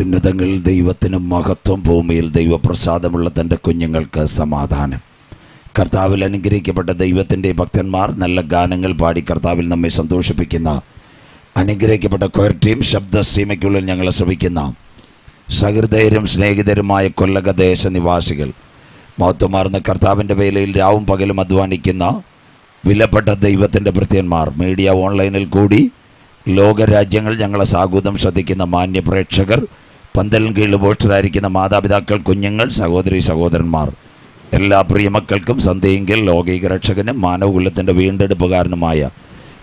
അത്യുന്നതങ്ങളിൽ ദൈവത്തിനും മഹത്വം, ഭൂമിയിൽ ദൈവപ്രസാദമുള്ള തൻ്റെ കുഞ്ഞുങ്ങൾക്ക് സമാധാനം. കർത്താവിൽ അനുഗ്രഹിക്കപ്പെട്ട ദൈവത്തിൻ്റെ ഭക്തന്മാർ നല്ല ഗാനങ്ങൾ പാടി കർത്താവിൽ നമ്മെ സന്തോഷിപ്പിക്കുന്ന അനുഗ്രഹിക്കപ്പെട്ട കൊയർ ടീം, ശബ്ദസീമയ്ക്കുള്ളിൽ ഞങ്ങളെ ശ്രമിക്കുന്ന സഹൃദയരും സ്നേഹിതരുമായ കൊല്ലക ദേശനിവാസികൾ, മഹത്വമാർന്ന കർത്താവിൻ്റെ വേലയിൽ രാവും പകലും അധ്വാനിക്കുന്ന വിലപ്പെട്ട ദൈവത്തിൻ്റെ ഭൃത്യന്മാർ, മീഡിയ ഓൺലൈനിൽ കൂടി ലോകരാജ്യങ്ങൾ ഞങ്ങളെ സാഗൂതം ശ്രദ്ധിക്കുന്ന മാന്യ പ്രേക്ഷകർ, പന്തലിൻ കീഴിൽ പോസ്റ്ററായിരിക്കുന്ന മാതാപിതാക്കൾ, കുഞ്ഞുങ്ങൾ, സഹോദരി സഹോദരന്മാർ, എല്ലാ പ്രിയമക്കൾക്കും സന്ധ്യയെങ്കിൽ ലോകൈക രക്ഷകനും മാനവകുലത്തിൻ്റെ വീണ്ടെടുപ്പുകാരനുമായ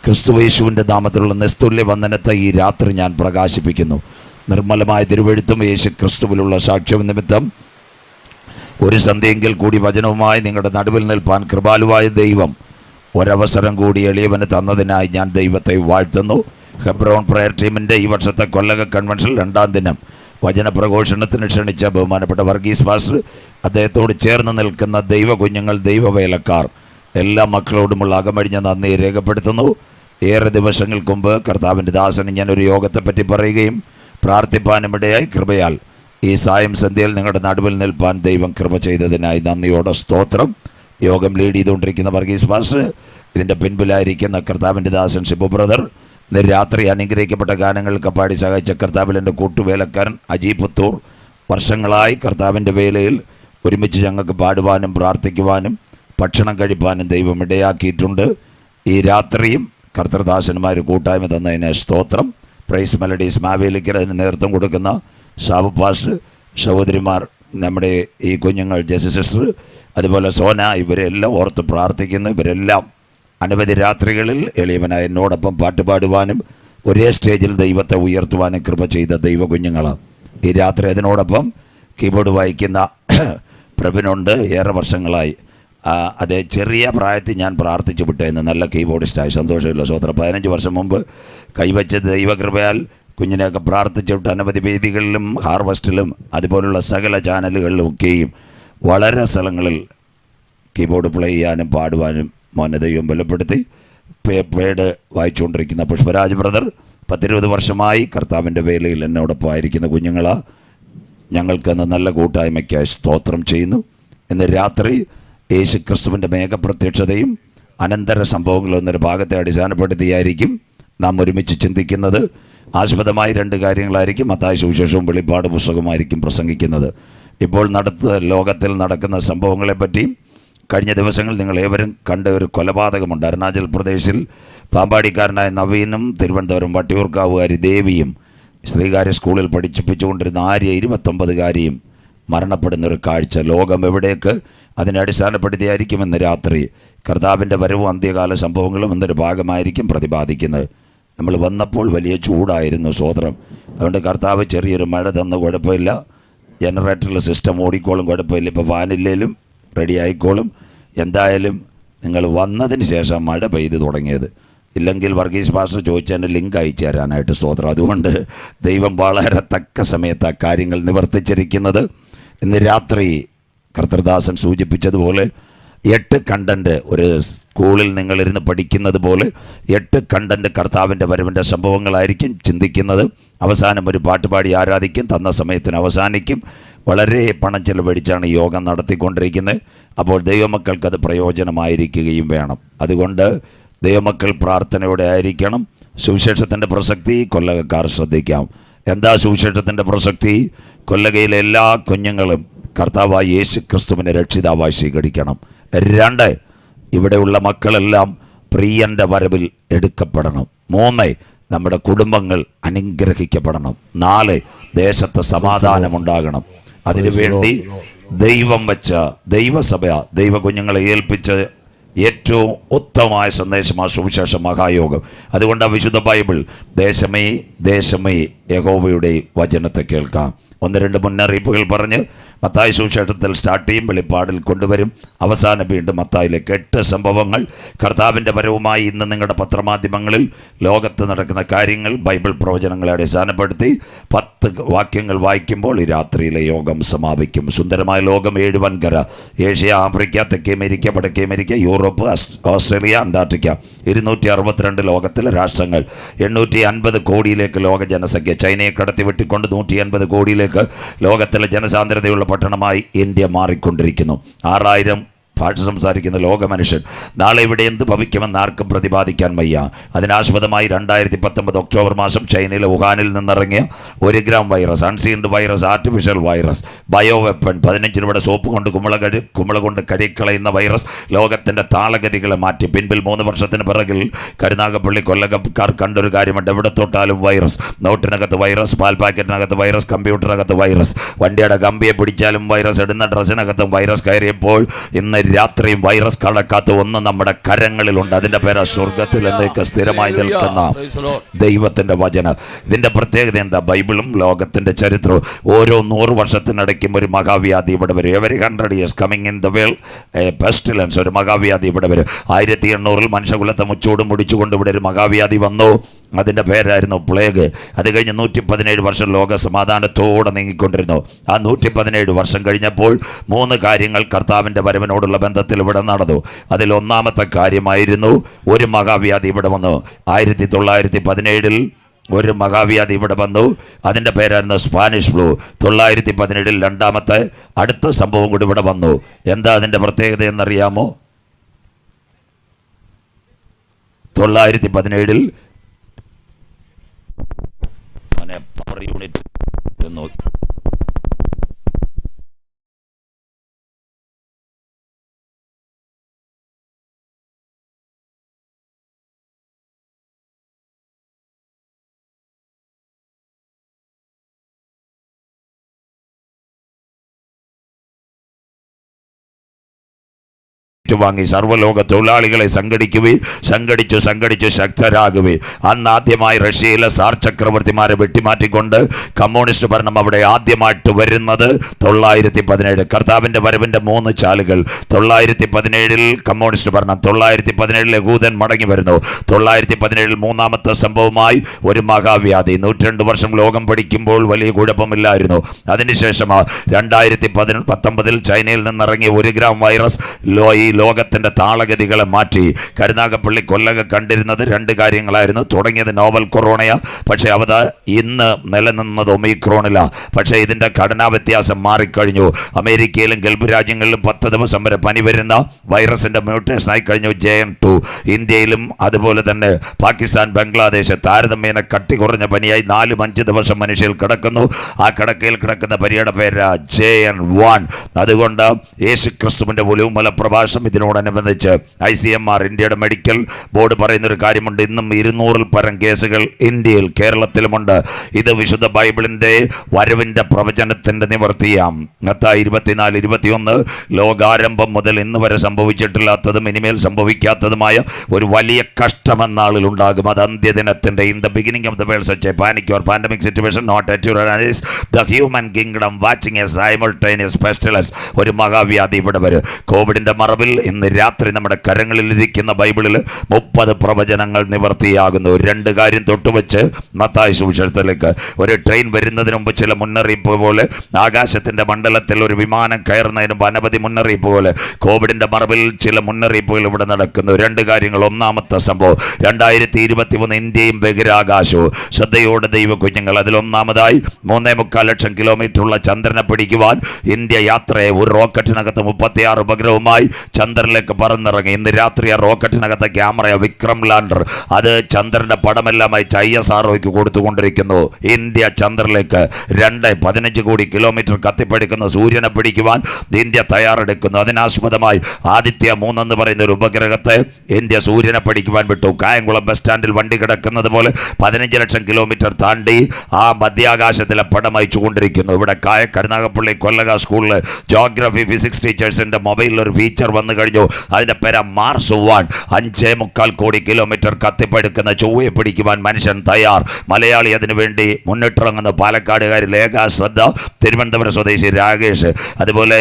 ക്രിസ്തുയേശുവിൻ്റെ നാമത്തിലുള്ള നിസ്തുല്യ വന്ദനത്തെ ഈ രാത്രി ഞാൻ പ്രകാശിപ്പിക്കുന്നു. നിർമ്മലമായ തിരുവെഴുത്തും യേശു ക്രിസ്തുവിലുള്ള സാക്ഷ്യവും നിമിത്തം ഒരു സന്ധ്യയെങ്കിൽ കൂടി വചനവുമായി നിങ്ങളുടെ നടുവിൽ നിൽപ്പാൻ കൃപാലുവായ ദൈവം ഒരവസരം കൂടി എളിയവന് തന്നതിനായി ഞാൻ ദൈവത്തെ വാഴ്ത്തുന്നു. ഹെബ്രോൺ പ്രയർ ടീമിൻ്റെ ഈ വർഷത്തെ കൊല്ലക കൺവെൻഷൻ 2ാം ദിനം വചനപ്രഘോഷണത്തിന് ക്ഷണിച്ച ബഹുമാനപ്പെട്ട വർഗീസ് പാസ്റ്റർ, അദ്ദേഹത്തോട് ചേർന്ന് നിൽക്കുന്ന ദൈവ കുഞ്ഞുങ്ങൾ, ദൈവവേലക്കാർ, എല്ലാ മക്കളോടുമുള്ള അകമഴിഞ്ഞ നന്ദി രേഖപ്പെടുത്തുന്നു. ഏറെ ദിവസങ്ങൾക്ക് മുമ്പ് കർത്താവിൻ്റെ ദാസന് ഞാനൊരു യോഗത്തെപ്പറ്റി പറയുകയും പ്രാർത്ഥിപ്പാനുമിടയായി കൃപയാൽ ഈ സായം സന്ധ്യയിൽ നിങ്ങളുടെ നടുവിൽ നിൽപ്പാൻ ദൈവം കൃപ ചെയ്തതിനായി നന്ദിയോടെ സ്തോത്രം. യോഗം ലീഡ് ചെയ്തുകൊണ്ടിരിക്കുന്ന വർഗീസ് പാസ്റ്റർ, ഇതിൻ്റെ പിൻപിലായിരിക്കുന്ന കർത്താവിൻ്റെ ദാസൻ ഷിബു ബ്രദർ, ഇന്ന് രാത്രി അനുഗ്രഹിക്കപ്പെട്ട ഗാനങ്ങൾക്ക് പാടി സഹായിച്ച കർത്താവിൽ എൻ്റെ കൂട്ടുവേലക്കാരൻ അജി പുത്തൂർ, വർഷങ്ങളായി കർത്താവിൻ്റെ വേലയിൽ ഒരുമിച്ച് ഞങ്ങൾക്ക് പാടുവാനും പ്രാർത്ഥിക്കുവാനും ഭക്ഷണം കഴിപ്പാനും ദൈവം ഇടയാക്കിയിട്ടുണ്ട്. ഈ രാത്രിയും കർത്തൃദാസന്മാർ കൂട്ടായ്മ തന്നതിന് സ്തോത്രം. പ്രൈസ് മെലഡീസ് മാവേലിക്കൽ അതിന് നേതൃത്വം കൊടുക്കുന്ന ഷാബു പാസ്റ്റർ, സഹോദരിമാർ, നമ്മുടെ ഈ കുഞ്ഞുങ്ങൾ ജെസി സിസ്റ്റർ, അതുപോലെ സോന, ഇവരെല്ലാം ഓർത്ത് പ്രാർത്ഥിക്കുന്നു. ഇവരെല്ലാം അനവധി രാത്രികളിൽ എളിയവനായ എന്നോടൊപ്പം പാട്ടുപാടുവാനും ഒരേ സ്റ്റേജിൽ ദൈവത്തെ ഉയർത്തുവാനും കൃപ ചെയ്ത ദൈവ കുഞ്ഞുങ്ങളാണ്. ഈ രാത്രി അതിനോടൊപ്പം കീബോർഡ് വായിക്കുന്ന പ്രഭിനുണ്ട്. ഏറെ വർഷങ്ങളായി അതേ ചെറിയ പ്രായത്തിൽ ഞാൻ പ്രാർത്ഥിച്ചു വിട്ടേന്ന് നല്ല കീബോർഡിസ്റ്റായി, സന്തോഷമില്ല സ്വോത്രം. 15 വർഷം മുമ്പ് കൈവച്ച ദൈവകൃപയാൽ കുഞ്ഞിനെയൊക്കെ പ്രാർത്ഥിച്ചു വിട്ട് അനവധി വേദികളിലും ഹാർവസ്റ്റിലും അതുപോലുള്ള സകല ചാനലുകളിലും ഒക്കെയും വളരെ സ്ഥലങ്ങളിൽ കീബോർഡ് പ്ലേ ചെയ്യാനും പാടുവാനും മോനെ ദൈവം ബലപ്പെടുത്തി. പേഡ് വായിച്ചുകൊണ്ടിരിക്കുന്ന പുഷ്പരാജ് ബ്രദർ 10-20 വർഷമായി കർത്താവിൻ്റെ വേലയിൽ എന്നോടൊപ്പം ആയിരിക്കുന്ന കുഞ്ഞുങ്ങളാ, ഞങ്ങൾക്കെന്ന് നല്ല കൂട്ടായ്മയ്ക്കായി സ്തോത്രം ചെയ്യുന്നു. ഇന്ന് രാത്രി യേശു ക്രിസ്തുവിൻ്റെ മേഘപ്രത്യക്ഷതയും അനന്തര സംഭവങ്ങളും എന്നൊരു ഭാഗത്തെ അടിസ്ഥാനപ്പെടുത്തിയായിരിക്കും നാം ഒരുമിച്ച് ചിന്തിക്കുന്നത്. ആസ്പദമായി 2 കാര്യങ്ങളായിരിക്കും. മത്തായി സുവിശേഷവും വെളിപ്പാട് പുസ്തകമായിരിക്കും പ്രസംഗിക്കുന്നത്. ഇപ്പോൾ ലോകത്തിൽ നടക്കുന്ന സംഭവങ്ങളെപ്പറ്റിയും കഴിഞ്ഞ ദിവസങ്ങളിൽ നിങ്ങളേവരും കണ്ട ഒരു കൊലപാതകമുണ്ട്. അരുണാചൽ പ്രദേശിൽ പാമ്പാടിക്കാരനായ നവീനും തിരുവനന്തപുരം വട്ടിയൂർക്കാവുകാരി ദേവിയും ശ്രീകാര്യ സ്കൂളിൽ പഠിപ്പിച്ചുകൊണ്ടിരുന്ന ആര്യ 29കാരിയും മരണപ്പെടുന്നൊരു കാഴ്ച. ലോകം എവിടേക്ക് അതിനെ അടിസ്ഥാനപ്പെടുത്തിയായിരിക്കും ഇന്ന് രാത്രി കർത്താവിൻ്റെ വരവും അന്ത്യകാല സംഭവങ്ങളും എന്നൊരു ഭാഗമായിരിക്കും പ്രതിപാദിക്കുന്നത്. നമ്മൾ വന്നപ്പോൾ വലിയ ചൂടായിരുന്നു സ്വോത്രം. അതുകൊണ്ട് കർത്താവ് ചെറിയൊരു മഴ തന്ന കുഴപ്പമില്ല, ജനറേറ്ററിൽ സിസ്റ്റം ഓടിക്കോളും, കുഴപ്പമില്ല. ഇപ്പോൾ ഫാനില്ലേലും റെഡി ആയിക്കോളും. എന്തായാലും നിങ്ങൾ വന്നതിന് ശേഷം മഴ പെയ്ത് തുടങ്ങിയത്. ഇല്ലെങ്കിൽ വർഗീസ് പാസ്റ്റർ ചോദിച്ചതിൻ്റെ ലിങ്ക് അയച്ചു തരാനായിട്ട് സ്വോത്രം. അതുകൊണ്ട് ദൈവം വളരെ തക്ക സമയത്ത് ആ കാര്യങ്ങൾ നിവർത്തിച്ചിരിക്കുന്നത്. ഇന്ന് രാത്രി കർത്തൃദാസൻ സൂചിപ്പിച്ചതുപോലെ 8 കണ്ടൻറ്റ്, ഒരു സ്കൂളിൽ നിങ്ങളിരുന്ന് പഠിക്കുന്നത് പോലെ 8 കണ്ടൻറ്റ് കർത്താവിൻ്റെ വരവിൻ്റെ സംഭവങ്ങളായിരിക്കും ചിന്തിക്കുന്നത്. അവസാനം ഒരു പാട്ടുപാടി ആരാധിക്കും, തന്ന സമയത്തിന് അവസാനിക്കും. വളരെ പണം ചെലവഴിച്ചാണ് യോഗം നടത്തിക്കൊണ്ടിരിക്കുന്നത്. അപ്പോൾ ദൈവമക്കൾക്കത് പ്രയോജനമായിരിക്കുകയും വേണം. അതുകൊണ്ട് ദൈവമക്കൾ പ്രാർത്ഥനയോടെ ആയിരിക്കണം. സുവിശേഷത്തിൻ്റെ പ്രസക്തി കൊല്ലകക്കാർ ശ്രദ്ധിക്കാം. എന്താ സുവിശേഷത്തിൻ്റെ പ്രസക്തി? കൊല്ലകയിലെ എല്ലാ കുഞ്ഞുങ്ങളും കർത്താവായ യേശു ക്രിസ്തുവിനെ രക്ഷിതാവായി സ്വീകരിക്കണം. 2, ഇവിടെയുള്ള മക്കളെല്ലാം പ്രിയൻ്റെ വരവിൽ എടുക്കപ്പെടണം. 3, നമ്മുടെ കുടുംബങ്ങൾ അനുഗ്രഹിക്കപ്പെടണം. 4, ദേശത്ത് സമാധാനമുണ്ടാകണം. അതിനുവേണ്ടി ദൈവം വെച്ച ദൈവസഭ ദൈവ കുഞ്ഞുങ്ങളെ ഏൽപ്പിച്ച ഏറ്റവും ഉത്തമമായ സന്ദേശമാണ് സുവിശേഷ മഹായോഗം. അതുകൊണ്ട് ആ വിശുദ്ധ ബൈബിൾ ദേശമേ ദേശമേ യഹോവയുടെ വചനത്തെ കേൾക്കാം. 1-2 മുന്നറിയിപ്പുകൾ പറഞ്ഞ് മത്തായി സുവിശേഷത്തിൽ സ്റ്റാർട്ട് ചെയ്യും, വെളിപ്പാടിൽ കൊണ്ടുവരും. അവസാനം വീണ്ടും മത്തായിലേക്ക് 8 സംഭവങ്ങൾ കർത്താവിൻ്റെ വരവുമായി ഇന്ന് നിങ്ങളുടെ പത്രമാധ്യമങ്ങളിൽ ലോകത്ത് നടക്കുന്ന കാര്യങ്ങൾ ബൈബിൾ പ്രവചനങ്ങളെ അടിസ്ഥാനപ്പെടുത്തി 10 വാക്യങ്ങൾ വായിക്കുമ്പോൾ ഈ രാത്രിയിലെ യോഗം സമാപിക്കും. സുന്ദരമായ ലോകം 7 വൻകര, ഏഷ്യ, ആഫ്രിക്ക, തെക്കേ അമേരിക്ക, വടക്കേ അമേരിക്ക, യൂറോപ്പ്, ഓസ്ട്രേലിയ, അന്റാർട്ടിക്ക. 262 ലോകത്തിലെ രാഷ്ട്രങ്ങൾ, 850 കോടിയിലേക്ക് ലോക ജനസംഖ്യ. ചൈനയെ കടത്തി വെട്ടിക്കൊണ്ട് 150 കോടിയിലേക്ക് ലോകത്തിലെ ജനസാന്ദ്രതയുള്ള പട്ടണമായി ഇന്ത്യ മാറിക്കൊണ്ടിരിക്കുന്നു. 6000 ഭാഷ സംസാരിക്കുന്ന ലോക മനുഷ്യൻ. നാളെ ഇവിടെ എന്ത് ഭവിക്കുമെന്ന് ആർക്കും പ്രതിപാദിക്കാൻ വയ്യ. അതിനാസ്പദമായി 2019 ഒക്ടോബർ മാസം ചൈനയിലെ വുഹാനിൽ നിന്നിറങ്ങിയ 1 gram virus, unseen virus, artificial virus, bio weapon, 15 രൂപയുടെ സോപ്പ് കൊണ്ട് കുമിള കൊണ്ട് കഴുകിക്കളയുന്ന വൈറസ് ലോകത്തിൻ്റെ താളഗതികളെ മാറ്റി. പിൻപിൽ 3 വർഷത്തിന് പിറകിൽ കരുനാഗപ്പള്ളി കൊല്ലക്കാർ കണ്ടൊരു കാര്യമുണ്ട്. എവിടെ തൊട്ടാലും വൈറസ്. നോട്ടിനകത്ത് വൈറസ്, പാൽ പാക്കറ്റിനകത്ത് വൈറസ്, കമ്പ്യൂട്ടറിനകത്ത് വൈറസ്, വണ്ടിയുടെ കമ്പിയെ പിടിച്ചാലും വൈറസ്, ഇടുന്ന ഡ്രസ്സിനകത്തും വൈറസ് കയറിയപ്പോൾ ഇന്ന് രാത്രിയും വൈറസ് കളക്കാത്ത ഒന്ന് നമ്മുടെ കരങ്ങളിലുണ്ട്. അതിൻ്റെ പേര് സ്വർഗത്തിൽ എന്നേക്ക് സ്ഥിരമായി നിൽക്കുന്ന ദൈവത്തിൻ്റെ വചനം. ഇതിൻ്റെ പ്രത്യേകത എന്താ? ബൈബിളും ലോകത്തിൻ്റെ ചരിത്രവും. ഓരോ 100 വർഷത്തിനിടയ്ക്കും ഒരു മഹാവ്യാധി ഇവിടെ വരും. Every 100 years coming in the world a pestilence, ഒരു മഹാവ്യാധി ഇവിടെ വരും. 1800 മനുഷ്യകുലത്തെ മുച്ചൂടും മുടിച്ചുകൊണ്ട് ഇവിടെ ഒരു മഹാവ്യാധി വന്നു. അതിൻ്റെ പേരായിരുന്നു പ്ലേഗ്. അത് കഴിഞ്ഞ് 117 വർഷം ലോക സമാധാനത്തോടെ നീങ്ങിക്കൊണ്ടിരുന്നു. ആ 117 വർഷം കഴിഞ്ഞപ്പോൾ 3 കാര്യങ്ങൾ കർത്താവിൻ്റെ വരവിനോടുള്ള ബന്ധത്തിൽ ഇവിടെ നടന്നു. അതിൽ ഒന്നാമത്തെ കാര്യമായിരുന്നു ഒരു മഹാവ്യാധി ഇവിടെ വന്നു. 1917 ഒരു മഹാവ്യാധി ഇവിടെ വന്നു. അതിൻ്റെ പേരായിരുന്നു സ്പാനിഷ് ഫ്ലൂ. 1917 രണ്ടാമത്തെ അടുത്ത സംഭവം കൂടി ഇവിടെ വന്നു. എന്താ അതിൻ്റെ പ്രത്യേകത എന്നറിയാമോ? 1917 പവർ യൂണിറ്റ് എന്ന് വാങ്ങി സർവ്വലോക തൊഴിലാളികളെ സംഘടിച്ചു ശക്തരാകുവേ. അന്ന് ആദ്യമായി റഷ്യയിലെ സാർ ചക്രവർത്തിമാരെ വെട്ടിമാറ്റിക്കൊണ്ട് കമ്മ്യൂണിസ്റ്റ് ഭരണം അവിടെ ആദ്യമായിട്ട് വരുന്നത് 1917. കർത്താവിൻ്റെ വരവിൻ്റെ 3 ചാലുകൾ. 1917 കമ്മ്യൂണിസ്റ്റ് ഭരണം, 1917 യഹൂദൻ മടങ്ങി വരുന്നു, 1917 മൂന്നാമത്തെ സംഭവമായി ഒരു മഹാവ്യാധി. 102 വർഷം ലോകം പഠിക്കുമ്പോൾ വലിയ കുഴപ്പമില്ലായിരുന്നു. അതിനുശേഷം 2019 ചൈനയിൽ നിന്നിറങ്ങിയ 1 ഗ്രാം വൈറസ് ലോകത്തിൻ്റെ താളഗതികളെ മാറ്റി. കരുനാഗപ്പള്ളി കൊല്ലക കണ്ടിരുന്നത് 2 കാര്യങ്ങളായിരുന്നു. തുടങ്ങിയത് നോവൽ കൊറോണയാ, പക്ഷേ അവത് ഇന്ന് നിലനിന്നത് ഒമിക്രോണില. പക്ഷേ ഇതിൻ്റെ ഘടനാ വ്യത്യാസം മാറിക്കഴിഞ്ഞു. അമേരിക്കയിലും ഗൾഫ് രാജ്യങ്ങളിലും 10 ദിവസം വരെ പനി വരുന്ന വൈറസിൻ്റെ മ്യൂട്ടേഷനായി കഴിഞ്ഞു JN2. ഇന്ത്യയിലും അതുപോലെ തന്നെ പാകിസ്ഥാൻ, ബംഗ്ലാദേശ് താരതമ്യേന കട്ടി കുറഞ്ഞ പനിയായി 4-5 ദിവസം മനുഷ്യൽ കിടക്കുന്നു. ആ കിടക്കയിൽ കിടക്കുന്ന പനിയുടെ പേര് JN1. അതുകൊണ്ട് യേശുക്രിസ്തുവിൻ്റെ ഉലവുമല പ്രഭാഷണം ഇതിനോടനുബന്ധിച്ച് ICMR ഇന്ത്യയുടെ മെഡിക്കൽ ബോർഡ് പറയുന്നൊരു കാര്യമുണ്ട്. ഇന്നും 200-ൽ പരം കേസുകൾ ഇന്ത്യയിൽ, കേരളത്തിലുമുണ്ട്. ഇത് വിശുദ്ധ ബൈബിളിൻ്റെ വരവിൻ്റെ പ്രവചനത്തിൻ്റെ നിവർത്തിയാം. മത്തായി 24-21 ലോകാരംഭം മുതൽ ഇന്ന് വരെ സംഭവിച്ചിട്ടില്ലാത്തതും ഇനിമേൽ സംഭവിക്കാത്തതുമായ ഒരു വലിയ കഷ്ടമെന്നാളിൽ ഉണ്ടാകും. അത് അന്ത്യദിനത്തിൻ്റെ in the beginning of the world such a panic or pandemic situation not at your analyse the human kingdom watching a simultaneous pestilence. ഒരു മഹാവ്യാധി ഇവിടെ വരും. കോവിഡിൻ്റെ മറവിൽ ഇന്ന് രാത്രി നമ്മുടെ കരങ്ങളിലിരിക്കുന്ന ബൈബിളിൽ 30 പ്രവചനങ്ങൾ നിവർത്തിയാകുന്നു. 2 കാര്യം തൊട്ടുവെച്ച് മത്തായി സുവിശേഷത്തിലേക്ക്. ഒരു ട്രെയിൻ വരുന്നതിന് മുമ്പ് ചില മുന്നറിയിപ്പ് പോലെ, ആകാശത്തിൻ്റെ മണ്ഡലത്തിൽ ഒരു വിമാനം കയറുന്നതിന് മുമ്പ് അനവധി മുന്നറിയിപ്പ് പോലെ കോവിഡിൻ്റെ മറവിൽ ചില മുന്നറിയിപ്പുകൾ ഇവിടെ നടക്കുന്നു. 2 കാര്യങ്ങൾ. ഒന്നാമത്തെ സംഭവം 2023 ഇന്ത്യയും ബഹിരാകാശവും. ശ്രദ്ധയോടെ ദൈവ കുഞ്ഞുങ്ങൾ. അതിലൊന്നാമതായി 3.25 ലക്ഷം കിലോമീറ്ററുള്ള ചന്ദ്രനെ പിടിക്കുവാൻ ഇന്ത്യ യാത്രയെ ഒരു റോക്കറ്റിനകത്ത് 36 ഉപഗ്രഹവുമായി ചന്ദ്രനിലേക്ക് പറന്നിറങ്ങി. ഇന്ന് രാത്രി ആ റോക്കറ്റിനകത്തെ ക്യാമറ വിക്രം ലാൻഡർ അത് ചന്ദ്രന്റെ പടമെല്ലാമായി ISROയ്ക്ക് കൊടുത്തുകൊണ്ടിരിക്കുന്നു. ഇന്ത്യ ചന്ദ്രനിലേക്ക് 15 കോടി കിലോമീറ്റർ കത്തിപ്പിടിക്കുന്ന സൂര്യനെ പിടിക്കുവാൻ ഇന്ത്യ തയ്യാറെടുക്കുന്നു. അതിനാസ്പദമായി ആദിത്യ 3 എന്ന് പറയുന്ന ഒരു ഉപഗ്രഹത്തെ ഇന്ത്യ സൂര്യനെ പിടിക്കുവാൻ വിട്ടു. കായംകുളം ബസ് സ്റ്റാൻഡിൽ വണ്ടി കിടക്കുന്നത് പോലെ 15 ലക്ഷം കിലോമീറ്റർ താണ്ടി ആ മധ്യാകാശത്തിലെ പടം അയച്ചുകൊണ്ടിരിക്കുന്നു. ഇവിടെ കരുനാഗപ്പള്ളി കൊല്ലക സ്കൂളിൽ ജോഗ്രഫി ഫിസിക്സ് ടീച്ചേഴ്സിൻ്റെ മൊബൈലിൽ ഒരു ഫീച്ചർ വന്നു കഴിഞ്ഞു. അതിൻ്റെ പേര് മാർസ് 1. 5.25 കോടി കിലോമീറ്റർ കത്തിപ്പടുക്കുന്ന ചൊവ്വയെ പിടിക്കുവാൻ മനുഷ്യൻ തയ്യാർ. മലയാളി അതിനുവേണ്ടി മുന്നിട്ടിറങ്ങുന്ന പാലക്കാടുകാരിൽ ഏക ശ്രദ്ധ തിരുവനന്തപുരം സ്വദേശി രാകേഷ്. അതുപോലെ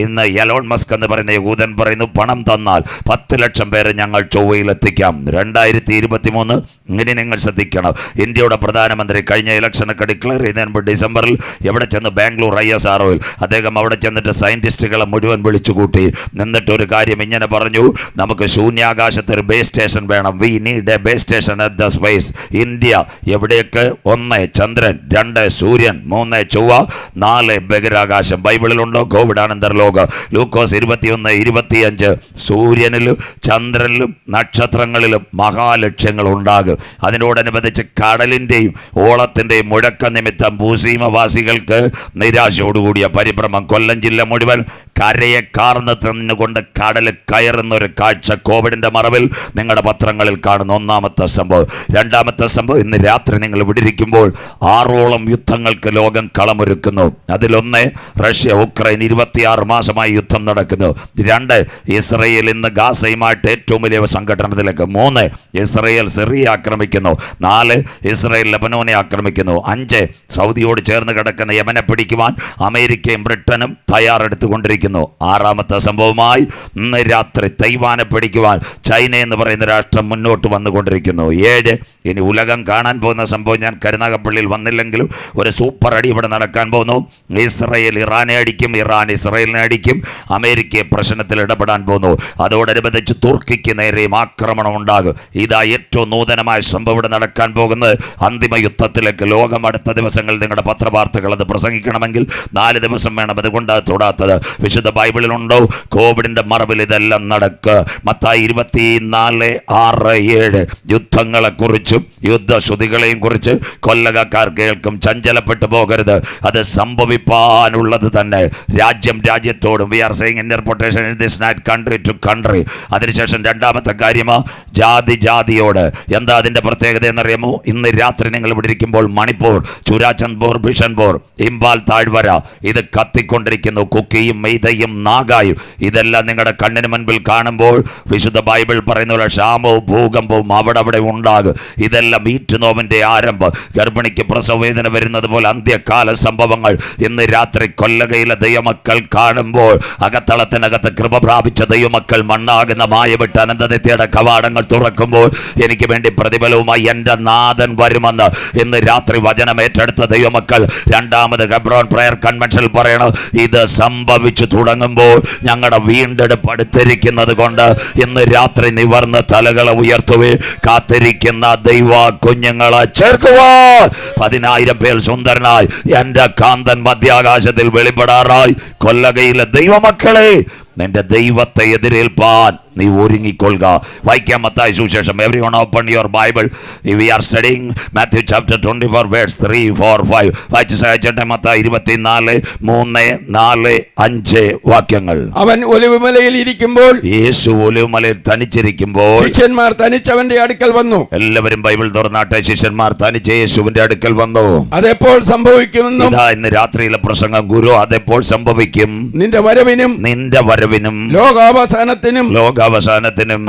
ഇന്ന് എലോൺ മസ്ക് എന്ന് പറയുന്ന യഹൂദൻ പറയുന്നു, പണം തന്നാൽ 10 ലക്ഷം പേരെ ഞങ്ങൾ ചൊവ്വയിലെത്തിക്കാം. 2023 ഇനി നിങ്ങൾ ശ്രദ്ധിക്കണം. ഇന്ത്യയുടെ പ്രധാനമന്ത്രി കഴിഞ്ഞ ഇലക്ഷനൊക്കെ ഡിക്ലെയർ ചെയ്യുന്നതിന് മുമ്പ് ഡിസംബറിൽ എവിടെ ചെന്ന് ബാംഗ്ലൂർ ISROയിൽ അദ്ദേഹം അവിടെ ചെന്നിട്ട് സയൻറ്റിസ്റ്റുകളെ മുഴുവൻ വിളിച്ചുകൂട്ടി. നിന്നിട്ടൊരു കാര്യം ഇങ്ങനെ പറഞ്ഞു, നമുക്ക് ശൂന്യാകാശത്ത് ഒരു ബേസ് സ്റ്റേഷൻ വേണം. We need A base station at the space. India എവിടേക്ക്? 1 ചന്ദ്രൻ, 2 സൂര്യൻ, 3 ചൊവ്വ, 4 ബഹിരാകാശം. ബൈബിളിലുണ്ടോ? കോവിഡാനന്തര ലോകം. ലൂക്കോസ് 21:25. സൂര്യനിലും ചന്ദ്രനിലും നക്ഷത്രങ്ങളിലും മഹാലക്ഷ്യങ്ങൾ ഉണ്ടാകും. അതിനോടനുബന്ധിച്ച് കടലിൻ്റെയും ഓളത്തിൻ്റെയും മുഴക്ക നിമിത്തം ഭൂസീമവാസികൾക്ക് നിരാശയോടുകൂടിയ പരിഭ്രമം. കൊല്ലം ജില്ല മുഴുവൻ കരയെ കാർന്ന് തന്നുകൊണ്ട് കടൽ കയറുന്ന ഒരു കാഴ്ച കോവിഡിൻ്റെ മറവിൽ നിങ്ങളുടെ പത്രങ്ങളിൽ കാണുന്ന ഒന്നാമത്തെ സംഭവം. രണ്ടാമത്തെ സംഭവം, ഇന്ന് രാത്രി നിങ്ങൾ ഇവിടെ ഇരിക്കുമ്പോൾ 6ഓളം യുദ്ധങ്ങൾക്ക് ലോകം കളമൊരുക്കുന്നു. അതിലൊന്ന് റഷ്യ ഉക്രൈൻ, 26 മാസമായി യുദ്ധം നടക്കുന്നു. 2 ഇസ്രയേൽ ഇന്ന് ഗാസയുമായിട്ട് ഏറ്റവും വലിയ സംഘടനത്തിലേക്ക്. 3 ഇസ്രയേൽ സിറിയ ആക്രമിക്കുന്നു. 4 ഇസ്രയേൽ ലെബനോനെ ആക്രമിക്കുന്നു. 5 സൗദിയോട് ചേർന്ന് കിടക്കുന്ന യമനെ പിടിക്കുവാൻ അമേരിക്കയും ബ്രിട്ടനും തയ്യാറെടുത്തുകൊണ്ടിരിക്കുന്നു. 6ാമത്തെ സംഭവമായി ഇന്ന് രാത്രി തൈവാനെ പിടിക്കുവാൻ ചൈന എന്ന് പറയുന്ന രാഷ്ട്രം മുന്നോട്ട് വന്നുകൊണ്ടിരിക്കുന്നു. 7 ഇനി ഉലകം കാണാൻ പോകുന്ന സംഭവം, ഞാൻ കരുനാഗപ്പള്ളിയിൽ വന്നില്ലെങ്കിലും ഒരു സൂപ്പർ അടി ഇവിടെ നടക്കാൻ പോകുന്നു. ഇസ്രയേൽ ഇറാനെ അടിക്കും, ഇറാൻ ഇസ്രയേലിനെ അടിക്കും. അമേരിക്ക പ്രശ്നത്തിൽ ഇടപെടാൻ പോകുന്നു. അതോടനുബന്ധിച്ച് തുർക്കിക്ക് നേരെയും ആക്രമണം ഉണ്ടാകും. ഇതാ ഏറ്റവും നൂതനമായ സംഭവം ഇവിടെ നടക്കാൻ പോകുന്നത്. അന്തിമ യുദ്ധത്തിലേക്ക് ലോകം അടുത്ത ദിവസങ്ങളിൽ നിങ്ങളുടെ പത്രവാർത്തകൾ അത് പ്രസംഗിക്കണമെങ്കിൽ 4 ദിവസം വേണം. അതുകൊണ്ട് തൊടാത്തത് വിശുദ്ധ ബൈബിളിലുണ്ടോ? കോവിഡിന്റെ മറവിൽ ഇതെല്ലാം നടക്കുക. മത്തായി 24:6-7 യുദ്ധങ്ങളെക്കുറിച്ചും യുദ്ധശ്രുതികളെയും കുറിച്ച് കൊല്ലകക്കാർ കേൾക്കും. ചഞ്ചലപ്പെട്ടു പോകരുത്, അത് സംഭവിപ്പാനുള്ളത് തന്നെ. രാജ്യം രാജ്യത്തോടും. We are saying interpretation in this night, country to country. അതിനുശേഷം രണ്ടാമത്തെ കാര്യമാ ജാതി ജാതിയോട്. എന്താ അതിൻ്റെ പ്രത്യേകത എന്നറിയാമോ? ഇന്ന് രാത്രി നിങ്ങൾ ഇവിടെ ഇരിക്കുമ്പോൾ മണിപ്പൂർ, ചുരാചന്ദ്പൂർ, ബിഷൻപൂർ, ഇംഫാൽ താഴ്വര ഇത് കത്തിക്കൊണ്ടിരിക്കുന്നു. കുക്കിയും മെയ്തയും നാഗായും ഇതെല്ലാം നിങ്ങളുടെ കണ്ണിന് മുൻപിൽ കാണുമ്പോൾ വിശുദ്ധ ബൈബിൾ പറയുന്ന പോലെ ക്ഷാമവും ഭൂകമ്പവും അവിടെ ഉണ്ടാകും. ഇതെല്ലാം ഈറ്റുനോവിൻ്റെ ആരംഭം. ഗർഭിണിക്ക് പ്രസവവേദന വരുന്നത് പോലെ അന്ത്യകാല സംഭവങ്ങൾ ഇന്ന് രാത്രി കൊല്ലകയിലെ ദൈവമക്കൾ കാണുമ്പോൾ, അകത്തളത്തിനകത്ത് കൃപ പ്രാപിച്ച ദൈവമക്കൾ മണ്ണാകുന്ന മായവിട്ട് അനന്തനിത്യയുടെ കവാടങ്ങൾ തുറക്കുമ്പോൾ എനിക്ക് വേണ്ടി പ്രതിഫലവുമായി എൻ്റെ നാഥൻ വരുമെന്ന് ഇന്ന് രാത്രി വചനം ഏറ്റെടുത്ത ദൈവമക്കൾ രണ്ടാമത് ഹെബ്രോൻ പ്രയർ കൺവെൻഷനിൽ പറയണം. ഇത് സംഭവിച്ചു തുടങ്ങുമ്പോൾ ഞങ്ങളുടെ വീണ്ടെടുപ്പ് അടുത്തിരിക്കുന്നത് കൊണ്ട് ഇന്ന് രാത്രി നിവർന്ന് തലകളെ ഉയർത്തുവേ. കാത്തിരിക്കുന്ന ദൈവ കുഞ്ഞുങ്ങളെ ചേർക്കുവാ. 10,000 പേർ സുന്ദരനായി എൻ്റെ കാന്തൻ മധ്യാകാശത്തിൽ വെളിപ്പെടാറായി. കൊല്ലകയിലെ ദൈവമക്കളെ, നിന്റെ ദൈവത്തെ എതിരേൽപ്പാൻ നീ ഒരുങ്ങിക്കൊള്ളുക. വായിക്കാം മത്തായി സുവിശേഷം. Everyone open your Bible. We are studying Matthew chapter 24 verse 3, 4, 5. വായിച്ച് സഹായിച്ചട്ടെ. മത്തായി 24, 3, 4, 5 വാക്യങ്ങൾ. അവൻ ഒലിവുമലയിൽ ഇരിക്കുമ്പോൾ, യേശു ഒലിവുമലയിൽ തനിച്ചിരിക്കുമ്പോൾ ശിഷ്യന്മാർ തനിച്ചവന്റെ അടുക്കൽ വന്നു. എല്ലാവരും ബൈബിൾ തുറന്നാട്ടെ. ശിഷ്യന്മാർ തനിച്ച് യേശുവിന്റെ അടുക്കൽ വന്നു. അതെപ്പോൾ സംഭവിക്കുമെന്നും, ഇതാ ഇന്ന് രാത്രിയിലെ പ്രസംഗം. ഗുരു, അതെപ്പോൾ സംഭവിക്കും? നിന്റെ വരവിനും ലോകാവസാനത്തിനും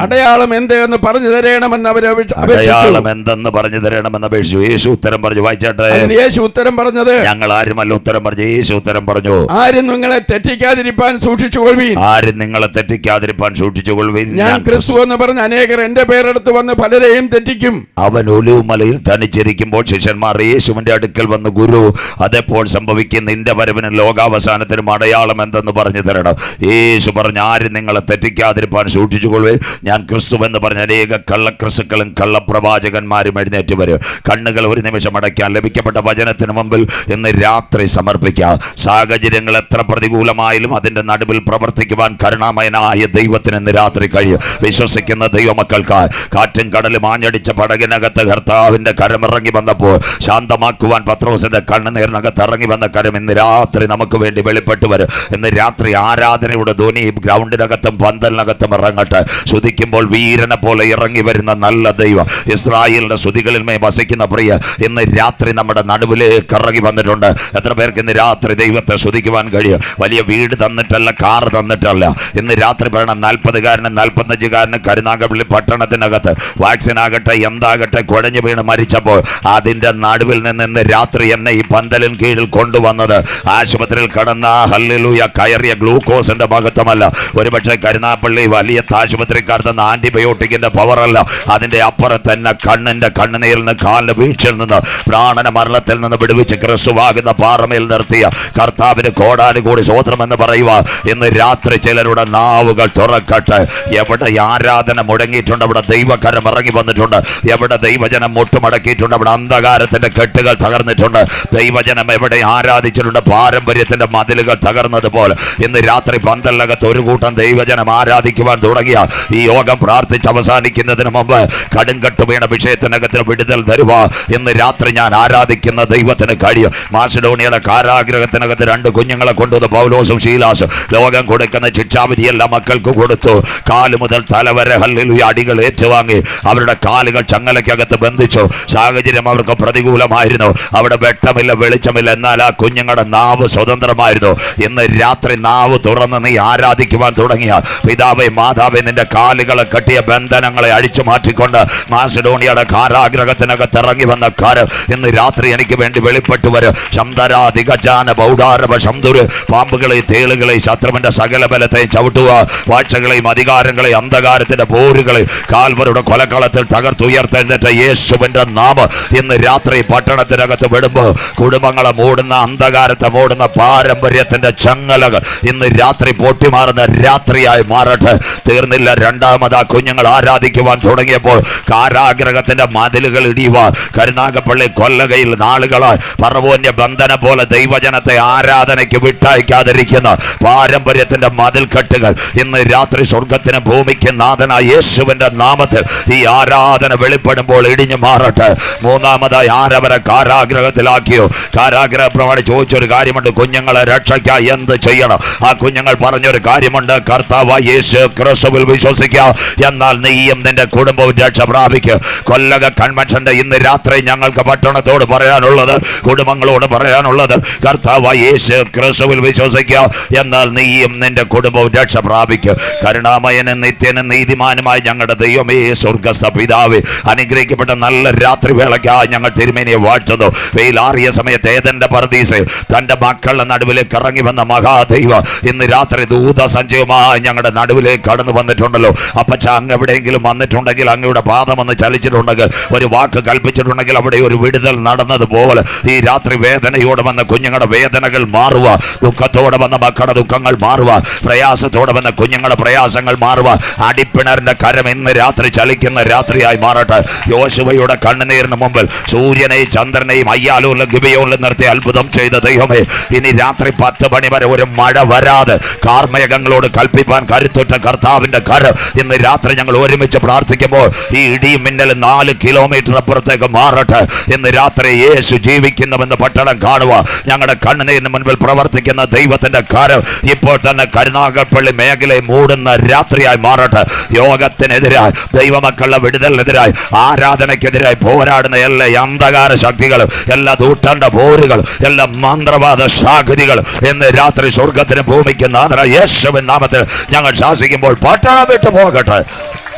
അടയാളം എന്തെന്ന് പറഞ്ഞു തരണമെന്ന് അവർ അപേക്ഷിച്ചു. യേശു ഉത്തരം പറഞ്ഞു. വായിച്ചാട്ടെ. യേശു ഉത്തരം പറഞ്ഞത്, ഞങ്ങൾ ആരുമല്ല ഉത്തരം പറഞ്ഞു. യേശു ഉത്തരം പറഞ്ഞു, ആരും നിങ്ങളെ തെറ്റിക്കാതിരിപ്പാൻ സൂക്ഷിച്ചുകൊള്ളുവീൻ. ആരും നിങ്ങളെ തെറ്റിക്കാതിരിപ്പാൻ സൂക്ഷിച്ചുകൊള്ളുവീൻ. ഞാൻ ക്രിസ്തു എന്ന് പറഞ്ഞ് അനേകർ എന്റെ പേരെടുത്ത് വന്ന് പലരെയും തെറ്റിക്കും. അവൻ ഒലിവുമലയിൽ തനിച്ചിരിക്കുമ്പോൾ ശിഷ്യന്മാർ യേശുവിന്റെ അടുക്കൽ വന്ന്, ഗുരു, അതെപ്പോൾ സംഭവിക്കും? നിന്റെ വരവിനും ലോകാവസാനത്തിനും അടയാളം എന്തെന്ന് പറഞ്ഞു തരണം. യേശു പറഞ്ഞു, ആരും നിങ്ങളെ തെറ്റിക്കാതിരിപ്പാൻ സൂക്ഷിച്ചുകൊള്ളുവേ. ഞാൻ ക്രിസ്തു എന്ന് പറഞ്ഞ അനേക കള്ളക്രിസ്തുക്കളും കള്ളപ്രവാചകന്മാരും എഴുന്നേറ്റ് വരും. കണ്ണുകൾ ഒരു നിമിഷം അടയ്ക്കാൻ ലഭിക്കപ്പെട്ട വചനത്തിന് മുമ്പിൽ ഇന്ന് രാത്രി സമർപ്പിക്കാം. സാഹചര്യങ്ങൾ എത്ര പ്രതികൂലമായാലും അതിന്റെ നടുവിൽ പ്രവർത്തിക്കുവാൻ കരുണാമയനായ ദൈവത്തിന് ഇന്ന് രാത്രി കഴിയും. വിശ്വസിക്കുന്ന ദൈവമക്കൾക്ക് കാറ്റും കടലും ആഞ്ഞടിച്ച പടകിനകത്ത് കർത്താവിന്റെ കരമിറങ്ങി വന്നപ്പോൾ ശാന്തമാക്കുവാൻ പത്രോസിന്റെ കണ്ണുനീരിനകത്ത് ഇറങ്ങി വന്ന കരം ഇന്ന് രാത്രി നമുക്ക് വേണ്ടി വെളിപ്പെട്ട് വരും. ഇന്ന് രാത്രി ആരാധനയുടെ ധ്വനി ഗ്രൗണ്ടിനകത്തും പന്തലിനകത്തും ഇറങ്ങട്ടെ. ശ്രുതിക്കുമ്പോൾ വീരനെ പോലെ ഇറങ്ങി വരുന്ന നല്ല ദൈവം, ഇസ്രായേലിന്റെ ശ്രുതികളിൽ മേ വസിക്കുന്ന പ്രിയ, ഇന്ന് രാത്രി നമ്മുടെ നടുവിലേക്ക് ഇറങ്ങി വന്നിട്ടുണ്ട്. എത്ര പേർക്ക് ഇന്ന് രാത്രി ദൈവത്തെ ശ്രുതിക്കുവാൻ കഴിയും? വലിയ വീട് തന്നിട്ടല്ല, കാർ തന്നിട്ടല്ല. ഇന്ന് രാത്രി പറയണം, 40-കാരനും 45-കാരനും കരുനാഗപ്പള്ളി പട്ടണത്തിനകത്ത് വാക്സിൻ ആകട്ടെ എന്താകട്ടെ കുഴഞ്ഞു വീണ് മരിച്ചപ്പോൾ അതിന്റെ നടുവിൽ നിന്ന് ഇന്ന് രാത്രി എന്നെ ഈ പന്തലിൻ കീഴിൽ കൊണ്ടുവന്നത് ആശുപത്രിയിൽ കടന്ന ഹല്ലേലൂയ കയറിയ ഗ്ലൂക്കോസിന്റെ മഹത്വമല്ല. ഒരുപക്ഷെ കരുനാഗപ്പള്ളി വലിയ ആദ്യത്തെ ആശുപത്രിക്കാർ തന്ന ആന്റിബയോട്ടിക്കിന്റെ പവറല്ല, അതിന്റെ അപ്പുറം തന്നെ കണ്ണിന്റെ കണ്ണുനീരിൽ നിന്ന് കാലിന്റെ വീഴ്ചയിൽ നിന്ന് പ്രാണന മരണത്തിൽ നിന്ന് വിടുവിച്ച് ക്രിസ്തുവാകുന്ന പാറമേൽ നിർത്തിയ കർത്താവിന് കോടാനുകൂടി സ്വോത്രമെന്ന് പറയുക. ഇന്ന് രാത്രി ചിലരുടെ നാവുകൾ തുറക്കട്ടെ. എവിടെ ആരാധന മുടങ്ങിയിട്ടുണ്ട് അവിടെ ദൈവകരം ഇറങ്ങി വന്നിട്ടുണ്ട്. എവിടെ ദൈവജനം മുട്ടുമടക്കിയിട്ടുണ്ട് അവിടെ അന്ധകാരത്തിന്റെ കെട്ടുകൾ തകർന്നിട്ടുണ്ട്. ദൈവജനം എവിടെ ആരാധിച്ചിട്ടുണ്ട് പാരമ്പര്യത്തിന്റെ മതിലുകൾ തകർന്നതുപോലെ ഇന്ന് രാത്രി പന്തലിനകത്ത് ഒരു കൂട്ടം ദൈവജനം ആരാധിക്കുവാൻ തുടങ്ങിയ ഈ യോഗം പ്രാർത്ഥിച്ച് അവസാനിക്കുന്നതിന് മുമ്പ് കടുങ്കട്ട് വീണ വിഷയത്തിനകത്തിന് വിടുതൽ തരുക. ഇന്ന് രാത്രി ഞാൻ ആരാധിക്കുന്ന ദൈവത്തിന് കഴിയും. മാസിഡോണിയയുടെ കാരാഗ്രഹത്തിനകത്ത് 2 കുഞ്ഞുങ്ങളെ കൊണ്ടുവന്ന് പൗലോസും ശീലാസും ലോകം കൊടുക്കുന്ന ശിക്ഷാവിധിയെല്ലാം മക്കൾക്ക് കൊടുത്തു. കാല് മുതൽ തലവരെ ഹല്ലേലൂയ അടികൾ ഏറ്റുവാങ്ങി അവരുടെ കാലുകൾ ചങ്ങലയ്ക്കകത്ത് ബന്ധിച്ചു. സാഹചര്യം അവർക്ക് പ്രതികൂലമായിരുന്നു. അവിടെ വെട്ടമില്ല, വെളിച്ചമില്ല. എന്നാൽ ആ കുഞ്ഞുങ്ങളുടെ നാവ് സ്വതന്ത്രമായിരുന്നു. ഇന്ന് രാത്രി നാവ് തുറന്ന് നീ ആരാധിക്കുവാൻ തുടങ്ങിയ പിതാവേ മാതാവേ നിന്റെ കാലുകളെ കെട്ടിയ ബന്ധനങ്ങളെ അഴിച്ചു മാറ്റിക്കൊണ്ട് മാസിഡോണിയയുടെ കാരാഗ്രഹത്തിനകത്ത് ഇറങ്ങി വന്ന കാരം ഇന്ന് രാത്രി എനിക്ക് വേണ്ടി വെളിപ്പെട്ടു വരും. ശംദരാധികജാന ബൗഡാരവ ശംദുര് പാമ്പുകളെ തേളുകളെ ശത്രുവിന്റെ സകല ബലത്തെയും ചവിട്ടുക. വാഴ്ചകളെയും അധികാരങ്ങളെയും അന്ധകാരത്തിന്റെ പോരുകളെ കാൽവരുടെ കൊലക്കളത്തിൽ തകർത്തുയർത്തെഴുന്നേറ്റ യേശുവിന്റെ നാമം ഇന്ന് രാത്രി പട്ടണത്തിനകത്ത് വിടുമ്പോൾ കുടുംബങ്ങളെ മൂടുന്ന അന്ധകാരത്തെ മൂടുന്ന പാരമ്പര്യത്തിന്റെ ചങ്ങലകൾ ഇന്ന് രാത്രി പൊട്ടിമാറുന്ന രാത്രിയായി മാറട്ടെ. തീർന്നില്ല. രണ്ടാമത് ആ കുഞ്ഞുങ്ങൾ ആരാധിക്കുവാൻ തുടങ്ങിയപ്പോൾ കാരാഗ്രഹത്തിന്റെ മതിലുകൾ ഇടിയുക. കരുനാഗപ്പള്ളി കൊല്ലകയിൽ നാളുകളായി പറവോന്യ ബന്ധനം പോലെ ദൈവജനത്തെ ആരാധനയ്ക്ക് വിട്ടയക്കാതിരിക്കുന്ന പാരമ്പര്യത്തിന്റെ മതിൽക്കെട്ടുകൾ ഇന്ന് രാത്രി സ്വർഗത്തിന് ഭൂമിക്ക് നാഥനായ യേശുവിന്റെ നാമത്തിൽ ഈ ആരാധന വെളിപ്പെടുമ്പോൾ ഇടിഞ്ഞു മാറട്ടെ. മൂന്നാമതായി ആരവരെ കാരാഗ്രഹത്തിലാക്കിയോ കാരാഗ്രഹ പ്രമാണി ചോദിച്ചൊരു കാര്യമുണ്ട്, കുഞ്ഞുങ്ങളെ രക്ഷയ്ക്കായി എന്ത് ചെയ്യണം? ആ കുഞ്ഞുങ്ങൾ പറഞ്ഞൊരു കാര്യമുണ്ട്, കർത്താവ് യേശു ക്രിസ്തുവിൽ വിശ്വസിക്കുക, എന്നാൽ നീയും നിന്റെ കുടുംബവും രക്ഷ പ്രാപിക്കുക. കൊല്ലക കൺവെൻഷന്റെ ഇന്ന് രാത്രി ഞങ്ങൾക്ക് പട്ടണത്തോട് പറയാനുള്ളത്, കുടുംബങ്ങളോട് പറയാനുള്ളത്, കർത്താവ് യേശു ക്രിസ്തുവിൽ വിശ്വസിക്കുക, എന്നാൽ നീയും നിന്റെ കുടുംബവും രക്ഷ പ്രാപിക്കുക. കരുണാമയനും നിത്യനും നീതിമാനുമായി ഞങ്ങളുടെ ദൈവമേ സ്വർഗ്ഗസ്ഥ പിതാവേ, അനുഗ്രഹിക്കപ്പെട്ട നല്ല രാത്രി വേളയ്ക്കായി ഞങ്ങൾ തിരുമേനിയെ വാഴ്ത്തുന്നു. വെയിലാറിയ സമയത്ത് ഏദന്റെ പർദീസെ തന്റെ മക്കളുടെ നടുവിലേക്ക് ഇറങ്ങി വന്ന മഹാദൈവ ഇന്ന് രാത്രി ദൂത സഞ്ചയമായി ഞങ്ങളുടെ നടുവിലേക്ക് കടന്നു വന്നിട്ടുണ്ടല്ലോ. അപ്പച്ച അങ്ങ് എവിടെയെങ്കിലും വന്നിട്ടുണ്ടെങ്കിൽ, അങ്ങയുടെ പാദം ഒന്ന് ചലിച്ചിട്ടുണ്ടെങ്കിൽ, ഒരു വാക്ക് കൽപ്പിച്ചിട്ടുണ്ടെങ്കിൽ അവിടെ ഒരു വിടുതൽ നടന്നതുപോലെ ഈ രാത്രി വേദനയോടെ വന്ന കുഞ്ഞുങ്ങളുടെ വേദനകൾ മാറുക, ദുഃഖത്തോടെ വന്ന മക്കളുടെ ദുഃഖങ്ങൾ മാറുക, പ്രയാസത്തോടെ വന്ന കുഞ്ഞുങ്ങളുടെ പ്രയാസങ്ങൾ മാറുക. അടിപ്പിണറിന്റെ കരം ഇന്ന് രാത്രി ചലിക്കുന്ന രാത്രിയായി മാറട്ടെ. യോശുവയുടെ കണ്ണുനീരിന് മുമ്പിൽ സൂര്യനെയും ചന്ദ്രനെയും അയ്യാലൂരിലും ഗിബെയോനിലും നിർത്തി അത്ഭുതം ചെയ്ത ദൈവമേ, ഇനി രാത്രി 10 മണി വരെ ഒരു മഴ വരാതെ കാർമേഘങ്ങളോട് കൽപ്പിപ്പാൻ കരുത്തുറ്റ കർത്താവിന്റെ കരം ഇന്ന് രാത്രി ഞങ്ങൾ ഒരുമിച്ച് പ്രാർത്ഥിക്കുമ്പോൾ ഈ ഇടിയും മിന്നലും 4 കിലോമീറ്റർ അപ്പുറത്തേക്ക് മാറട്ടെ. ഇന്ന് രാത്രി യേശു ജീവിക്കുന്നുവെന്ന് പട്ടണം കാണുക. ഞങ്ങളുടെ കണ്ണുനീരിന് മുൻപിൽ പ്രവർത്തിക്കുന്ന ദൈവത്തിന്റെ കരം ഇപ്പോൾ തന്നെ കരുനാഗപ്പള്ളി മേഖലയെ മൂടുന്ന രാത്രിയായി മാറട്ടെ. യോഗത്തിനെതിരായി, ദൈവമക്കളുടെ വിടുതലിനെതിരായി, ആരാധനയ്ക്കെതിരായി പോരാടുന്ന എല്ലാ അന്ധകാര ശക്തികളും, എല്ലാ ദൂട്ടണ്ട പോരുകളും, എല്ലാ മന്ത്രവാദ ശാഖികൾ ഇന്ന് രാത്രി സ്വർഗത്തിന് ഭൂമിക്ക് നാഥനായ യേശുവിൻ നാമത്തിൽ ഞങ്ങൾ ശാസിക്കുമ്പോൾ പട്ടണം വിട്ടു പോകട്ടെ.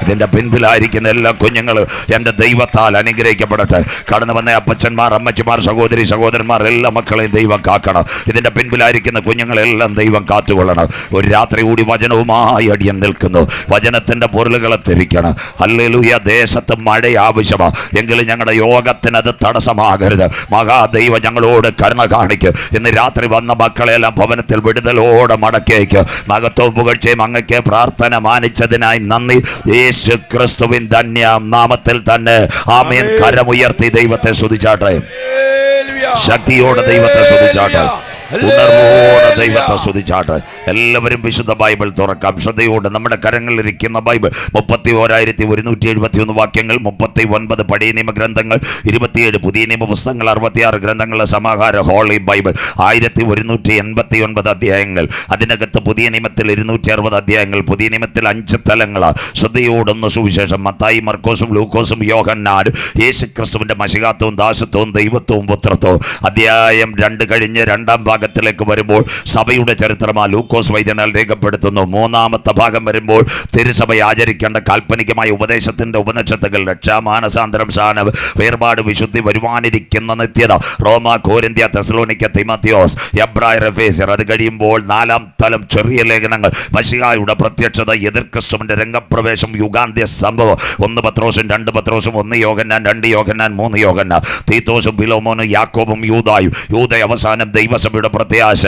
ഇതിന്റെ പിൻപിലായിരിക്കുന്ന എല്ലാ കുഞ്ഞുങ്ങളും എൻ്റെ ദൈവത്താൽ അനുഗ്രഹിക്കപ്പെടട്ടെ. കടന്നു വന്ന അപ്പച്ചന്മാർ, അമ്മച്ചിമാർ, സഹോദരി സഹോദരന്മാർ എല്ലാ മക്കളെയും ദൈവം കാക്കണം. ഇതിന്റെ പിൻപിലായിരിക്കുന്ന കുഞ്ഞുങ്ങളെല്ലാം ദൈവം കാത്തുകൊള്ളണം. ഒരു രാത്രി കൂടി വചനവുമായി അടിയൻ നിൽക്കുന്നു. വചനത്തിന്റെ പൊരുളുകളെ തിരിക്കണം. ഹല്ലേലൂയ. ദേശത്ത് മഴ ആവശ്യമാണ്, എങ്കിലും ഞങ്ങളുടെ യോഗത്തിന് അത് തടസ്സമാകരുത്. മഹാദൈവം ഞങ്ങളോട് കരുണ കാണിക്ക്. ഇന്ന് രാത്രി വന്ന മക്കളെല്ലാം ഭവനത്തിൽ വിടുതലോടെ മടക്കിയേക്ക്. മഹത്വവും പുകഴ്ചയും അങ്ങക്ക് പ്രാർത്ഥന മാനിച്ചതിനായി നന്ദി. യേശു ക്രിസ്തുവിൻ ധന്യ നാമത്തിൽ തന്നെ ആമേൻ. കരമുയർത്തി ദൈവത്തെ സ്തുതിച്ചാട്ടെ. ശക്തിയോടെ ദൈവത്തെ സ്തുതിച്ചാട്ടെ. ഉണർവോടെ ദൈവത്തെ സ്തുതിച്ചാട്ടെ. എല്ലാവരും വിശുദ്ധ ബൈബിൾ തുറക്കാം. ശ്രദ്ധയോടെ നമ്മുടെ കരങ്ങളിലിരിക്കുന്ന ബൈബിൾ 31,171 വാക്യങ്ങൾ, 39 പഴയ നിയമ ഗ്രന്ഥങ്ങൾ, 27 പുതിയ നിയമ പുസ്തകങ്ങൾ, 66 ഗ്രന്ഥങ്ങളുടെ സമാഹാര ഹോളി ബൈബിൾ, 1189 അധ്യായങ്ങൾ. അതിനകത്ത് പുതിയ നിയമത്തിൽ 260 അധ്യായങ്ങൾ. പുതിയ നിയമത്തിൽ 5 തലങ്ങളാണ്. ശ്രദ്ധയോടൊന്ന് സുവിശേഷം മത്തായി, മർക്കോസും ലൂക്കോസും യോഹന്നാൻ, യേശു ക്രിസ്തുവിന്റെ മശിഹാത്വവും ദാസത്വവും ദൈവത്വവും പുത്രത്വവും. അധ്യായം 2 കഴിഞ്ഞ് 2-ാം ഭാഗത്തിലേക്ക് വരുമ്പോൾ സഭയുടെ ചരിത്രമാ ലൂക്കോസ് വൈദ്യനാൽ രേഖപ്പെടുത്തുന്നു. മൂന്നാമത്തെ ഭാഗം വരുമ്പോൾ തിരുസഭ ആചരിക്കേണ്ട കാൽപ്പനികമായ ഉപദേശത്തിന്റെ ഉപനിഷത്തുകൾ, രക്ഷാമാനസാന്തരം, സ്ഥാനം, വേർപാട്, വിശുദ്ധി, വരുവാനിരിക്കുന്ന നിത്യത, റോമ, കോരിന്ത്യ, തെസലോനിക്ക, തിമോത്തിയോസ്, എബ്രായർ, എഫേസ്യർ. അത് കഴിയുമ്പോൾ നാലാം തലം ചെറിയ ലേഖനങ്ങൾ, മശിഹായുടെ പ്രത്യക്ഷത, എതിർ ക്രിസ്തുവിന്റെ രംഗപ്രവേശം, യുഗാന്ത്യ സംഭവം, 1 പത്രോസും 2 പത്രോസും, 1 യോഹന്നാൻ, 2 യോഹന്നാൻ, 3 യോഹന്നാൻ, തീത്തോസും ഫിലോമോനും യാക്കോബും യൂദായും, യൂദ അവസാനം ദൈവസഭയുടെ പ്രത്യാശ.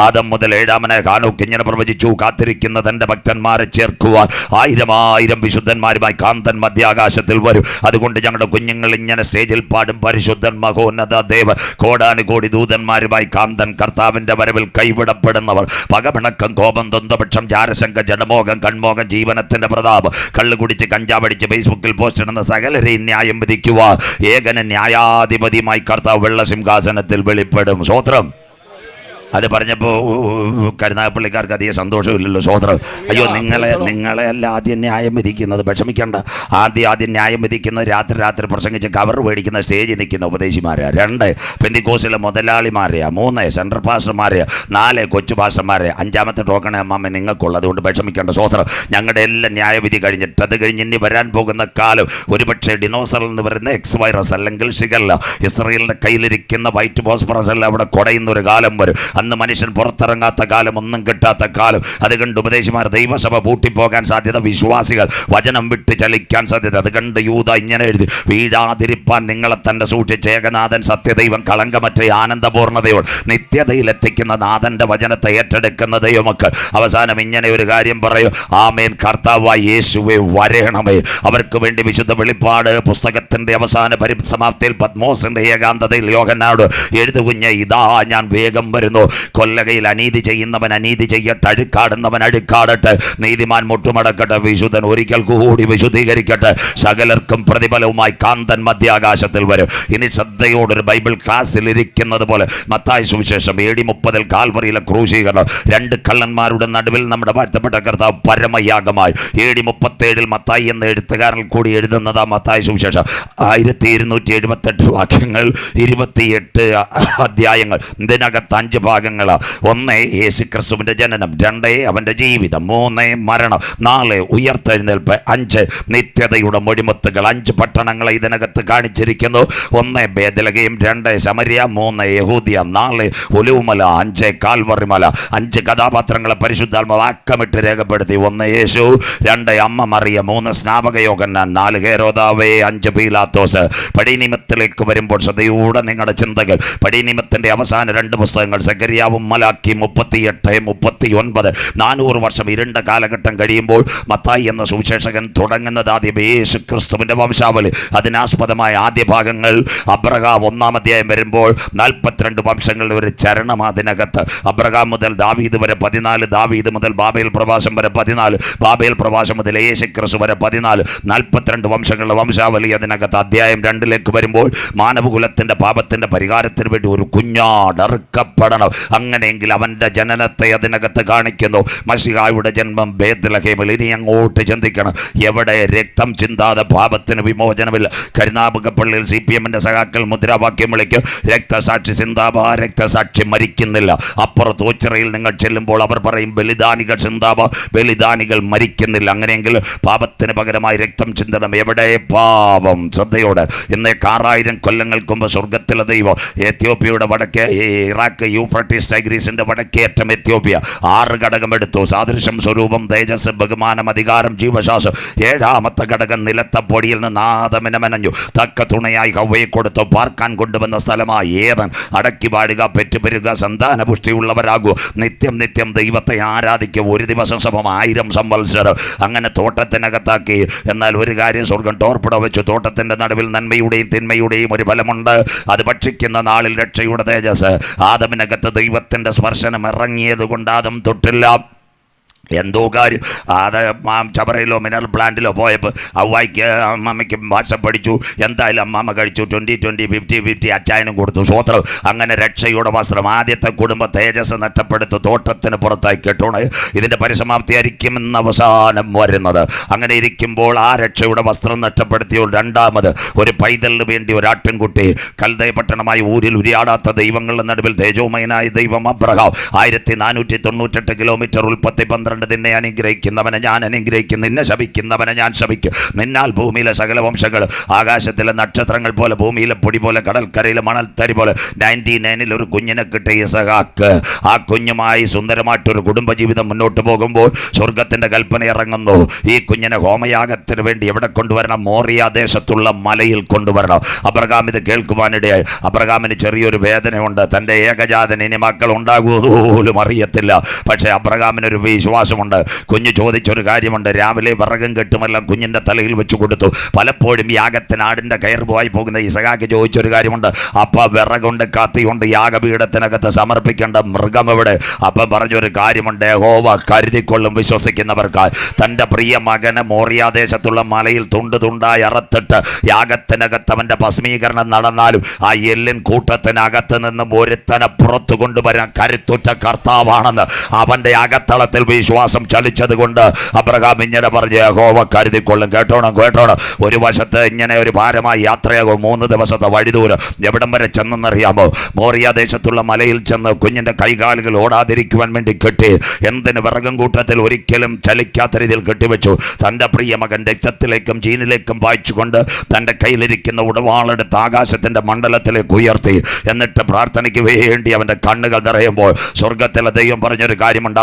ആദം മുതൽ 7-ാമനെ ഹാനോക്ക് ഇങ്ങനെ പ്രവചിച്ചു, കാത്തിരിക്കുന്ന തന്റെ ഭക്തന്മാരെ ചേർക്കുവാൻ 1000 വിശുദ്ധന്മാരുമായി കാന്തൻ മധ്യാകാശത്തിൽ വരും. അതുകൊണ്ട് ഞങ്ങളുടെ കുഞ്ഞുങ്ങൾ ഇങ്ങനെ സ്റ്റേജിൽ പാടും, പരിശുദ്ധൻ മഹോന്നത ദേവൻ, കോടാനുകോടി ദൂതന്മാരുമായി കാന്തൻ, കർത്താവിന്റെ വരവിൽ കൈവിടപ്പെടുന്നവർ, പകപിണക്കം, കോപം, ദ്വന്ദ്വപക്ഷം, ജാരശങ്ക, ജഡമോഹം, കൺമോഹം, ജീവനത്തിന്റെ പ്രതാപം, കള്ളു കുടിച്ച് കഞ്ചാവടിച്ച് ഫേസ്ബുക്കിൽ പോസ്റ്റ് ഇടുന്ന സകലരെയും ന്യായം വിധിക്കുവാൻ ഏകന ന്യായാധിപതിയുമായി കർത്താവ് വെള്ള സിംഹാസനത്തിൽ വെളിപ്പെടും. സ്തോത്രം. അത് പറഞ്ഞപ്പോൾ കരുനാഗപ്പള്ളിക്കാർക്ക് അധികം സന്തോഷമില്ലല്ലോ. സോദരം, അയ്യോ നിങ്ങളെ അല്ല ആദ്യം ന്യായം വിധിക്കുന്നത്, വിഷമിക്കേണ്ട. ആദ്യം ന്യായം വിധിക്കുന്നത് രാത്രി പ്രസംഗിച്ച് കവർ മേടിക്കുന്ന സ്റ്റേജിൽ നിൽക്കുന്ന ഉപദേശിമാരെയാ. 2 പെന്തിക്കോസിലെ മുതലാളിമാരെയാ. 3 സെൻട്രൽ പാസ്റ്റർമാരെയാ. 4 കൊച്ചു പാസ്റ്റർമാരെയാ. 5-ാമത്തെ ടോക്കണേ അമ്മാമ്മ നിങ്ങൾക്കുള്ളത്. അതുകൊണ്ട് വിഷമിക്കേണ്ട. സോദരം, ഞങ്ങളുടെ എല്ലാം ന്യായവിധി കഴിഞ്ഞിട്ട് അത് കഴിഞ്ഞ് ഇനി വരാൻ പോകുന്ന കാലം ഒരുപക്ഷെ ഡിനോസറിൽ നിന്ന് വരുന്ന എക്സ് വൈറസ് അല്ലെങ്കിൽ ഷിഗല്ല, ഇസ്രയേലിന്റെ കയ്യിലിരിക്കുന്ന വൈറ്റ് ഫോസ്ഫറസ് എല്ലാം അവിടെ കുടയുന്നൊരു കാലം വരും. അന്ന് മനുഷ്യൻ പുറത്തിറങ്ങാത്ത കാലം, ഒന്നും കിട്ടാത്ത കാലം. അത് കണ്ട് ഉപദേശിമാർ ദൈവസഭ പൂട്ടിപ്പോകാൻ സാധ്യത, വിശ്വാസികൾ വചനം വിട്ട് ചലിക്കാൻ സാധ്യത. അത് കണ്ട് യൂദ ഇങ്ങനെ എഴുതി, വീഴാതിരിപ്പാൻ നിങ്ങളെ തന്നെ സൂക്ഷിച്ച് ഏകനാഥൻ സത്യദൈവം കളങ്കമറ്റ ആനന്ദപൂർണ്ണതയോട് നിത്യതയിലെത്തിക്കുന്ന നാഥന്റെ വചനത്തെ ഏറ്റെടുക്കുന്ന ദൈവമക്കൾ. അവസാനം ഇങ്ങനെ ഒരു കാര്യം പറയൂ, ആമേൻ, കർത്താവായ യേശുവേ വരേണമേ. അവർക്ക് വേണ്ടി വിശുദ്ധ വെളിപ്പാട് പുസ്തകത്തിന്റെ അവസാന പരിസമാപ്തിയിൽ പത്മോസിന്റെ ഏകാന്തതയിൽ യോഹന്നാനോട് എഴുതുകുഞ്ഞ്, ഇതാ ഞാൻ വേഗം വരുന്നു. കൊല്ലകയിൽ അനീതി ചെയ്യുന്നവൻ അനീതി ചെയ്യട്ടെ, അഴുക്കാടുന്നവൻ അഴുക്കാടട്ടെ, നീതിമാൻ മുട്ടുമടക്കട്ടെ, വിശുദ്ധൻ ഒരിക്കൽ കൂടി വിശുദ്ധീകരിക്കട്ടെ. സകലർക്കും പ്രതിഫലവുമായി കാന്തൻ മധ്യാകാശത്തിൽ വരും. ഇനി ശ്രദ്ധയോടൊരു ബൈബിൾ ക്ലാസ്സിൽ ഇരിക്കുന്നത് പോലെ മത്തായി സുവിശേഷം 7:30 കാൽവറിയിലെ ക്രൂശീകരണം, 2 കള്ളന്മാരുടെ നടുവിൽ നമ്മുടെ വാഴ്ത്തപ്പെട്ട കർത്താവ് പരമയാഗമായി. 7:37 മത്തായി എന്ന എഴുത്തുകാരൻ കൂടി എഴുതുന്നതാ മത്തായി സുവിശേഷം. 1278 വാക്യങ്ങൾ, 28 അധ്യായങ്ങൾ. ഇതിനകത്ത് 5 ഭാഗങ്ങളാണ്. 1 യേശു ക്രിസ്തുവിന്റെ ജനനം, 2 അവന്റെ ജീവിതം, 3 മരണം, 4 ഉയർത്തെഴുന്നേൽപ്പ്, 5 നിത്യതയുടെ മൊഴിമുത്തുകൾ. 5 പട്ടണങ്ങളെ ഇതിനകത്ത് കാണിച്ചിരിക്കുന്നു. 1 ബേത്ലഹേം, 2 ശമരിയ, 3 യഹൂദിയ, 4 ഒലിവുമല, 5 കാൽവറിമല. 5 കഥാപാത്രങ്ങളെ പരിശുദ്ധാത്മാവ് ആക്കമിട്ട് രേഖപ്പെടുത്തി. 1 യേശു, 2 അമ്മ മറിയ, 3 സ്നാപക യോഹന്നാൻ, 4 ഹെരോദാവേ, 5 പീലാത്തോസ്. പടിനിമത്തിലേക്ക് വരുമ്പോൾ ശ്രദ്ധയോടെ നിങ്ങളുടെ ചിന്തകൾ. പടിനിമത്തിന്റെ അവസാന 2 പുസ്തകങ്ങൾ സഖറിയാവും മലാക്കി, 38-39. 400 വർഷം ഇരുണ്ട കാലഘട്ടം കഴിയുമ്പോൾ മത്തായി എന്ന സുവിശേഷകൻ തുടങ്ങുന്നത് ആദ്യം യേശു ക്രിസ്തുവിന്റെ വംശാവലി. അതിനാസ്പദമായ ആദ്യ ഭാഗങ്ങൾ അബ്രഹാം 1-ാം അധ്യായം വരുമ്പോൾ 42 വംശങ്ങളുടെ ഒരു ചരണം അതിനകത്ത്. അബ്രഹാം മുതൽ ദാവീദ് വരെ 14, ദാവീദ് മുതൽ ബാബേൽ പ്രവാസം വരെ 14, ബാബേൽ പ്രവാസം മുതൽ യേശു ക്രിസ്തു വരെ 14, 42 വംശങ്ങളുടെ വംശാവലി അതിനകത്ത്. അധ്യായം 2-ലേക്ക് വരുമ്പോൾ മാനവകുലത്തിന്റെ പാപത്തിന്റെ പരിഹാരത്തിന് വേണ്ടി ഒരു കുഞ്ഞാടറുക്കപ്പെടണം. അങ്ങനെയെങ്കിൽ അവന്റെ ജനനത്തെ അതിനകത്ത് കാണിക്കുന്നു. മശിഹായുടെ ജന്മം ബേത്ലഹേമിൽ. ഇനി അങ്ങോട്ട് ചിന്തിക്കണം, എവിടെ രക്തം ചിന്താതെ പാപത്തിന് വിമോചനമില്ല. കരുനാഗപ്പള്ളിയിൽ CPM-ന്റെ സഖാക്കൾ മുദ്രാവാക്യം വിളിക്കും, രക്തസാക്ഷി സിന്താബാ, രക്തസാക്ഷി മരിക്കുന്നില്ല. അപ്പുറത്ത് ഓച്ചിറയിൽ നിങ്ങൾ ചെല്ലുമ്പോൾ അവർ പറയും, ബലിദാനികൾ സിന്താബാ, ബലിദാനികൾ മരിക്കുന്നില്ല. അങ്ങനെയെങ്കിൽ പാപത്തിന് പകരമായി രക്തം ചിന്തണം. എവിടെ പാപം? ശ്രദ്ധയോടെ. ഇന്ന് 6000 കൊല്ലങ്ങൾക്ക് മുമ്പ് സ്വർഗത്തിലെ ദൈവം എത്യോപ്യയുടെ വടക്കേ ഇറാഖ് യൂഫ്രട്ടീസ് ടൈഗ്രീസിന്റെ വടക്കേറ്റം എത്യോപ്യ 6 ഘടകമെടുത്തു. സാദൃശ്യം, സ്വരൂപം, തേജസ്, ബഹുമാനം, അധികാരം, ജീവശ്വാസം. 7-ാമത്തെ ഘടകം നിലത്ത പൊടിയിൽ നിന്ന് ആദമിനെ മെനഞ്ഞു. തക്ക തുണയായി ഹവ്വയെ കൊടുത്തു. പാർക്കാൻ കൊണ്ടുവന്ന സ്ഥലമായി ഏദൻ. അടക്കി വാഴുക, പെറ്റുപെരുക, സന്താന പുഷ്ടിയുള്ളവരാകൂ. നിത്യം നിത്യം ദൈവത്തെ ആരാധിക്കുക. 1 ദിവസം സമം 1000 സംവത്സരം. അങ്ങനെ തോട്ടത്തിനകത്താക്കി. എന്നാൽ ഒരു കാര്യം സ്വർഗം ടോർപ്പിട വെച്ചു. തോട്ടത്തിന്റെ നടുവിൽ നന്മയുടെയും തിന്മയുടെയും ഒരു ഫലമുണ്ട്. അത് ഭക്ഷിക്കുന്ന നാളിൽ രക്ഷയുടെ തേജസ്. ആദമിനകത്ത് ദൈവത്തിന്റെ സ്പർശനം ഇറങ്ങിയത് കൊണ്ട് ആദം തൊട്ടില്ല. എന്തോ കാര്യം അത് ചവറയിലോ മിനറൽ പ്ലാന്റിലോ പോയപ്പോൾ അവയ്ക്ക് അമ്മമ്മയ്ക്കും വാട്സപ്പ് പഠിച്ചു. എന്തായാലും അമ്മമ്മ കഴിച്ചു. 20-20 50-50 അച്ചായനും കൊടുത്തു. സ്വോത്രം. അങ്ങനെ രക്ഷയുടെ വസ്ത്രം. ആദ്യത്തെ കുടുംബ തേജസ് നഷ്ടപ്പെടുത്തു. തോട്ടത്തിന് പുറത്തായി കേട്ടോണ്. ഇതിൻ്റെ പരിസമാപ്തി ആയിരിക്കുമെന്ന് അവസാനം വരുന്നത്. അങ്ങനെ ഇരിക്കുമ്പോൾ ആ രക്ഷയുടെ വസ്ത്രം നഷ്ടപ്പെടുത്തിയോ രണ്ടാമത് ഒരു പൈതലിന് വേണ്ടി ഒരു ആട്ടിൻകുട്ടി കൽദയ പട്ടണമായ ഊരിൽ ഉരിയാടാത്ത ദൈവങ്ങളുടെ നടുവിൽ തേജോമയനായ ദൈവം അബ്രഹാം 1498 കിലോമീറ്റർ ഉൽപ്പത്തി 12 നിന്നെ അനുഗ്രഹിക്കുന്നവനെ ഞാൻ അനുഗ്രഹിക്കും, നിന്നെ ശപിക്കുന്നവനെ ഞാൻ ശപിക്കും. നിന്നാൽ ഭൂമിയിലെ സകല വംശങ്ങൾ ആകാശത്തിലെ നക്ഷത്രങ്ങൾ പോലെ ഭൂമിയിലെ പൊടി പോലെ കടൽക്കരയിലെ മണൽത്തരി പോലെ 99 ഒരു കുഞ്ഞിനെ കിട്ടിയ ഇസഹാക്ക് ആ കുഞ്ഞുമായി സുന്ദരമായിട്ടൊരു കുടുംബജീവിതം മുന്നോട്ട് പോകുമ്പോൾ സ്വർഗത്തിൻ്റെ കൽപ്പന ഇറങ്ങുന്നു. ഈ കുഞ്ഞിനെ ഹോമയാഗത്തിന് വേണ്ടി എവിടെ കൊണ്ടുവരണം? മോറിയ ദേശത്തുള്ള മലയിൽ കൊണ്ടുവരണം. അബ്രഹാം ഇത് കേൾക്കുവാനിടയായി. അബ്രഹാമിന് ചെറിയൊരു വേദനയുണ്ട്. തൻ്റെ ഏകജാതൻ ഇനി മക്കൾ ഉണ്ടാകുപോലും അറിയത്തില്ല. പക്ഷേ അബ്രഹാമിനൊരു വിശ്വാസമുണ്ട്. കുഞ്ഞ് ചോദിച്ചൊരു കാര്യമുണ്ട്. രാവിലെ വിറകും കെട്ടുമെല്ലാം കുഞ്ഞിൻ്റെ തലയിൽ വെച്ച് കൊടുത്തു. പലപ്പോഴും യാഗത്തിന് ആടിൻ്റെ കയറുപോയി പോകുന്ന ഇസഹാക്ക് ചോദിച്ചൊരു കാര്യമുണ്ട്. അപ്പം വിറകുണ്ട്, കത്തിയുണ്ട്, യാഗപീഠത്തിനകത്ത് സമർപ്പിക്കേണ്ട മൃഗം എവിടെ? അപ്പം പറഞ്ഞൊരു കാര്യമുണ്ട്. യഹോവ കരുതിക്കൊള്ളും വിശ്വസിക്കുന്നവർക്കായി. തൻ്റെ പ്രിയ മകന് മോറിയാദേശത്തുള്ള മലയിൽ തുണ്ട് തുണ്ടായി അറത്തിട്ട് യാഗത്തിനകത്ത് അവൻ്റെ ഭസ്മീകരണം നടന്നാലും ആ എല്ലിൻ കൂട്ടത്തിനകത്ത് നിന്നും ഒരുത്തനെ പുറത്തു കൊണ്ടുവരാൻ കരുത്തുറ്റ കർത്താവാണെന്ന് അവൻ്റെ അകത്തളത്തിൽ വിശ്വാസം ചലിച്ചത് കൊണ്ട് അബ്രഹാം ഇങ്ങനെ പറഞ്ഞ് യഹോവ കരുതിക്കൊള്ളും. കേട്ടോണം. ഒരു വശത്ത് ഇങ്ങനെ ഒരു ഭാരമായി യാത്രയാകും. 3 ദിവസത്തെ വഴിദൂരം. എവിടം വരെ ചെന്നെന്നറിയാമോ? മോറിയ ദേശത്തുള്ള മലയിൽ ചെന്ന് കുഞ്ഞിൻ്റെ കൈകാലുകൾ ഓടാതിരിക്കുവാൻ വേണ്ടി കെട്ടി. എന്തിന്? വിറകും കൂട്ടത്തിൽ ഒരിക്കലും ചലിക്കാത്ത രീതിയിൽ കെട്ടിവെച്ചു. തൻ്റെ പ്രിയ മകൻ രക്തത്തിലേക്കും ജീനിലേക്കും വായിച്ചുകൊണ്ട് തൻ്റെ കയ്യിലിരിക്കുന്ന ഉടവാളെടുത്ത് ആകാശത്തിൻ്റെ മണ്ഡലത്തിലേക്ക് ഉയർത്തി. എന്നിട്ട് പ്രാർത്ഥനയ്ക്ക് വേണ്ടി അവൻ്റെ കണ്ണുകൾ നിറയുമ്പോൾ സ്വർഗത്തിലെ ദൈവം പറഞ്ഞൊരു കാര്യമുണ്ട്.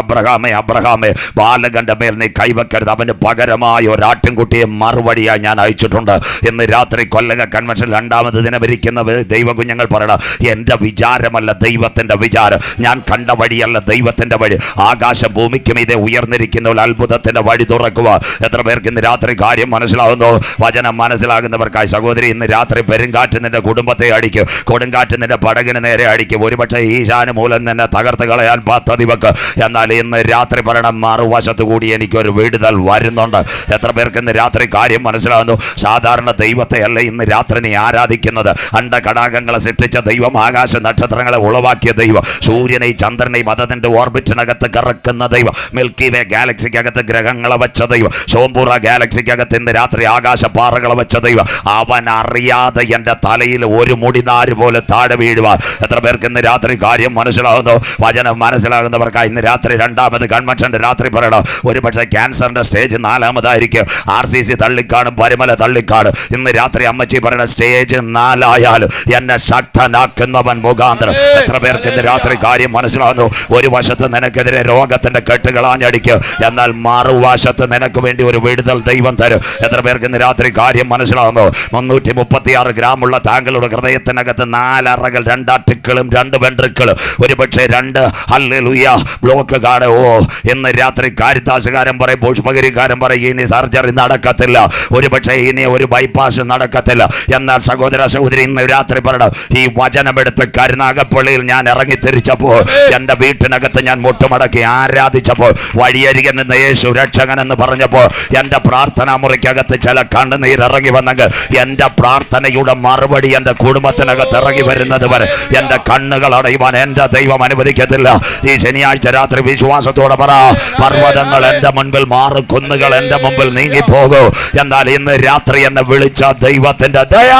അബ്രഹാമേ ബാലകന്റെ മേൽ നീ കൈവെക്കരുത്. അവന് പകരമായ ഒരാട്ടിൻകുട്ടിയെ മറുപടിയായി ഞാൻ അയച്ചിട്ടുണ്ട്. ഇന്ന് രാത്രി കൊല്ലക കൺവെൻഷൻ 2ാമത് ദിനമിരിക്കുന്ന ദൈവകുഞ്ഞുങ്ങൾ പറയണം, എൻ്റെ വിചാരമല്ല ദൈവത്തിൻ്റെ വിചാരം, ഞാൻ കണ്ട വഴിയല്ല ദൈവത്തിൻ്റെ വഴി. ആകാശം ഭൂമിക്കും ഇതേ ഉയർന്നിരിക്കുന്ന ഒരു അത്ഭുതത്തിൻ്റെ വഴി തുറക്കുക. എത്ര പേർക്ക് ഇന്ന് രാത്രി കാര്യം മനസ്സിലാകുന്നു? വചനം മനസ്സിലാകുന്നവർക്കായി സഹോദരി, ഇന്ന് രാത്രി പെരുങ്കാറ്റ് നിന്റെ കുടുംബത്തെ അടിക്കും, കൊടുങ്കാറ്റ് നിന്റെ പടകിന് നേരെ അടിക്കും. ഒരുപക്ഷെ ഈശാന മൂലം നിന്നെ തകർത്ത് കളയാൻ പദ്ധതി വെക്ക്. എന്നാൽ ഇന്ന് രാത്രി പറയണം, മറുവശത്ത് കൂടി എനിക്കൊരു വിടുതൽ വരുന്നുണ്ട്. എത്ര പേർക്ക് ഇന്ന് രാത്രി കാര്യം മനസ്സിലാകുന്നു? സാധാരണ ദൈവത്തെ അല്ല ഇന്ന് രാത്രി നീ ആരാധിക്കുന്നത്. അണ്ടകടാകങ്ങളെ സൃഷ്ടിച്ച ദൈവം, ആകാശ നക്ഷത്രങ്ങളെ ഉളവാക്കിയ ദൈവം, സൂര്യനെയും ചന്ദ്രനെയും അതിൻ്റെ ഓർബിറ്റിനകത്ത് കറക്കുന്ന ദൈവം, മിൽക്കി വേ ഗാലക്സിക്കകത്ത് ഗ്രഹങ്ങളെ വെച്ച ദൈവം, സോംപൂറ ഗാലക്സിക്കകത്ത് ഇന്ന് രാത്രി ആകാശപാറകളെ വെച്ച ദൈവം, അവൻ അറിയാതെ എൻ്റെ തലയിൽ ഒരു മുടിനാര് പോലെ താഴെ വീഴുവാൻ. എത്ര പേർക്ക് ഇന്ന് രാത്രി കാര്യം മനസ്സിലാകുന്നു? വചനം മനസ്സിലാകുന്നവർക്കായി ഇന്ന് രാത്രി 2ാമത് കൺവെൻഷൻ്റെ രാത്രി പറയണം. ഒരുപക്ഷെ ക്യാൻസറിൻ്റെ സ്റ്റേജ് 4ാമതായിരിക്കും. RCC തള്ളിക്കാണും, പരിമല തള്ളിക്കാണും. ഇന്ന് രാത്രി അമ്മച്ചി പറയുന്ന സ്റ്റേജ് 4 ആയാലും എന്നെ ശക്തനാക്കുന്നവൻ മുഖാന്തരം. എത്ര പേർക്ക് ഇന്ന് രാത്രി കാര്യം മനസ്സിലാകുന്നു? ഒരു വശത്ത് നിനക്കെതിരെ രോഗത്തിൻ്റെ കെട്ടുകളാഞ്ഞടിക്കും, എന്നാൽ മറുവശത്ത് നിനക്ക് വേണ്ടി ഒരു വിടുതൽ ദൈവം തരും. എത്ര പേർക്ക് ഇന്ന് രാത്രി കാര്യം മനസ്സിലാകുന്നു? 336 ഗ്രാമുള്ള താങ്കളുടെ ഹൃദയത്തിനകത്ത് 4 അറകൾ, 2 അട്ടിക്കളും 2 വെൻട്രിക്കിളും, ഒരുപക്ഷെ 2 ഹല്ലേലൂയ ബ്ലോക്ക് കാണും. ഇന്ന് രാത്രി കാരിത്താസുകാരൻ പറയും, പുഷ്പഗിരിക്കാരൻ പറയും, ഇനി സർജറി നടക്കത്തില്ല, ഒരുപക്ഷെ ഇനി ഒരു ബൈപ്പാസ് നടക്കത്തില്ല. എന്നാൽ സഹോദര സഹോദരി, ഇന്ന് രാത്രി പറയണം, ഈ വചനമെടുത്ത് കരുനാഗപ്പള്ളിയിൽ ഞാൻ ഇറങ്ങി തിരിച്ചപ്പോൾ, എൻ്റെ വീട്ടിനകത്ത് ഞാൻ മുട്ടുമടക്കി ആരാധിച്ചപ്പോൾ, വഴിയരികെ നിന്ന് യേശു രക്ഷകൻ എന്ന് പറഞ്ഞപ്പോൾ, എൻ്റെ പ്രാർത്ഥനാ മുറിക്കകത്ത് ചില കണ്ണുനീർ ഇറങ്ങി വന്നെങ്കിൽ എൻ്റെ പ്രാർത്ഥനയുടെ മറുപടി എൻ്റെ കുടുംബത്തിനകത്ത് ഇറങ്ങി വരുന്നത് വരെ എൻ്റെ കണ്ണുകൾ അടയുവാൻ എൻ്റെ ദൈവം അനുവദിക്കത്തില്ല. ഈ ശനിയാഴ്ച രാത്രി വിശ്വാസത്തോടെ പറ, പർവ്വതങ്ങൾ എൻ്റെ മുൻപിൽ മാറും, കുന്നുകൾ എൻ്റെ മുമ്പിൽ നീങ്ങിപ്പോകൂ. എന്നാൽ ഇന്ന് രാത്രി എന്നെ വിളിച്ച ദൈവത്തിൻ്റെ ദയ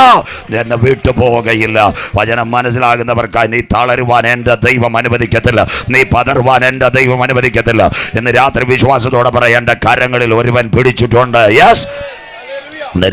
എന്നെ വിട്ടുപോകുകയില്ല. വചനം മനസ്സിലാകുന്നവർക്കായി നീ തളരുവാൻ എൻ്റെ ദൈവം അനുവദിക്കത്തില്ല, നീ പതറുവാൻ എൻ്റെ ദൈവം അനുവദിക്കത്തില്ല. ഇന്ന് രാത്രി വിശ്വാസത്തോടെ പറ, എൻ്റെ കരങ്ങളിൽ ഒരുവൻ പിടിച്ചിട്ടുണ്ട്. യെസ്,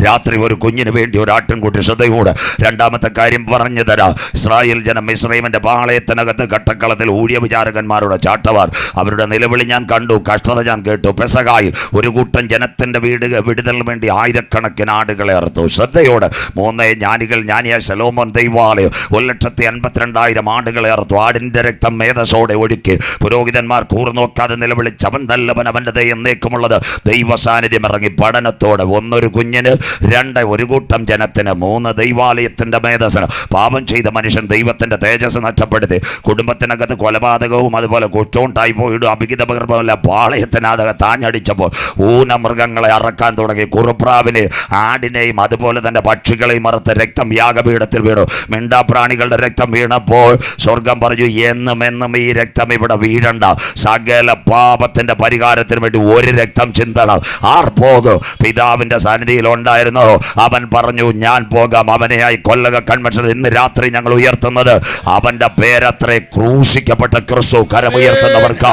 രാത്രി ഒരു കുഞ്ഞിന് വേണ്ടി ഒരു ആട്ടിൻകുട്ടി. ശ്രദ്ധയോടെ 2ാമത്തെ കാര്യം പറഞ്ഞു തരാം. ഇസ്രായേൽ ജനം മിസ്രയീമിന്റെ പാളയത്തിനകത്ത് കട്ടക്കളത്തിൽ ഊഴിയ വിചാരകന്മാരുടെ ചാട്ടവാർ, അവരുടെ നിലവിളി ഞാൻ കണ്ടു, കഷ്ടത ഞാൻ കേട്ടു. പെസഹായിൽ ഒരു കൂട്ടം ജനത്തിന്റെ വിടുതലിന് വേണ്ടി ആയിരക്കണക്കിന് ആടുകളെ അറുത്തു. ശ്രദ്ധയോടെ 3 ജ്ഞാനികൾ, ജ്ഞാനിയായ ശലോമോൻ ദൈവാലയം 1,52,000 ആടുകളെ അറുത്തു. ആടിന്റെ രക്തം മേധസ്സോടെ ഒഴുക്കി. പുരോഹിതന്മാർ കൂർനോക്കാതെ നിലവിളിച്ച്, അവൻ നല്ലവൻ, അവൻ്റെ ദയ എന്നേക്കുമുള്ളത്. ദൈവ സാന്നിധ്യം ഇറങ്ങി പഠനത്തോടെ. ഒന്നൊരു കുഞ്ഞിന് ദൈവത്തിന്, 2 ഒരു കൂട്ടം ജനത്തിന്, 3 ദൈവാലയത്തിന്റെ മേധസ്സിന്. പാപം ചെയ്ത മനുഷ്യൻ ദൈവത്തിന്റെ തേജസ് നഷ്ടപ്പെടുത്തി. കുടുംബത്തിനകത്ത് കൊലപാതകവും അതുപോലെ കുറ്റവും ടൈഫോയിഡും അഭിഹിത പകർപ്പുമല്ല പാളയത്തിനകത്ത് താഞ്ഞടിച്ചപ്പോൾ ഊനമൃഗങ്ങളെ അറക്കാൻ തുടങ്ങി. കുറുപ്രാവിനെ, ആടിനെയും അതുപോലെ തന്നെ പക്ഷികളെയും മറത്ത് രക്തം യാഗപീഠത്തിൽ വീണു. മിണ്ടാപ്രാണികളുടെ രക്തം വീണപ്പോൾ സ്വർഗം പറഞ്ഞു, എന്നും ഈ രക്തം ഇവിടെ വീഴണ്ട. സകല പാപത്തിന്റെ പരിഹാരത്തിന് വേണ്ടി ഒരു രക്തം ചിന്തണം. ആർ പോകും? പിതാവിന്റെ സന്നിധിയിൽ ഉണ്ടായിരുന്നു. അവൻ പറഞ്ഞു, ഞാൻ പോകാം. അവനെയായി കൊല്ലക കൺവെൻഷൻ ഇന്ന് രാത്രി ഞങ്ങൾ ഉയർത്തുന്നത് അവന്റെ പേരത്രേ, ക്രൂശിക്കപ്പെട്ട ക്രിസ്തു. കരമുയർത്തുന്നവർക്ക്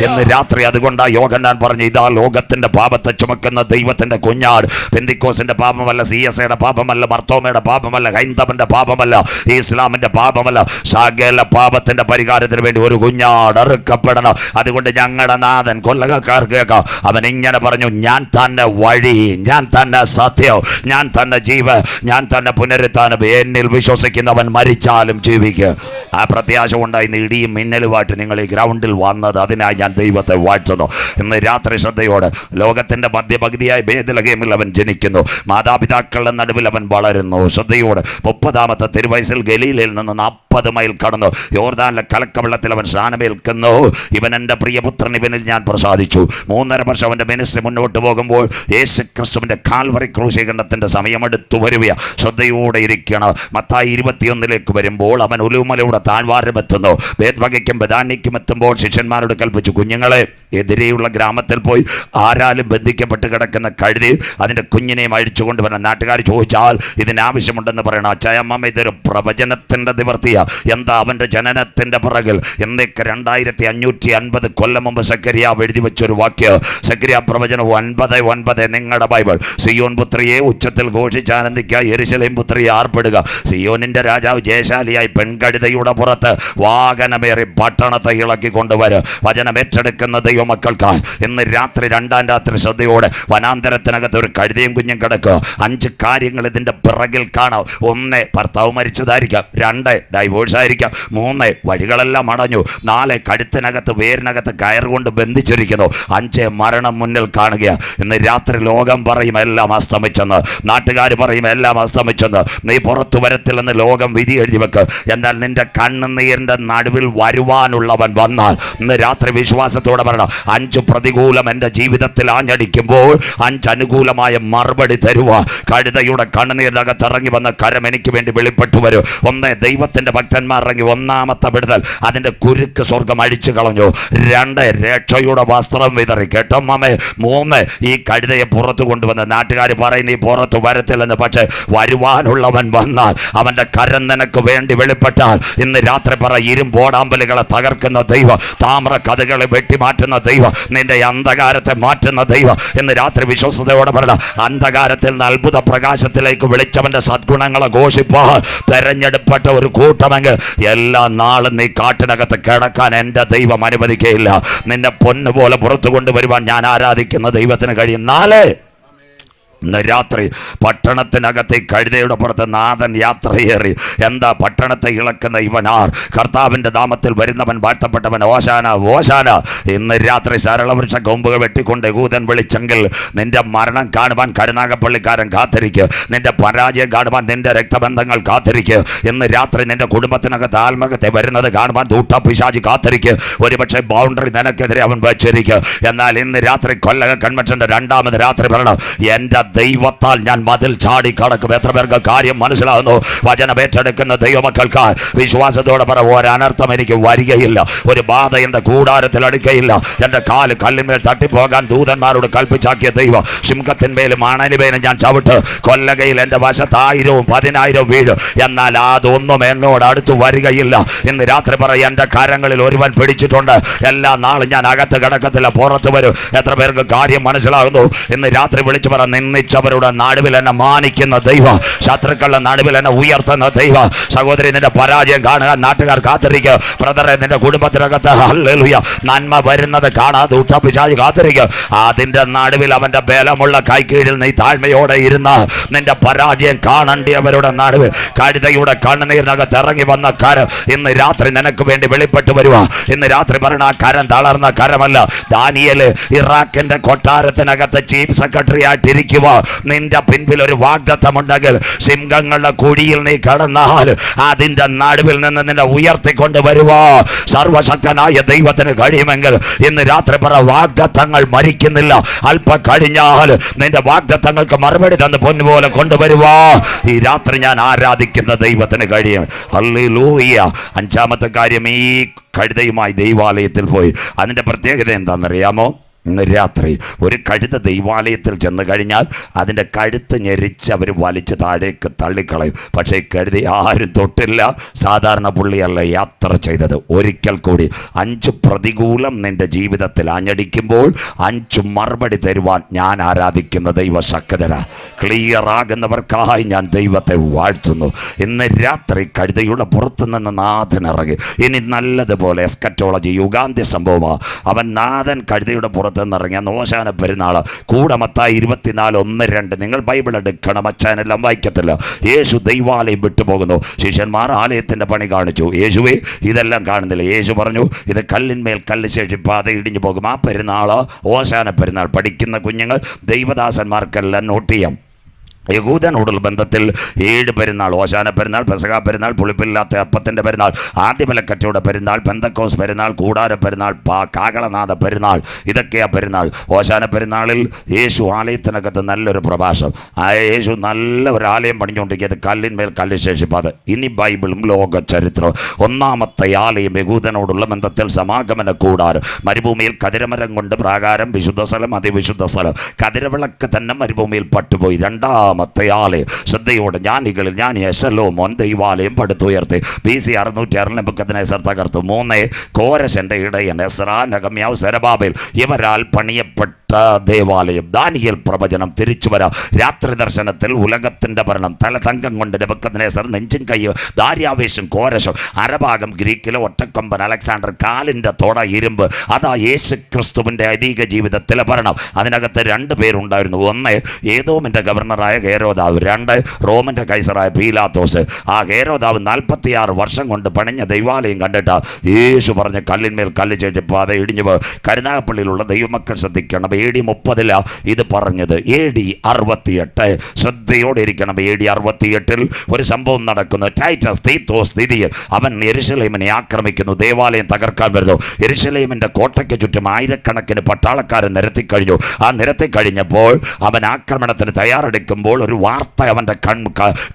ഇന്ന് രാത്രി. അതുകൊണ്ടാണ് യോഹന്നാൻ പറഞ്ഞു, ഇതാ ലോകത്തിന്റെ പാപത്തെ ചുമക്കുന്ന ദൈവത്തിന്റെ കുഞ്ഞാട്. പെന്തിക്കോസിന്റെ പാപമല്ല, CSAയുടെ പാപമല്ല, മർത്തോമയുടെ പാപമല്ല, ഹൈന്ദവന്റെ പാപമല്ല, ഇസ്ലാമിന്റെ പാപമല്ല. സകല പാപത്തിന്റെ പരിഹാരത്തിന് വേണ്ടി ഒരു കുഞ്ഞാട് അറുക്കപ്പെടണം. അതുകൊണ്ട് ഞങ്ങളുടെ നാഥൻ കൊല്ലകക്കാർ കേൾക്കാം. അവൻ ഇങ്ങനെ പറഞ്ഞു, ഞാൻ തന്നെ വഴി, ഞാൻ തന്നെ സത്യം, ഞാൻ തന്നെ ജീവ, ഞാൻ തന്നെ പുനരുത്ഥാനം. എന്നിൽ വിശ്വസിക്കുന്നവൻ മരിച്ചാലും ജീവിക്കുക. ആ പ്രത്യാശ ഉണ്ടായി ഇടിയും മിന്നലുമായിട്ട് നിങ്ങൾ ഈ ഗ്രൗണ്ടിൽ വന്നത്. അതിനായി ഞാൻ ദൈവത്തെ വാഴ്ത്തുന്നു. ഇന്ന് രാത്രി ശ്രദ്ധയോടെ. ലോകത്തിന്റെ മധ്യപകുതിയായി ബേത്ലഹേമിൽ അവൻ ജനിക്കുന്നു. മാതാപിതാക്കളുടെ നടുവിൽ അവൻ വളരുന്നു. ശ്രദ്ധയോടെ. 30ാമത്തെ തിരുവയസ്സിൽ ഗലീലയിൽ നിന്ന് 40 മൈൽ കടന്നു യോർദാനിലെ കലക്കവെള്ളത്തിൽ അവൻ സ്നാനമേൽക്കുന്നു. ഇവൻ എൻ്റെ പ്രിയപുത്രൻ, ഇവനിൽ ഞാൻ പ്രസാദിച്ചു. 3.5 വർഷം അവൻ്റെ മിനിസ്ട്രി മുന്നോട്ട് പോകുമ്പോൾ യേശു ക്രിസ്തുവിൻ്റെ കാൽവറി ക്രൂശീകരണത്തിൻ്റെ സമയമെടുത്തു വരിക. ശ്രദ്ധയോടെ ഇരിക്കണം. മത്തായി 21 വരുമ്പോൾ അവൻ ഉലൂമലയുടെ താഴ്വാരമെത്തുന്നു. ബേത്വഗയ്ക്കും ബദാനിക്കും എത്തുമ്പോൾ ശിഷ്യന്മാരോട് കൽപ്പിച്ചു, കുഞ്ഞുങ്ങളെ എതിരെയുള്ള ഗ്രാമത്തിൽ പോയി ആരാലും ബന്ധിക്കപ്പെട്ട് കിടക്കുന്ന കഴുതി അതിൻ്റെ കുഞ്ഞിനെയും അഴിച്ചു കൊണ്ടുവരണം. നാട്ടുകാർ ചോദിച്ചാൽ ഇതിനാവശ്യമുണ്ടെന്ന് പറയണം. അച്ചായമ്മ, ഇതൊരു പ്രവചനത്തിൻ്റെ നിവർത്തിയാണ്. എന്താ അവൻ്റെ ജനനത്തിൻ്റെ പിറകിൽ? എന്നൊക്കെ 2550 കൊല്ലം മുമ്പ് സക്കരിയാവ് എഴുതി വെച്ചൊരു വാക്യം. സക്കരിയാ പ്രവചനം 9:9 നിങ്ങളുടെ ബൈബിൾ. സിയോൻ പുത്രിയെ ഉച്ചത്തിൽ ഘോഷിച്ചാനന്ദിക്കുക, യെരൂശലേം പുത്രിയെ ആർപ്പെടുക. സിയോനിന്റെ രാജാവ് ജയശാലിയായി പെൺകഴുതയുടെ പുറത്ത് വാഹനമേറി പട്ടണത്തെ ഇളക്കി കൊണ്ടുവരും. വചനം ഏറ്റെടുക്കുന്ന ദൈവമക്കൾക്കായി ഇന്ന് രാത്രി 2ാം രാത്രി ശ്രദ്ധയോടെ. വനാന്തരത്തിനകത്ത് ഒരു കഴുതയും കുഞ്ഞും കിടക്കുക. 5 കാര്യങ്ങൾ ഇതിന്റെ പിറകിൽ കാണാം. 1, ഭർത്താവ് മരിച്ചതായിരിക്കാം. 2, ഡൈവോഴ്സ് ആയിരിക്കാം. 3, വഴികളെല്ലാം അടഞ്ഞു. 4, കഴുത്തിനകത്ത് വേരിനകത്ത് കയറുകൊണ്ട് ബന്ധിച്ചിരിക്കുന്നു. 5, മരണം മുന്നിൽ കാണുക. ഇന്ന് രാത്രി ലോകം പറയും എല്ലാം അസ്തമിച്ചെന്ന്, നാട്ടുകാർ പറയും എല്ലാം അസ്തമിച്ചെന്ന്. നീ പുറത്തു വരത്തില്ലെന്ന് ലോകം വിധി എഴുതി വെക്ക്. എന്നാൽ നിന്റെ കണ്ണുനീരിന്റെ നടുവിൽ വരുവാനുള്ളവൻ വന്നാൽ ഇന്ന് രാത്രി വിശ്വാസത്തോടെ പറയണം, 5 പ്രതികൂലം എൻ്റെ ജീവിതത്തിൽ ആഞ്ഞടിക്കുമ്പോൾ 5 അനുകൂലമായ മറുപടി തരുക. കഴുതയുടെ കണ്ണുനീരിൻ്റെ അകത്ത് ഇറങ്ങി വന്ന കരം എനിക്ക് വേണ്ടി വെളിപ്പെട്ടു വരും. 1, ദൈവത്തിന്റെ ഭക്തന്മാർ ഇറങ്ങി 1ാമത്തെ വിടുതൽ, അതിന്റെ കുരുക്ക് സ്വർഗം അഴിച്ചു കളഞ്ഞു. 2, രക്ഷയുടെ വസ്ത്രം വിതറി. കേട്ടോ മാമേ. 3, ഈ കഴുതയെ പുറത്തു കൊണ്ടുവന്ന്. നാട്ടുകാർ പറയും നീ പുറത്തു വരത്തില്ലെന്ന്. പക്ഷെ വരുവാനുള്ളവൻ വന്നാൽ അവന്റെ കരം നിനക്ക് വേണ്ടി വെളിപ്പെട്ടാൽ ഇന്ന് രാത്രി പറ, ഇരുമ്പോടാമ്പലുകളെ തകർക്കുന്ന ദൈവം, താമ്ര കഥകളെ വെട്ടിമാറ്റുന്ന ദൈവം, നിന്റെ അന്ധകാരത്തെ മാറ്റുന്ന ദൈവം. ഇന്ന് രാത്രി വിശ്വസതയോടെ പറയണം, അന്ധകാരത്തിൽ നിന്ന് അത്ഭുത പ്രകാശത്തിലേക്ക് വിളിച്ചവന്റെ സദ്ഗുണങ്ങളെ ഘോഷിപ്പാൻ തെരഞ്ഞെടുപ്പെട്ട ഒരു കൂട്ടമെങ്കിൽ എല്ലാ നാളും നീ കാട്ടിനകത്ത് കിടക്കാൻ എൻ്റെ ദൈവം അനുവദിക്കുകയില്ല. നിന്നെ പൊന്നുപോലെ പുറത്തു കൊണ്ടുവരുവാൻ ഞാൻ ആരാധിക്കുന്ന ദൈവത്തിന് കഴിയും. 4, ഇന്ന് രാത്രി പട്ടണത്തിനകത്തെ കഴുതയുടെ പുറത്ത് നാഥൻ യാത്രയേറി. എന്താ പട്ടണത്തെ ഇളക്കുന്ന ഇവനാർ? കർത്താവിൻ്റെ നാമത്തിൽ വരുന്നവൻ വാഴ്ത്തപ്പെട്ടവൻ. ഓശാന ഓശാന. ഇന്ന് രാത്രി സരളവൃക്ഷ കൊമ്പുകൾ വെട്ടിക്കൊണ്ട് യഹൂദൻ വിളിച്ചെങ്കിൽ നിന്റെ മരണം കാണുവാൻ കരുനാഗപ്പള്ളിക്കാരൻ കാത്തിരിക്കുക. നിന്റെ പരാജയം കാണുവാൻ നിന്റെ രക്തബന്ധങ്ങൾ കാത്തിരിക്കുക. ഇന്ന് രാത്രി നിന്റെ കുടുംബത്തിനകത്ത് ആത്മഹത്യ വരുന്നത് കാണുവാൻ ദൂട്ടപ്പിശാചി കാത്തിരിക്കുക. ഒരുപക്ഷെ ബൗണ്ടറി നിനക്കെതിരെ അവൻ വെച്ചിരിക്കുക. എന്നാൽ ഇന്ന് രാത്രി കൊല്ലക കൺവെൻഷന്റെ 2ാമത് രാത്രി പറയണം, എൻ്റെ ദൈവത്താൽ ഞാൻ മതിൽ ചാടി കടക്കും. എത്ര പേർക്ക് കാര്യം മനസ്സിലാകുന്നു? വചനം ഏറ്റെടുക്കുന്ന ദൈവമക്കൾക്ക് വിശ്വാസത്തോടെ പറ, ഒരനർത്ഥം എനിക്ക് വരികയില്ല, ഒരു ബാധ എൻ്റെ കൂടാരത്തിൽ അടുക്കയില്ല. എൻ്റെ കാല് കല്ലിന്മേൽ തട്ടിപ്പോകാൻ ദൂതന്മാരോട് കൽപ്പിച്ചാക്കിയ ദൈവം, സിംഹത്തിന്മേലും അണലിമേലും ഞാൻ ചവിട്ട്. കൊല്ലകയിൽ എൻ്റെ വശത്ത് 1000 10,000 വീഴും, എന്നാൽ അതൊന്നും എന്നോട് അടുത്ത് വരികയില്ല. ഇന്ന് രാത്രി പറ, എൻ്റെ കരങ്ങളിൽ ഒരുവൻ പിടിച്ചിട്ടുണ്ട്. എല്ലാ നാളും ഞാൻ അകത്ത് കിടക്കത്തില്ല, പുറത്ത് വരും. എത്ര പേർക്ക് കാര്യം മനസ്സിലാകുന്നു? ഇന്ന് രാത്രി വിളിച്ചു പറ, നിന്ദിച്ചവരുടെ നടുവിൽ എന്നെ മാനിക്കുന്ന ദൈവ, ശത്രുക്കളുടെ നടുവിൽ എന്നെ ഉയർത്തുന്ന ദൈവ. സഹോദരി, നിന്റെ പരാജയം കാണുക നാട്ടുകാർ കാത്തിരിക്കുക. ബ്രദറെ, നിന്റെ കുടുംബത്തിനകത്ത് ഹല്ലേലൂയ നന്മ വരുന്നത് കാണാതെ ഉട്ടപ്പിശാചി കാത്തിരിക്കുക. അതിന്റെ നടുവിൽ അവന്റെ ബലമുള്ള കൈക്കീഴിൽ നീ താഴ്മയോടെ ഇരുന്ന നിന്റെ പരാജയം കാണേണ്ടിയവരുടെ നടുവിൽ കഴുതയുടെ കണ്ണുനീരിനകത്ത് ഇറങ്ങി വന്ന കരം ഇന്ന് രാത്രി നിനക്ക് വേണ്ടി വെളിപ്പെട്ടു വരുക. ഇന്ന് രാത്രി പറഞ്ഞ ആ കരം തളർന്ന കരമല്ല. ദാനിയേൽ ഇറാഖിന്റെ കൊട്ടാരത്തിനകത്ത് ചീഫ് സെക്രട്ടറി ആയിട്ടിരിക്കുക. നിന്റെ പിൻപിൽ ഒരു വാഗ്ദത്തമുണ്ടെങ്കിൽ സിംഹങ്ങളുടെ കുഴിയിൽ നീ കടന്നാൽ അതിന്റെ നടുവിൽ നിന്ന് നിന്നെ ഉയർത്തിക്കൊണ്ട് വരുവാ സർവശക്തനായ ദൈവത്തിന് കഴിയുമെങ്കിൽ ഇന്ന് രാത്രി പറ, വാഗ്ദത്തങ്ങൾ മരിക്കുന്നില്ല. അല്പം കഴിഞ്ഞാൽ നിന്റെ വാഗ്ദത്തങ്ങൾക്ക് മറുപടി തന്ന് പൊന്നുപോലെ കൊണ്ടുവരുവാ ഈ രാത്രി ഞാൻ ആരാധിക്കുന്ന ദൈവത്തിന് കഴിയും. ഹല്ലേലൂയ. അഞ്ചാമത്തെ കാര്യം, ഈ കഴുതയുമായി ദൈവാലയത്തിൽ പോയി. അതിൻ്റെ പ്രത്യേകത എന്താണെന്നറിയാമോ? ഇന്ന് രാത്രി ഒരു കഴുത ദൈവാലയത്തിൽ ചെന്ന് കഴിഞ്ഞാൽ അതിൻ്റെ കഴുത്ത് ഞെരിച്ച് അവർ വലിച്ച് താഴേക്ക് തള്ളിക്കളയും. പക്ഷേ ഈ കഴുത ആരും തൊട്ടില്ല. സാധാരണ പുള്ളിയല്ല യാത്ര ചെയ്തത്. ഒരിക്കൽ കൂടി 5 പ്രതികൂലം നിൻ്റെ ജീവിതത്തിൽ ആഞ്ഞടിക്കുമ്പോൾ 5 മറുപടി തരുവാൻ ഞാൻ ആരാധിക്കുന്ന ദൈവശക്തര. ക്ലിയർ ആകുന്നവർക്കായി ഞാൻ ദൈവത്തെ വാഴ്ത്തുന്നു. ഇന്ന് രാത്രി കഴുതയുടെ പുറത്തു നിന്ന് നാഥൻ ഇറങ്ങി. ഇനി നല്ലതുപോലെ എസ്കറ്റോളജി യുഗാന്ത്യ സംഭവമാണ്. അവൻ നാഥൻ കഴുതയുടെ പുറത്ത് നിന്നിറങ്ങിയ ഓശാന പെരുന്നാൾ കൂടെ മത്തായി 24:1-2. നിങ്ങൾ ബൈബിൾ എടുക്കണം, അച്ഛനെല്ലാം വായിക്കത്തില്ല. യേശു ദൈവാലയം വിട്ടുപോകുന്നു. ശിഷ്യന്മാർ ആലയത്തിൻ്റെ പണി കാണിച്ചു. യേശുവേ ഇതെല്ലാം കാണുന്നില്ല. യേശു പറഞ്ഞു, ഇത് കല്ലിന്മേൽ കല്ല് ശേഷിപ്പാതെ ഇടിഞ്ഞു പോകും. ആ പെരുന്നാൾ ഓശാന പെരുന്നാൾ. പഠിക്കുന്ന കുഞ്ഞുങ്ങൾ ദൈവദാസന്മാർക്കെല്ലാം നോട്ട് ചെയ്യാം. യഹൂദനോടുള്ള ബന്ധത്തിൽ 7 പെരുന്നാൾ: ഓശാന പെരുന്നാൾ, പെസഹ പെരുന്നാൾ, പുളിപ്പില്ലാത്ത അപ്പത്തിൻ്റെ പെരുന്നാൾ, ആദ്യബലക്കറ്റയുടെ പെരുന്നാൾ, പെന്തക്കോസ് പെരുന്നാൾ, കൂടാര പെരുന്നാൾ, കാകളനാഥ പെരുന്നാൾ. ഇതൊക്കെയാ പെരുന്നാൾ. ഓശാന പെരുന്നാളിൽ യേശു ആലയത്തിനകത്ത് നല്ലൊരു പ്രഭാഷണം. യേശു നല്ല ഒരു ആലയം പണിഞ്ഞുകൊണ്ടിരിക്കുന്നത് കല്ലിന്മേൽ കല്ല് ശേഷിപ്പാതെ. ഇനി ബൈബിളും ലോക ചരിത്രവും. ഒന്നാമത്തെ ആലയം യഹൂദനോടുള്ള ബന്ധത്തിൽ സമാഗമന കൂടാരം. മരുഭൂമിയിൽ കതിരമരം കൊണ്ട് പ്രാകാരം, വിശുദ്ധ സ്ഥലം, അതിവിശുദ്ധ സ്ഥലം. കതിരവിളക്ക് തന്നെ മരുഭൂമിയിൽ പട്ടുപോയി. രണ്ടാമത്തെ ആലയം ശ്രദ്ധയോടെ ജ്ഞാനികളിൽ ജ്ഞാനി ശലോമോൻ ദൈവാലയം പടുത്തുയർത്തി. BC 606 നെബൂഖദ്നേസർ തകർത്തു. 3 കോരശന്റെ ഇടയൻ എസ്രാ, നെഹമ്യാവ്, സെരബാബേൽ ഇവരാൽ പണിയപ്പെട്ട ദേവാലയം. ദാനിയേൽ പ്രവചനം തിരിച്ചു വരാം. രാത്രി ദർശനത്തിൽ ഉലകത്തിന്റെ ഭരണം തലതങ്കം കൊണ്ട് നെബൂഖദ്നേസർ, നെഞ്ചും കയ്യും ദാര്യാവേശും കോരശും. അരഭാഗം ഗ്രീക്കിലെ ഒറ്റക്കൊമ്പൻ അലക്സാണ്ടർ, കാലിൻ്റെ തൊട ഇരുമ്പ്. അതാ യേശു ക്രിസ്തുവിൻ്റെ ഐതിഹ്യ ജീവിതത്തിലെ ഭരണം. അതിനകത്ത് 2 പേരുണ്ടായിരുന്നു. 1 ഏദോമിൻ്റെ ഗവർണറായ ഹേരോദാവ്, 2 റോമൻ്റെ കൈസറായ പീലാത്തോസ്. ആ ഹേരോദാവ് 46 വർഷം കൊണ്ട് പണിഞ്ഞ ദൈവാലയം കണ്ടിട്ട് യേശു പറഞ്ഞ കല്ലിന്മേൽ കല്ല് ചേച്ചിപ്പാതെ ഇടിഞ്ഞു പോയി. കരുനാഗപ്പള്ളിയിലുള്ള ദൈവമക്കൾ ശ്രദ്ധിക്കണം. AD 30 ഇത് പറഞ്ഞത്. AD 68 ശ്രദ്ധയോടെ ഇരിക്കണം. AD 68 ഒരു സംഭവം നടക്കുന്നു. ടൈറ്റസ് തീത്തോസ് തിഥിയിൽ അവൻ യെരുശലേമിനെ ആക്രമിക്കുന്നു. ദേവാലയം തകർക്കാൻ വരുന്നു. യെരുശലേമിൻ്റെ കോട്ടയ്ക്ക് ചുറ്റും ആയിരക്കണക്കിന് പട്ടാളക്കാരൻ നിരത്തിക്കഴിഞ്ഞു. ആ നിരത്തിക്കഴിഞ്ഞപ്പോൾ അവൻ ആക്രമണത്തിന് തയ്യാറെടുക്കുമ്പോൾ ഒരു വാർത്ത അവൻ്റെ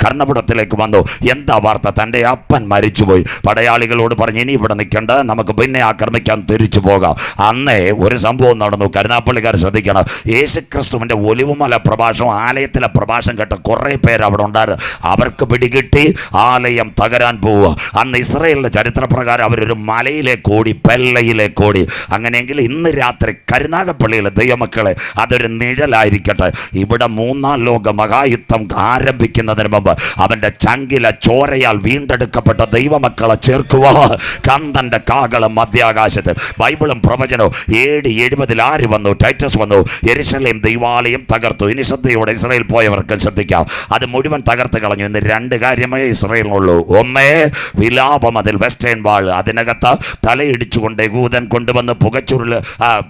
കർണപുടത്തിലേക്ക് വന്നു. എന്താ വാർത്ത? തൻ്റെ അപ്പൻ മരിച്ചുപോയി. പടയാളികളോട് പറഞ്ഞ് ഇനി ഇവിടെ നിൽക്കണ്ട, നമുക്ക് പിന്നെ ആക്രമിക്കാൻ തിരിച്ചു പോകാം. അന്നേ ഒരു സംഭവം നടന്നു. കരുനാപ്പള്ളിക്കാർ ശ്രദ്ധിക്കണം. യേശുക്രിസ്തുവിൻ്റെ ഒലിവുമല പ്രഭാഷണം, ആലയത്തിലെ പ്രഭാഷണം കേട്ട കുറേ പേര് അവിടെ ഉണ്ടായിരുന്നു. അവർക്ക് പിടികിട്ടി ആലയം തകരാൻ പോവുക. അന്ന് ഇസ്രായേലിൻ്റെ ചരിത്രപ്രകാരം അവരൊരു മലയിലേക്ക് ഓടി, പെല്ലയിലേക്ക് ഓടി. അങ്ങനെയെങ്കിൽ ഇന്ന് രാത്രി കരുനാഗപ്പള്ളിയിലെ ദൈവമക്കളെ അതൊരു നിഴലായിരിക്കട്ടെ. ഇവിടെ 3-ാം ലോക മഹായുദ്ധം ആരംഭിക്കുന്നതിന് മുമ്പ് അവൻ്റെ ചങ്കിലെ ചോരയാൽ വീണ്ടെടുക്കപ്പെട്ട ദൈവമക്കളെ ചേർക്കുക. കന്തൻ്റെ കാകളം മധ്യാകാശത്തിൽ. ബൈബിളും പ്രവചനവും. AD 70 ആര് വന്നു? ടൈറ്റസ് വന്നു. യെരുശലേം ദൈവാലയം തകർത്തു. ഇനി ശ്രദ്ധയോടെ ഇസ്രായേൽ പോയവർക്ക് ശ്രദ്ധിക്കാം. അത് മുഴുവൻ തകർത്ത് കളഞ്ഞു. ഇന്ന് 2 കാര്യമേ ഇസ്രായേലിനുള്ളൂ. 1 വിലാപം, അതിൽ വെസ്റ്റേൺ വാൾ. അതിനകത്ത് തലയിടിച്ചുകൊണ്ട് യഹൂദൻ കൊണ്ടുവന്ന് പുകച്ചുരുൾ,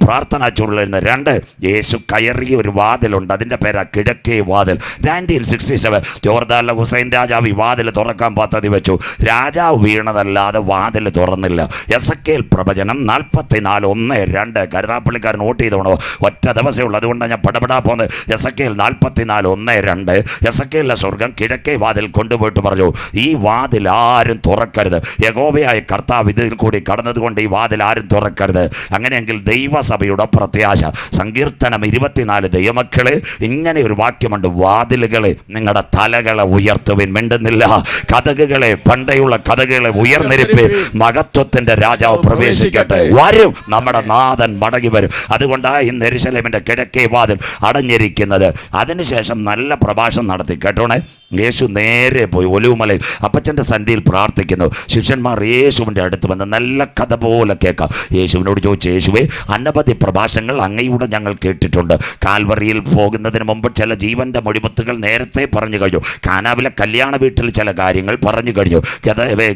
പ്രാർത്ഥനാ ചുരുളിരുന്ന്. 2 യേശു കയറിയ ഒരു വാതിലുണ്ട്. അതിൻ്റെ പേരാ കിഴക്കേ വാതിൽ. 1967 ജോർദാനിലെ ഹുസൈൻ രാജാവ് ഈ വാതിൽ തുറക്കാൻ പദ്ധതി വെച്ചു. രാജാവ് വീണതല്ലാതെ വാതിൽ തുറന്നില്ല. എസക്കേൽ പ്രവചനം 44:1-2. കരുനാപ്പള്ളിക്കാരൻ നോട്ട് ചെയ്തോണോ? ഒറ്റ ദിവസമേ ഉള്ളൂ, അതുകൊണ്ടാണ് ഞാൻ പടപെടാ പോകുന്നത്. എസക്കേൽ 44:1-2. എസക്കേലിലെ സ്വർഗം കിഴക്കേ വാതിൽ കൊണ്ടുപോയിട്ട് പറഞ്ഞു, ഈ വാതിൽ ആരും തുറക്കരുത്. യഹോവയായ കർത്താവ് ഇതിൽ കൂടി കടന്നതുകൊണ്ട് ഈ വാതിൽ ആരും തുറക്കരുത്. അങ്ങനെയെങ്കിൽ ദൈവസഭയുടെ പ്രത്യാശ. സങ്കീർത്തനം 24. ദൈവമക്കളെ, ഇങ്ങനെ ഒരു വാക്യമുണ്ട്: വാതിലുകളെ നിങ്ങളുടെ തലകളെ ഉയർത്തുവിൻ. മിണ്ടുന്നില്ല. കതകുകളെ, പണ്ടയുള്ള കതകുകളെ ഉയർന്നിരിപ്പി. മഹത്വത്തിന്റെ രാജാവ് പ്രവേശിക്കട്ടെ. വരും, നമ്മുടെ നാഥൻ മടങ്ങി വരും. അതുകൊണ്ടാണ് ഇന്ന് യെരുശലേമിന്റെ കിഴക്കേ വാതിൽ അടഞ്ഞിരിക്കുന്നത്. അതിനുശേഷം നല്ല പ്രഭാഷണം നടത്തി. കേട്ടോണേ, യേശു നേരെ പോയി ഒലിവുമലയിൽ അപ്പച്ചൻ്റെ സന്ധിയിൽ പ്രാർത്ഥിക്കുന്നു. ശിഷ്യന്മാർ യേശുവിൻ്റെ അടുത്ത് വന്ന് നല്ല കഥ പോലെ കേൾക്കാം. യേശുവിനോട് ചോദിച്ചു, യേശുവേ, അനവധി പ്രഭാഷണങ്ങൾ അങ്ങയുടെ ഞങ്ങൾ കേട്ടിട്ടുണ്ട്. കാൽവറിയിൽ പോകുന്നതിന് മുമ്പ് ചില ജീവൻ്റെ മൊഴി വിപത്തുകൾ നേരത്തെ പറഞ്ഞു കഴിഞ്ഞു. കാനാവിലെ കല്യാണ വീട്ടിൽ ചില കാര്യങ്ങൾ പറഞ്ഞു കഴിഞ്ഞു.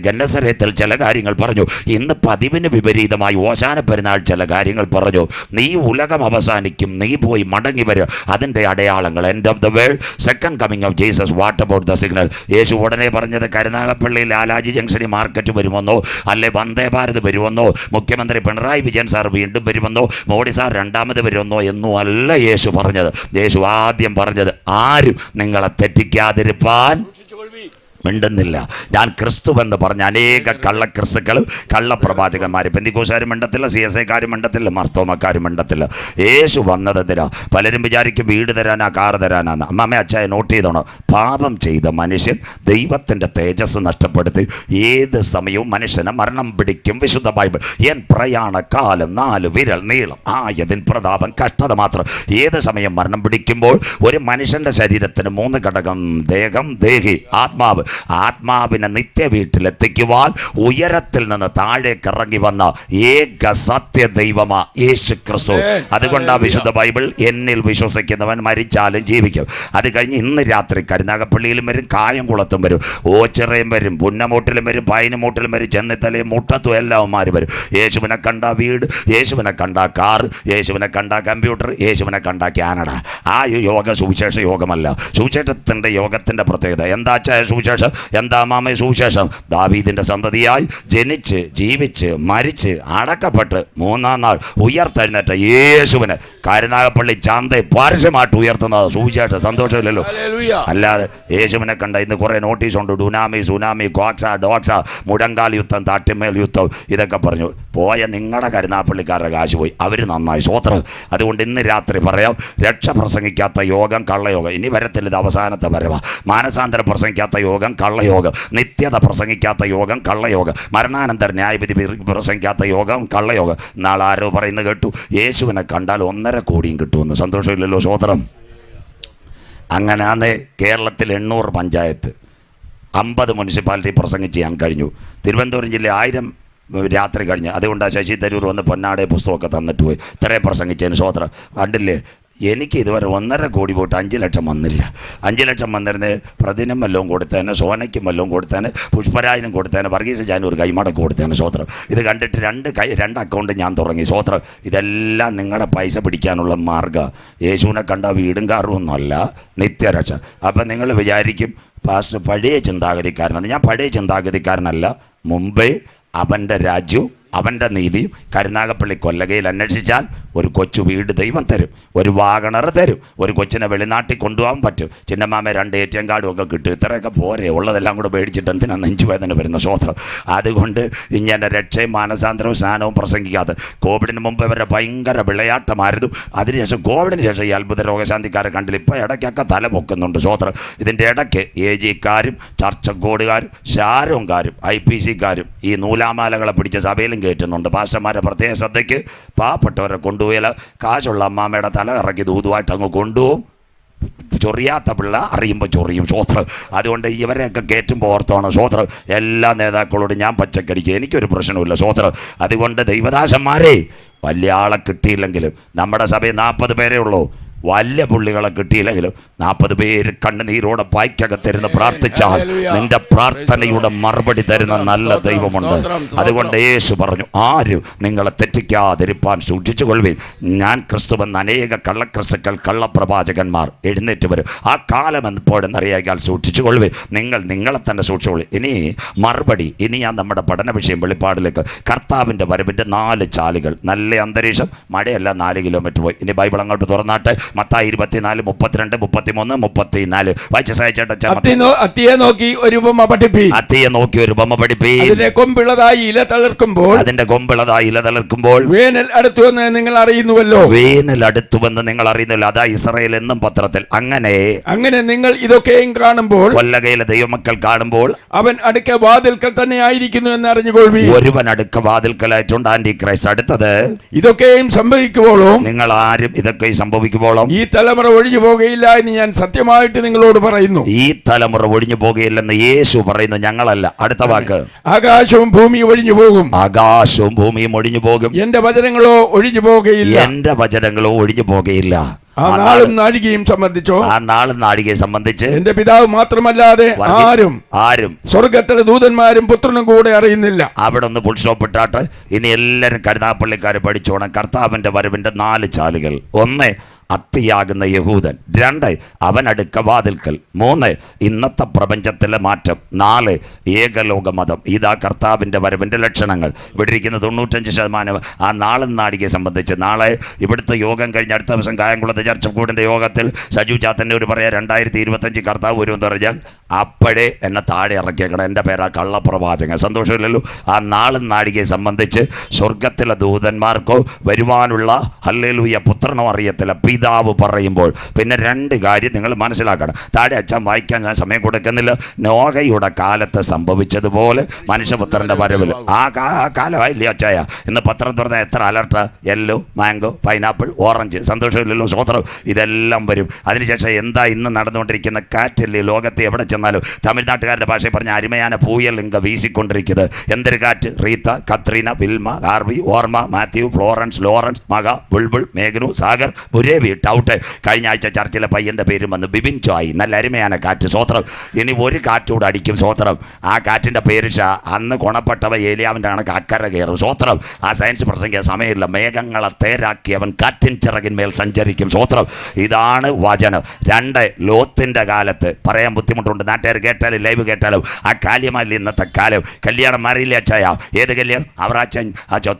ഗന്നസരത്തിൽ ചില കാര്യങ്ങൾ പറഞ്ഞു. ഇന്ന് പതിവിന് വിപരീതമായി ഓശാന പെരുന്നാൾ ചില കാര്യങ്ങൾ പറഞ്ഞു. നീ ഉലകം അവസാനിക്കും, നീ പോയി മടങ്ങി വരിക, അതിൻ്റെ അടയാളങ്ങൾ, end of the world, second coming of Jesus, what about the signal. യേശു ഉടനെ പറഞ്ഞത് കരുനാഗപ്പള്ളി ലാലാജി ജംഗ്ഷനിൽ മാർക്കറ്റ് വരുമെന്നോ, അല്ലെ വന്ദേ ഭാരത് വരുമെന്നോ, മുഖ്യമന്ത്രി പിണറായി വിജയൻ സാർ വീണ്ടും വരുമെന്നോ, മോഡി സാർ രണ്ടാമത് വരുമെന്നോ എന്നും അല്ല യേശു പറഞ്ഞത്. യേശു ആദ്യം പറഞ്ഞത് ആരും നിങ്ങളെ തെറ്റിക്കാതിരിപ്പാൻ മിണ്ടുന്നില്ല. ഞാൻ ക്രിസ്തുവെന്ന് പറഞ്ഞ അനേക കള്ളക്രിസ്തുക്കൾ, കള്ളപ്രവാചകന്മാർ, പെന്തിക്കോസുകാരും മിണ്ടത്തില്ല, CSIക്കാരും മിണ്ടത്തില്ല, മർത്തോമക്കാരും മിണ്ടത്തില്ല. യേശു വന്നതെന്തിനാ? പലരും വിചാരിക്കും വീട് തരാനാ, കാറ് തരാനാന്ന്. അമ്മമ്മ അച്ഛയെ നോട്ട് ചെയ്തോണം. പാപം ചെയ്ത മനുഷ്യൻ ദൈവത്തിൻ്റെ തേജസ് നഷ്ടപ്പെടുത്തി ഏത് സമയവും മനുഷ്യനെ മരണം പിടിക്കും. വിശുദ്ധ ബൈബിൾ, എൻ പ്രയാണകാലം 4 വിരൽ നീളം ആയതിൻ പ്രതാപം കഷ്ടത മാത്രം. ഏത് സമയം മരണം പിടിക്കുമ്പോൾ ഒരു മനുഷ്യൻ്റെ ശരീരത്തിന് 3 ഘടകം: ദേഹം, ദേഹി, ആത്മാവ്. ആത്മാവിനെ നിത്യ വീട്ടിലെത്തിക്കുവാൻ ഉയരത്തിൽ നിന്ന് താഴേക്ക് ഇറങ്ങി വന്ന ഏക സത്യ ദൈവമാ യേശു ക്രിസ്തു. അതുകൊണ്ടാണ് വിശുദ്ധ ബൈബിൾ, എന്നിൽ വിശ്വസിക്കുന്നവൻ മരിച്ചാലും ജീവിക്കും. അത് കഴിഞ്ഞ് ഇന്ന് രാത്രി കരുനാഗപ്പള്ളിയിലും വരും, കായംകുളത്തും വരും, ഓച്ചിറയും വരും, പുന്നമൂട്ടിലും വരും, പൈനമൂട്ടിലും വരും, ചെന്നിത്തലയും മുട്ടത്തും എല്ലാവന്മാരും വരും. യേശുവിനെ കണ്ട വീട്, യേശുവിനെ കണ്ട കാർ, യേശുവിനെ കണ്ട കമ്പ്യൂട്ടർ, യേശുവിനെ കണ്ട കാനഡ. ആ യോഗ സുവിശേഷ യോഗമല്ല. സുവിശേഷത്തിൻ്റെ യോഗത്തിൻ്റെ പ്രത്യേകത എന്താ? സുവിശേഷം എന്താ മാമേ സുവിശേഷം? ദാവീദിന്റെ സന്തതിയായി ജനിച്ച് ജീവിച്ച് മരിച്ച് അടക്കപ്പെട്ട് 3-ാം നാൾ ഉയർത്തെഴുന്നേറ്റ യേശുവിനെ കരുനാഗപ്പള്ളി ചാന്തയെ പരസ്യമായിട്ട് ഉയർത്തുന്നത് സുവിശേഷം. സന്തോഷമില്ലല്ലോ? അല്ലാതെ യേശുവിനെ കണ്ട ഇന്ന് കുറെ നോട്ടീസ് ഉണ്ട്, ഡുനാമി, സുനാമി, കോക്സ, ഡോക്സ, മുഴങ്കാൽ യുദ്ധം, താട്ടിമേൽ യുദ്ധം, ഇതൊക്കെ പറഞ്ഞു. പോയ നിങ്ങളുടെ കരുനാഗപ്പള്ളിക്കാരുടെ കാശ് പോയി, അവർ നന്നായി, സ്വോത്രം. അതുകൊണ്ട് ഇന്ന് രാത്രി പറയാം, രക്ഷ പ്രസംഗിക്കാത്ത യോഗം കള്ളയോഗം. ഇനി വരത്തില്ല, ഇത് അവസാനത്തെ വരവാ. മാനസാന്തരം പ്രസംഗിക്കാത്ത യോഗം കള്ളയോഗം, നിത്യത പ്രസംഗിക്കാത്ത യോഗം കള്ളയോഗം, മരണാനന്തര ന്യായവിധി പ്രസംഗിക്കാത്ത യോഗം കള്ളയോഗം. നാളെ ആരോ പറയുന്നത് കേട്ടു, യേശുവിനെ കണ്ടാൽ 1.5 കോടിയും കിട്ടുമെന്ന്. സന്തോഷമില്ലല്ലോ? സ്വോത്രം. അങ്ങനെയാണ് കേരളത്തിൽ 800 പഞ്ചായത്ത്, 50 മുനിസിപ്പാലിറ്റി പ്രസംഗിച്ച് ഞാൻ കഴിഞ്ഞു. തിരുവനന്തപുരം ജില്ല 1000 രാത്രി കഴിഞ്ഞ്. അതുകൊണ്ടാണ് ശശി തരൂർ വന്ന് പൊന്നാടെ പുസ്തകമൊക്കെ തന്നിട്ട് പോയി. ഇത്രയും പ്രസംഗിച്ചതിന് സ്വോത്രം. കണ്ടില്ലേ, എനിക്ക് ഇതുവരെ 1.5 കോടി പോയിട്ട് 5 ലക്ഷം വന്നില്ല. 5 ലക്ഷം വന്നിരുന്ന് പ്രതിനും വല്ലതും കൊടുത്തേന്, സോനയ്ക്കും വല്ലതും കൊടുത്തേന്, പുഷ്പരാജനും കൊടുത്തേന്, വർഗീസ് ജാനും ഒരു കൈമടക്ക് കൊടുത്തേന്. സ്വോത്രം. ഇത് കണ്ടിട്ട് 2 അക്കൗണ്ട് ഞാൻ തുടങ്ങി. സ്വോത്രം. ഇതെല്ലാം നിങ്ങളുടെ പൈസ പിടിക്കാനുള്ള മാർഗ്ഗം. യേശുവിനെ കണ്ട വീടും കാറും ഒന്നുമല്ല, നിത്യരക്ഷ. അപ്പം നിങ്ങൾ വിചാരിക്കും പാസ്റ്റർ പഴയ ചിന്താഗതിക്കാരനാണ്. ഞാൻ പഴയ ചിന്താഗതിക്കാരനല്ല. മുമ്പേ അവൻ്റെ രാജ്യവും അവൻ്റെ നീതിയും കരുനാഗപ്പള്ളി കൊല്ലകയിൽ അന്വേഷിച്ചാൽ ഒരു കൊച്ചു വീട് ദൈവം തരും, ഒരു വാഗണർ തരും, ഒരു കൊച്ചിനെ വെളിനാട്ടിൽ കൊണ്ടുപോകാൻ പറ്റും, ചിന്നമാമ 2 ATM കാർഡും ഒക്കെ കിട്ടും. ഇത്രയൊക്കെ പോരെ? ഉള്ളതെല്ലാം കൂടെ മേടിച്ചിട്ട് എന്തിനാണ് നെഞ്ചുവേദന വരുന്ന? സ്വോത്രം. അതുകൊണ്ട് ഇങ്ങനെ രക്ഷയും മാനസാന്തരവും സ്നാനവും പ്രസംഗിക്കാതെ, കോവിഡിന് മുമ്പ് ഇവരുടെ ഭയങ്കര വിളയാട്ടമായിരുന്നു. അതിനുശേഷം കോവിഡിന് ശേഷം ഈ അത്ഭുത രോഗശാന്തിക്കാരെ കണ്ടില്ല. ഇപ്പോൾ ഇടയ്ക്കൊക്കെ തല പൊക്കുന്നുണ്ട്. സ്വോത്രം. ഇതിൻ്റെ ഇടയ്ക്ക് AG-ക്കാരും ചർച്ചക്കോടുകാരും ഷാരോങ്കാരും IPC-ക്കാരും ഈ നൂലാമാലകളെ പിടിച്ച സഭയിലും കയറ്റുന്നുണ്ട്. പാസ്റ്റർമാരുടെ പ്രത്യേക ശ്രദ്ധയ്ക്ക് പാവപ്പെട്ടവരെ കൊണ്ടുപോയാൽ കാശുള്ള അമ്മാമ്മയുടെ തല ഇറക്കി ദൂതുമായിട്ട് അങ്ങ് കൊണ്ടുപോകും. ചൊറിയാത്ത പിള്ള അറിയുമ്പോൾ ചൊറിയും. സ്വോത്രം. അതുകൊണ്ട് ഇവരെയൊക്കെ കയറ്റുമ്പോൾ ഓർത്തോണം. സ്വോത്രം. എല്ലാ നേതാക്കളോടും ഞാൻ പച്ചക്കടിക്കുക, എനിക്കൊരു പ്രശ്നമില്ല. സ്വോത്രം. അതുകൊണ്ട് ദൈവദാസന്മാരെ, വലിയ ആളെ കിട്ടിയില്ലെങ്കിലും നമ്മുടെ സഭയിൽ 40 പേരേ ഉള്ളൂ. വലിയ പുള്ളികളെ കിട്ടിയില്ലെങ്കിലും 40 പേര് കണ്ണുനീരോടെ പായ്ക്കകത്തിരുന്ന് പ്രാർത്ഥിച്ചാൽ നിന്റെ പ്രാർത്ഥനയുടെ മറുപടി തരുന്ന നല്ല ദൈവമുണ്ട്. അതുകൊണ്ട് യേശു പറഞ്ഞു, ആരും നിങ്ങളെ തെറ്റിക്കാതിരിപ്പാൻ സൂക്ഷിച്ചു കൊള്ളുവിൻ. ഞാൻ ക്രിസ്തുവെന്ന് അനേക കള്ളക്രിസ്തുക്കൾ, കള്ളപ്രവാചകന്മാർ എഴുന്നേറ്റ് വരും. ആ കാലം എപ്പോഴെന്നറിയാൽ സൂക്ഷിച്ചു കൊള്ളുവിൻ. നിങ്ങളെ തന്നെ സൂക്ഷിച്ചോളൂ. ഇനി മറുപടി. ഇനി ഞാൻ നമ്മുടെ പഠന വിഷയം വെളിപ്പാടിലേക്ക്. കർത്താവിൻ്റെ വരവിൻ്റെ 4 ചാലുകൾ. നല്ല അന്തരീക്ഷം, മഴയല്ല, 4 കിലോമീറ്റർ പോയി. ഇനി ബൈബിൾ അങ്ങോട്ട് തുറന്നാട്ടെ. മത്തായി 24, 32, 33, 34. വായിച്ച സഹായിച്ചേട്ടാ. അത്തിയെ നോക്കി ഒരു ഉപമ പഠിപ്പി. അത്തിയെ നോക്കി ഒരു ഉപമ പഠിപ്പി. അതിന്റെ കൊമ്പിളതായി ഇല തളിർക്കുമ്പോൾ, അതിന്റെ കൊമ്പിളതായി ഇല തളിർക്കുമ്പോൾ വേനൽ അടുത്തുവെന്ന് നിങ്ങൾ അറിയുന്നുവല്ലോ. വേനൽ അടുത്തുവെന്ന് നിങ്ങൾ അറിയുന്നില്ല. അതാ ഇസ്രായേൽ എന്നും പത്രത്തിൽ. അങ്ങനെ നിങ്ങൾ ഇതൊക്കെയും കാണുമ്പോൾ, കൊല്ലകയിലെ ദൈവമക്കൾ കാണുമ്പോൾ, അവൻ അടുക്ക വാതിൽക്കൽ തന്നെ ആയിരിക്കുന്നു എന്ന് അറിഞ്ഞുകൊള്ളു. ഒരുവൻ അടുക്ക വാതിൽക്കലായിട്ടുണ്ട്, ആന്റി ക്രൈസ്റ്റ്. അടുത്തത്, ഇതൊക്കെയും സംഭവിക്കുമ്പോഴും, നിങ്ങൾ ആരും ഇതൊക്കെ സംഭവിക്കുമ്പോഴും ഈ തലമുറ ഒഴിഞ്ഞു പോകുകയില്ല എന്ന് ഞാൻ സത്യമായിട്ട് നിങ്ങളോട് പറയുന്നു. ഈ തലമുറ ഒഴിഞ്ഞു പോകുകയില്ലെന്ന് യേശു പറയുന്നു, ഞങ്ങളല്ല. അടുത്ത വാക്ക്, ആകാശവും ഭൂമിയും ഒഴിഞ്ഞു പോകും. ആകാശവും ഭൂമിയും ഒഴിഞ്ഞു പോകും, എന്റെ വചനങ്ങളോ ഒഴിഞ്ഞു പോകുകയില്ല. എന്റെ വചനങ്ങളോ ഒഴിഞ്ഞു പോകുകയില്ല. ആ നാളും നാഴികയും സംബന്ധിച്ചോ? ആ നാളും നാഴികയെ സംബന്ധിച്ച് എന്റെ പിതാവ് മാത്രമല്ലാതെ ആരും സ്വർഗത്തിലെ ദൂതന്മാരും പുത്രനും കൂടെ അറിയുന്നില്ല. അവിടെ ഒന്ന് ഫുൾ സ്റ്റോപ്പ് ഇട്ടാട്ട് ഇനി എല്ലാവരും കരുനാപ്പള്ളിക്കാർ പഠിച്ചോണം. കർത്താവിന്റെ വരവിന്റെ 4 ചാലുകൾ: 1, അത്തിയാകുന്ന യഹൂദൻ; 2, അവൻ അടുക്ക വാതിൽക്കൽ; 3, ഇന്നത്തെ പ്രപഞ്ചത്തിലെ മാറ്റം; 4, ഏകലോക മതം. ഇതാ കർത്താവിൻ്റെ വരവിൻ്റെ ലക്ഷണങ്ങൾ. ഇവിടെ ഇരിക്കുന്ന 95% ആ നാളും നാഴികയെ സംബന്ധിച്ച്. നാളെ ഇവിടുത്തെ യോഗം കഴിഞ്ഞ് അടുത്ത ദിവസം കായംകുളത്തെ ചർച്ച കൂടിൻ്റെ യോഗത്തിൽ സജു ചാത്തൻ്റെ ഒരു പറയാം 2025 കർത്താവ് വരുമെന്ന് പറഞ്ഞാൽ അപ്പോഴേ എന്നെ താഴെ ഇറക്കിയേക്കണം. എൻ്റെ പേരാ കള്ളപ്രവാചകൻ. സന്തോഷമില്ലല്ലോ. ആ നാളും നാഴികയെ സംബന്ധിച്ച് സ്വർഗത്തിലെ ദൂതന്മാർക്കോ വരുവാനുള്ള ഹല്ലേലൂയ പുത്രനോ അറിയത്തില്ല. പിതാവ് പറയുമ്പോൾ പിന്നെ 2 കാര്യം നിങ്ങൾ മനസ്സിലാക്കണം. താഴെ അച്ഛൻ വായിക്കാൻ ഞാൻ സമയം കൊടുക്കുന്നില്ല. നോഹയുടെ കാലത്ത് സംഭവിച്ചതുപോലെ മനുഷ്യപുത്രൻ്റെ വരവിൽ ആ കാലമായില്ലേ അച്ചായ? ഇന്ന് പത്രം തുറന്ന എത്ര alert? Yellow, mango, pineapple, orange. സന്തോഷമില്ലല്ലോ. സ്വോത്രം. ഇതെല്ലാം വരും. അതിനുശേഷം എന്താ ഇന്ന് നടന്നുകൊണ്ടിരിക്കുന്ന കാറ്റില്ലേ? ലോകത്തെ എവിടെ ചെന്നാലും തമിഴ്നാട്ടുകാരുടെ ഭാഷയിൽ പറഞ്ഞ അരുമയാന പൂയൽ ഇങ്ക വീശിക്കൊണ്ടിരിക്കുന്നത്. എന്തൊരു കാറ്റ്! റീത്ത, കത്രീന, വിൽമ, ഹാർവി, ഓർമ്മ, മാത്യു, ഫ്ലോറൻസ്, ലോറൻസ്, മക, ബുൾബുൾ, മേഘ്നു, സാഗർ, ബുരേവി, ടൗട്ട്. കഴിഞ്ഞ ആഴ്ച ചർച്ചിലെ പയ്യൻ്റെ പേരും വന്ന് ബിബിൻ ചോയ്. നല്ല അരുമയാണ് കാറ്റ്. സ്വോത്രം. ഇനി ഒരു കാറ്റൂടെ അടിക്കും. സ്വോത്രം. ആ കാറ്റിൻ്റെ പേര് അന്ന് ഗുണപ്പെട്ടവ ഏലിയാവിൻ്റെ കണക്ക് അക്കര കയറും. സ്വോത്രം. ആ സയൻസ് പ്രസംഗിക്കാൻ സമയമില്ല. മേഘങ്ങളെ തേരാക്കി അവൻ കാറ്റിൻ ചിറകിന്മേൽ സഞ്ചരിക്കും. സ്വോത്രം. ഇതാണ് വചനം. 2, ലോത്തിൻ്റെ കാലത്ത് പറയാൻ ബുദ്ധിമുട്ടുണ്ട്. നാട്ടുകാർ കേട്ടാലും ലൈവ് കേട്ടാലും ആ കാല്യമല്ല ഇന്നത്തെ കാലം. കല്യാണം മാറിയില്ല അച്ചായ? ഏത് കല്യാണം? അവറാച്ചൻ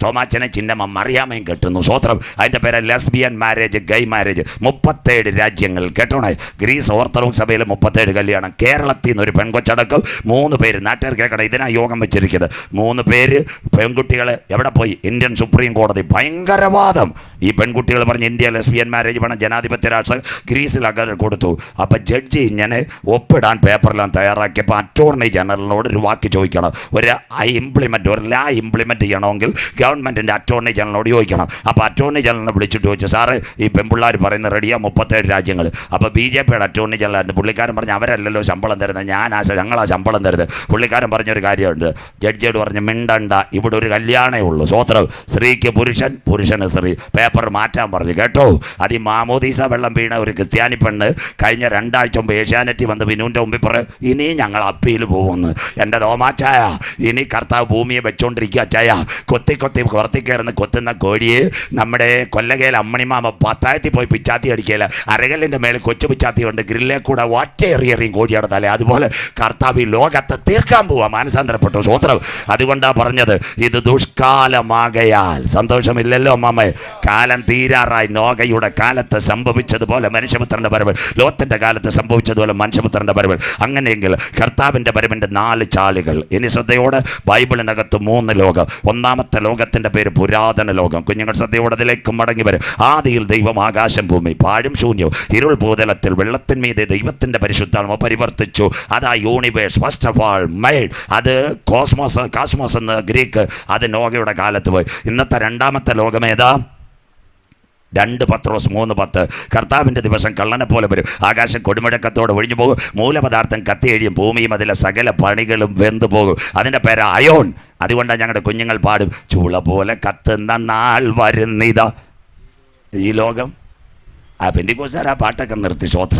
തോമാച്ചനെ ചിന്നമ്മ മറിയാമയും കെട്ടുന്നു. സ്വോത്രം. അതിൻ്റെ പേര് ലെസ്ബിയൻ മാരേജ്, ഗൈ മാരേജ്. 37 രാജ്യങ്ങൾ കേട്ടോണേ. ഗ്രീസ് ഓർത്തഡോക്സ് സഭയിൽ 37 കല്യാണം. കേരളത്തിൽ നിന്ന് ഒരു പെൺകൊച്ചടക്കം 3 പേര്. നാട്ടുകാർ കേൾക്കണം. ഇതിനാ യോഗം വെച്ചിരിക്കുന്നത്. 3 പേര് പെൺകുട്ടികൾ എവിടെ പോയി? ഇന്ത്യൻ സുപ്രീം കോടതി ഭയങ്കരവാദം. ഈ പെൺകുട്ടികൾ പറഞ്ഞ് ഇന്ത്യ ലെസ്ബിയൻ മാരേജ് വേണം, ജനാധിപത്യ രാഷ്ട്ര ഗ്രീസിലൊക്കെ കൊടുത്തു. അപ്പം ജഡ്ജി ഇങ്ങനെ ഒപ്പിടാൻ പേപ്പറെല്ലാം തയ്യാറാക്കിയപ്പോൾ അറ്റോർണി ജനറലിനോട് ഒരു വാക്ക് ചോദിക്കണം. ഒരു ലാ ഇംപ്ലിമെൻറ്റ് ചെയ്യണമെങ്കിൽ ഗവൺമെൻറ്റിൻ്റെ അറ്റോർണി ജനറലിനോട് ചോദിക്കണം. അപ്പോൾ അറ്റോർണി ജനറലിനെ വിളിച്ചിട്ട് ചോദിച്ചു, സാറ് ഈ പെൺപിള്ളേർ പറയുന്ന റെഡിയാ 37 രാജ്യങ്ങൾ. അപ്പോൾ BJPയുടെ അറ്റോർണി ജനറലായിരുന്നു. പുള്ളിക്കാരൻ പറഞ്ഞ് അവരല്ലല്ലോ ശമ്പളം തരുന്നത്, ഞങ്ങളാ ശമ്പളം തരുന്നത്. പുള്ളിക്കാരൻ പറഞ്ഞൊരു കാര്യമുണ്ട്. ജഡ്ജിയോട് പറഞ്ഞ് മിണ്ടണ്ട, ഇവിടെ ഒരു കല്യാണമേ ഉള്ളൂ. സ്വോത്രം. സ്ത്രീക്ക് പുരുഷൻ, പുരുഷന് സ്ത്രീ. പേപ്പർ മാറ്റാൻ പറഞ്ഞു. കേട്ടോ? അത് ഈ മാമോദീസ വെള്ളം വീണ ഒരു ക്രിസ്ത്യാനി പെണ്ണ് കഴിഞ്ഞ 2 ആഴ്ച മുമ്പ് ഏഷ്യാനെറ്റിൽ വന്ന് വിനുവിൻ്റെ മുമ്പിൽ പറയും ഇനി ഞങ്ങൾ അപ്പീൽ പോകുമെന്ന്. എൻ്റെ തോമാച്ചായ, ഇനി കർത്താവ് ഭൂമിയെ വെച്ചോണ്ടിരിക്കുക അച്ചായ. കൊത്തി പുറത്തി കയറുന്ന കൊത്തുന്ന കോഴിയെ നമ്മുടെ കൊല്ലകയിൽ അമ്മണിമാമ പത്തായത്തിൽ പോയി പിച്ചാത്തി അടിക്കല. അരകല്ലിൻ്റെ മേലെ കൊച്ചു പിച്ചാത്തി കൊണ്ട് ഗ്രില്ലേ കൂടെ ഒറ്റയെറിയെറിയും കോഴിയുടെ തല. അതുപോലെ കർത്താവ് ഈ ലോകത്തെ തീർക്കാൻ പോവാ. മാനസാന്തരപ്പെട്ടു. സ്വോത്രം. അതുകൊണ്ടാണ് പറഞ്ഞത് ഇത് ദുഷ്കാലമാകയാൽ. സന്തോഷമില്ലല്ലോ അമ്മമ്മ? കാലം തീരാറായി. നോഹയുടെ കാലത്ത് സംഭവിച്ചതുപോലെ മനുഷ്യപുത്രൻ്റെ വരവ്, ലോത്തിന്റെ കാലത്ത് സംഭവിച്ചതുപോലെ മനുഷ്യപുത്രൻ്റെ വരവ്. അങ്ങനെയെങ്കിൽ കർത്താവിൻ്റെ വരവിൻ്റെ 4 ചാലുകൾ. ഇനി ശ്രദ്ധയോടെ ബൈബിളിനകത്ത് 3 ലോകം. ഒന്നാമത്തെ ലോകത്തിൻ്റെ പേര് പുരാതന ലോകം. കുഞ്ഞുങ്ങൾ ശ്രദ്ധയോടെ അതിലേക്ക് മടങ്ങി വരും. ആദിയിൽ ദൈവം ആകാശം ഭൂമി പാഴും ശൂന്യവും ഇരുൾ ഭൂതലത്തിൽ വെള്ളത്തിന്മീതെ ദൈവത്തിൻ്റെ പരിശുദ്ധാത്മ പരിവർത്തിച്ചു. അതാ universe first of all made. അത് കോസ്മോസ് എന്ന് ഗ്രീക്ക്. അത് നോഹയുടെ കാലത്ത് പോയി. ഇന്നത്തെ 2ാമത്തെ ലോകമേതാ? 2 പത്രോസ് 3:10. കർത്താവിൻ്റെ ദിവസം കള്ളനെ പോലെ വരും. ആകാശം കൊടുമുഴക്കത്തോടെ ഒഴിഞ്ഞു പോകും. മൂലപദാർത്ഥം കത്തിയെഴിയും. ഭൂമിയും അതിലെ സകല പണികളും വെന്തു പോകും. അതിൻ്റെ പേര് അയോൺ. അതുകൊണ്ടാണ് ഞങ്ങളുടെ കുഞ്ഞുങ്ങൾ പാടും, ചൂള പോലെ കത്തുന്ന നാൾ വരുന്നിതാ. ഈ ലോകം പെന്തിക്കോസ്തുകാർ ആ പാട്ടൊക്കെ നിർത്തി. സ്വോത്ര.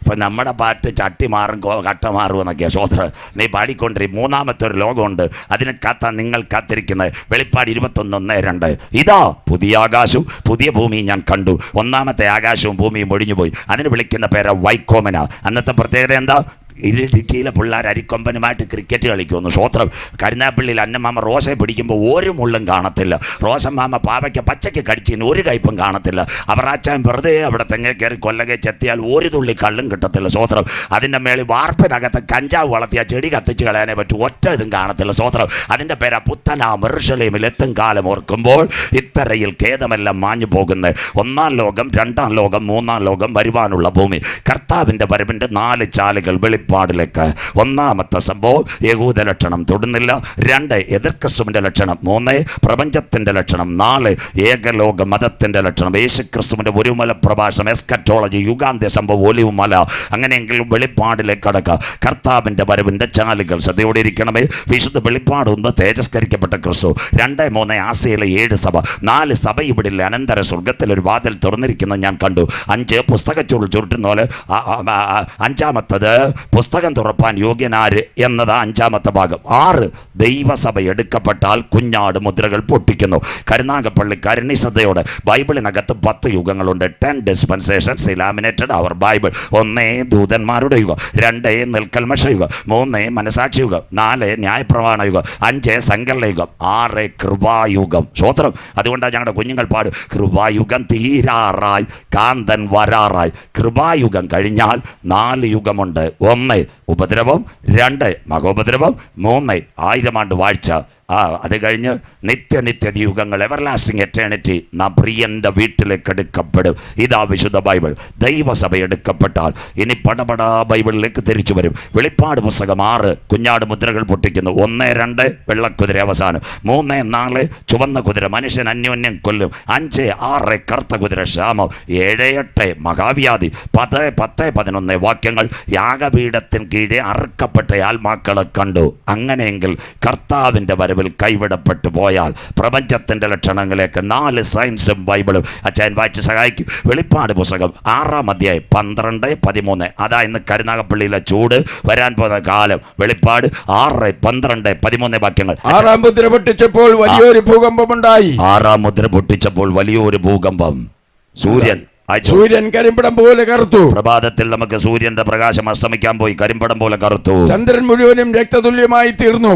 ഇപ്പം നമ്മുടെ പാട്ട് ചട്ടി മാറും കട്ട മാറും എന്നൊക്കെയാണ്. സ്വോത്ര. നീ പാടിക്കൊണ്ടിരി. 3ാമത്തെ ഒരു ലോകമുണ്ട്. അതിന് നിങ്ങൾ കാത്തിരിക്കുന്നത്. വെളിപ്പാട് 21:1-2. ഇതാ പുതിയ ആകാശവും പുതിയ ഭൂമിയും ഞാൻ കണ്ടു. 1ാമത്തെ ആകാശവും ഭൂമിയും ഒഴിഞ്ഞുപോയി. അതിന് വിളിക്കുന്ന പേര് വൈക്കോമന. അന്നത്തെ പ്രത്യേകത എന്താ? ഇടുക്കിയിലെ പിള്ളേർ അരിക്കൊമ്പനുമായിട്ട് ക്രിക്കറ്റ് കളിക്കുമെന്ന്. സ്വോത്രം. കരുനാപ്പള്ളിയിൽ അന്നമാമ റോസയെ പിടിക്കുമ്പോൾ ഒരു മുള്ളും കാണത്തില്ല. റോസമാമ പാവയ്ക്ക് പച്ചയ്ക്ക് കടിച്ചിന് ഒരു കയ്പും കാണത്തില്ല. അവറാച്ചാൻ വെറുതെ അവിടെ തെങ്ങ കയറി കൊല്ലകെ ചെത്തിയാൽ ഒരു തുള്ളി കള്ളും കിട്ടത്തില്ല. സ്വോത്രം. അതിൻ്റെ മേളിൽ വാർപ്പിനകത്ത് കഞ്ചാവ് വളർത്തിയ ചെടി കത്തിച്ച് കളയാനേ പറ്റും. ഒറ്റ ഇതും കാണത്തില്ല. സ്വോത്രം. അതിൻ്റെ പേരാ പുത്തനാ യെരൂശലേമിൽ എത്തും കാലം ഓർക്കുമ്പോൾ ഇത്തരയിൽ ഖേദമെല്ലാം മാഞ്ഞു പോകുന്നത്. 1ാം ലോകം, 2ാം ലോകം, 3ാം ലോകം, വരുവാനുള്ള ഭൂമി. കർത്താവിൻ്റെ വരവിൻ്റെ 4 ചാലുകൾ. വെളിപ്പാട് വെളിപ്പാടിലേക്ക്. ഒന്നാമത്തെ സംഭവം യഹൂദ ലക്ഷണം തൊടുന്നില്ല. 2 എതിർ ക്രിസ്തുവിൻ്റെ ലക്ഷണം. 3 പ്രപഞ്ചത്തിൻ്റെ ലക്ഷണം. 4 ഏകലോക മതത്തിൻ്റെ ലക്ഷണം. യേശുക്രിസ്തുവിൻ്റെ ഒരു മല പ്രഭാഷണം, എസ്കറ്റോളജി, യുഗാന്ത്യ സംഭവം, ഒലിവുമല. അങ്ങനെയെങ്കിൽ വെളിപ്പാടിലേക്ക് കടക്കുക. കർത്താവിൻ്റെ വരവിൻ്റെ ചാലുകൾ ശ്രദ്ധയോടെ ഇരിക്കണമേ. വിശുദ്ധ വെളിപ്പാട് 1 തേജസ്കരിക്കപ്പെട്ട ക്രിസ്തു. 2, 3 ആസിയയിലെ 7 സഭ. 4 സഭ ഇവിടില്ല. അനന്തര സ്വർഗത്തിൽ ഒരു വാതിൽ തുറന്നിരിക്കുന്നത് ഞാൻ കണ്ടു. 5 പുസ്തകച്ചുരുൾ ചുരുട്ടുന്ന പോലെ 5-മത്തത് പുസ്തകം തുറപ്പാൻ യോഗ്യനാര് എന്നത് 5-മത്തെ ഭാഗം. 6 ദൈവസഭ എടുക്കപ്പെട്ടാൽ കുഞ്ഞാട് മുദ്രകൾ പൊട്ടിക്കുന്നു. കരുനാഗപ്പള്ളി കരുണിശ്രദ്ധയോടെ ബൈബിളിനകത്ത് 10 യുഗങ്ങളുണ്ട്. 10 ഡിസ്പെൻസേഷൻസ് ലാമിനേറ്റഡ് അവർ ബൈബിൾ. 1 ദൂതന്മാരുടെ യുഗം, 2 നിൽക്കൽമഷ യുഗം, 3 മനസാക്ഷി യുഗം, 4 ന്യായപ്രമാണ യുഗം, 5 സങ്കല്പ യുഗം, 6 കൃപായുഗം. സ്വോത്രം. അതുകൊണ്ടാണ് ഞങ്ങളുടെ കുഞ്ഞുങ്ങൾ പാട് കൃപായുഗം തീരാറായി, കാന്തൻ വരാറായി. കൃപായുഗം കഴിഞ്ഞാൽ 4 യുഗമുണ്ട്. 1 ഉപദ്രവം, 2 മഹോപദ്രവം, 3 1000 ആണ്ട് വാഴ്ച. അത് കഴിഞ്ഞ് നിത്യ യുഗങ്ങൾ, എവർലാസ്റ്റിംഗ് എറ്റേണിറ്റി. നാം പ്രിയൻ്റെ വീട്ടിലേക്ക് എടുക്കപ്പെടും. ഇതാ വിശുദ്ധ ബൈബിൾ. ദൈവസഭ എടുക്കപ്പെട്ടാൽ ഇനി പടപടാ ബൈബിളിലേക്ക് തിരിച്ചു വരും. വെളിപ്പാട് പുസ്തകം 6 കുഞ്ഞാട് മുദ്രകൾ പൊട്ടിക്കുന്നു. 1, 2 വെള്ളക്കുതിര അവസാനം. 3, 4 ചുവന്ന കുതിര, മനുഷ്യൻ അന്യോന്യം കൊല്ലും. 5, 6 കറുത്ത കുതിര ക്ഷാമം. 7, 8 മഹാവ്യാധി. 10, 11 വാക്യങ്ങൾ. യാഗപീഠത്തിന് കീഴെ അറുക്കപ്പെട്ട ആത്മാക്കളെ കണ്ടു. അങ്ങനെയെങ്കിൽ കർത്താവിൻ്റെ വരവ് കൈവിടപ്പെട്ടു പോയാൽ പ്രപഞ്ചത്തിന്റെ ലക്ഷണങ്ങളിലേക്ക് 4 സയൻസും ബൈബിളും അച്ഛൻ വായിച്ച് സഹായിക്കും. വെളിപ്പാട് പുസ്തകം 6-ാം അധ്യായം 12, 13. അതാ ഇന്ന് കരുനാഗപ്പള്ളിയിലെ ചൂട്, വരാൻ പോകുന്ന കാലം. വെളിപ്പാട് 6, 12, 13 വാക്യങ്ങൾ. 6-ാം മുദ്ര പൊട്ടിച്ചപ്പോൾ വലിയൊരു ഭൂകമ്പമുണ്ടായി. 6-ാം മുദ്ര പൊട്ടിച്ചപ്പോൾ വലിയൊരു ഭൂകമ്പം. സൂര്യൻ കരിമ്പടം പോലെ കറുത്തു. പ്രഭാതത്തിൽ നമുക്ക് സൂര്യന്റെ പ്രകാശം അസ്തമിക്കാൻ പോയി. കരിമ്പടം പോലെ കറുത്തു. ചന്ദ്രൻ മുഴുവനും രക്തതുല്യമായി തീർന്നു.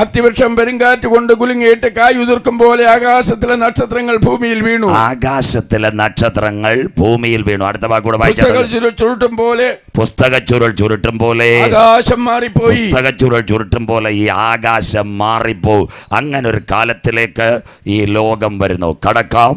അത്തിവൃക്ഷം പെരുങ്കാറ്റ് കൊണ്ട് കുലുങ്ങിയിട്ട് കായുതിർക്കും പോലെ ആകാശത്തിലെ നക്ഷത്രങ്ങൾ ഭൂമിയിൽ വീണു. അടുത്ത വാക്കൂടെ വായിച്ചാൽ പുസ്തകച്ചുരുൾ ചുരുട്ടും പോലെ ആകാശം മാറിപ്പോയി. പുസ്തകച്ചുരുൾ ചുരുട്ടും പോലെ ഈ ആകാശം മാറിപ്പോ. അങ്ങനെ ഒരു കാലത്തിലേക്ക് ഈ ലോകം വരുന്നു. കടക്കാം.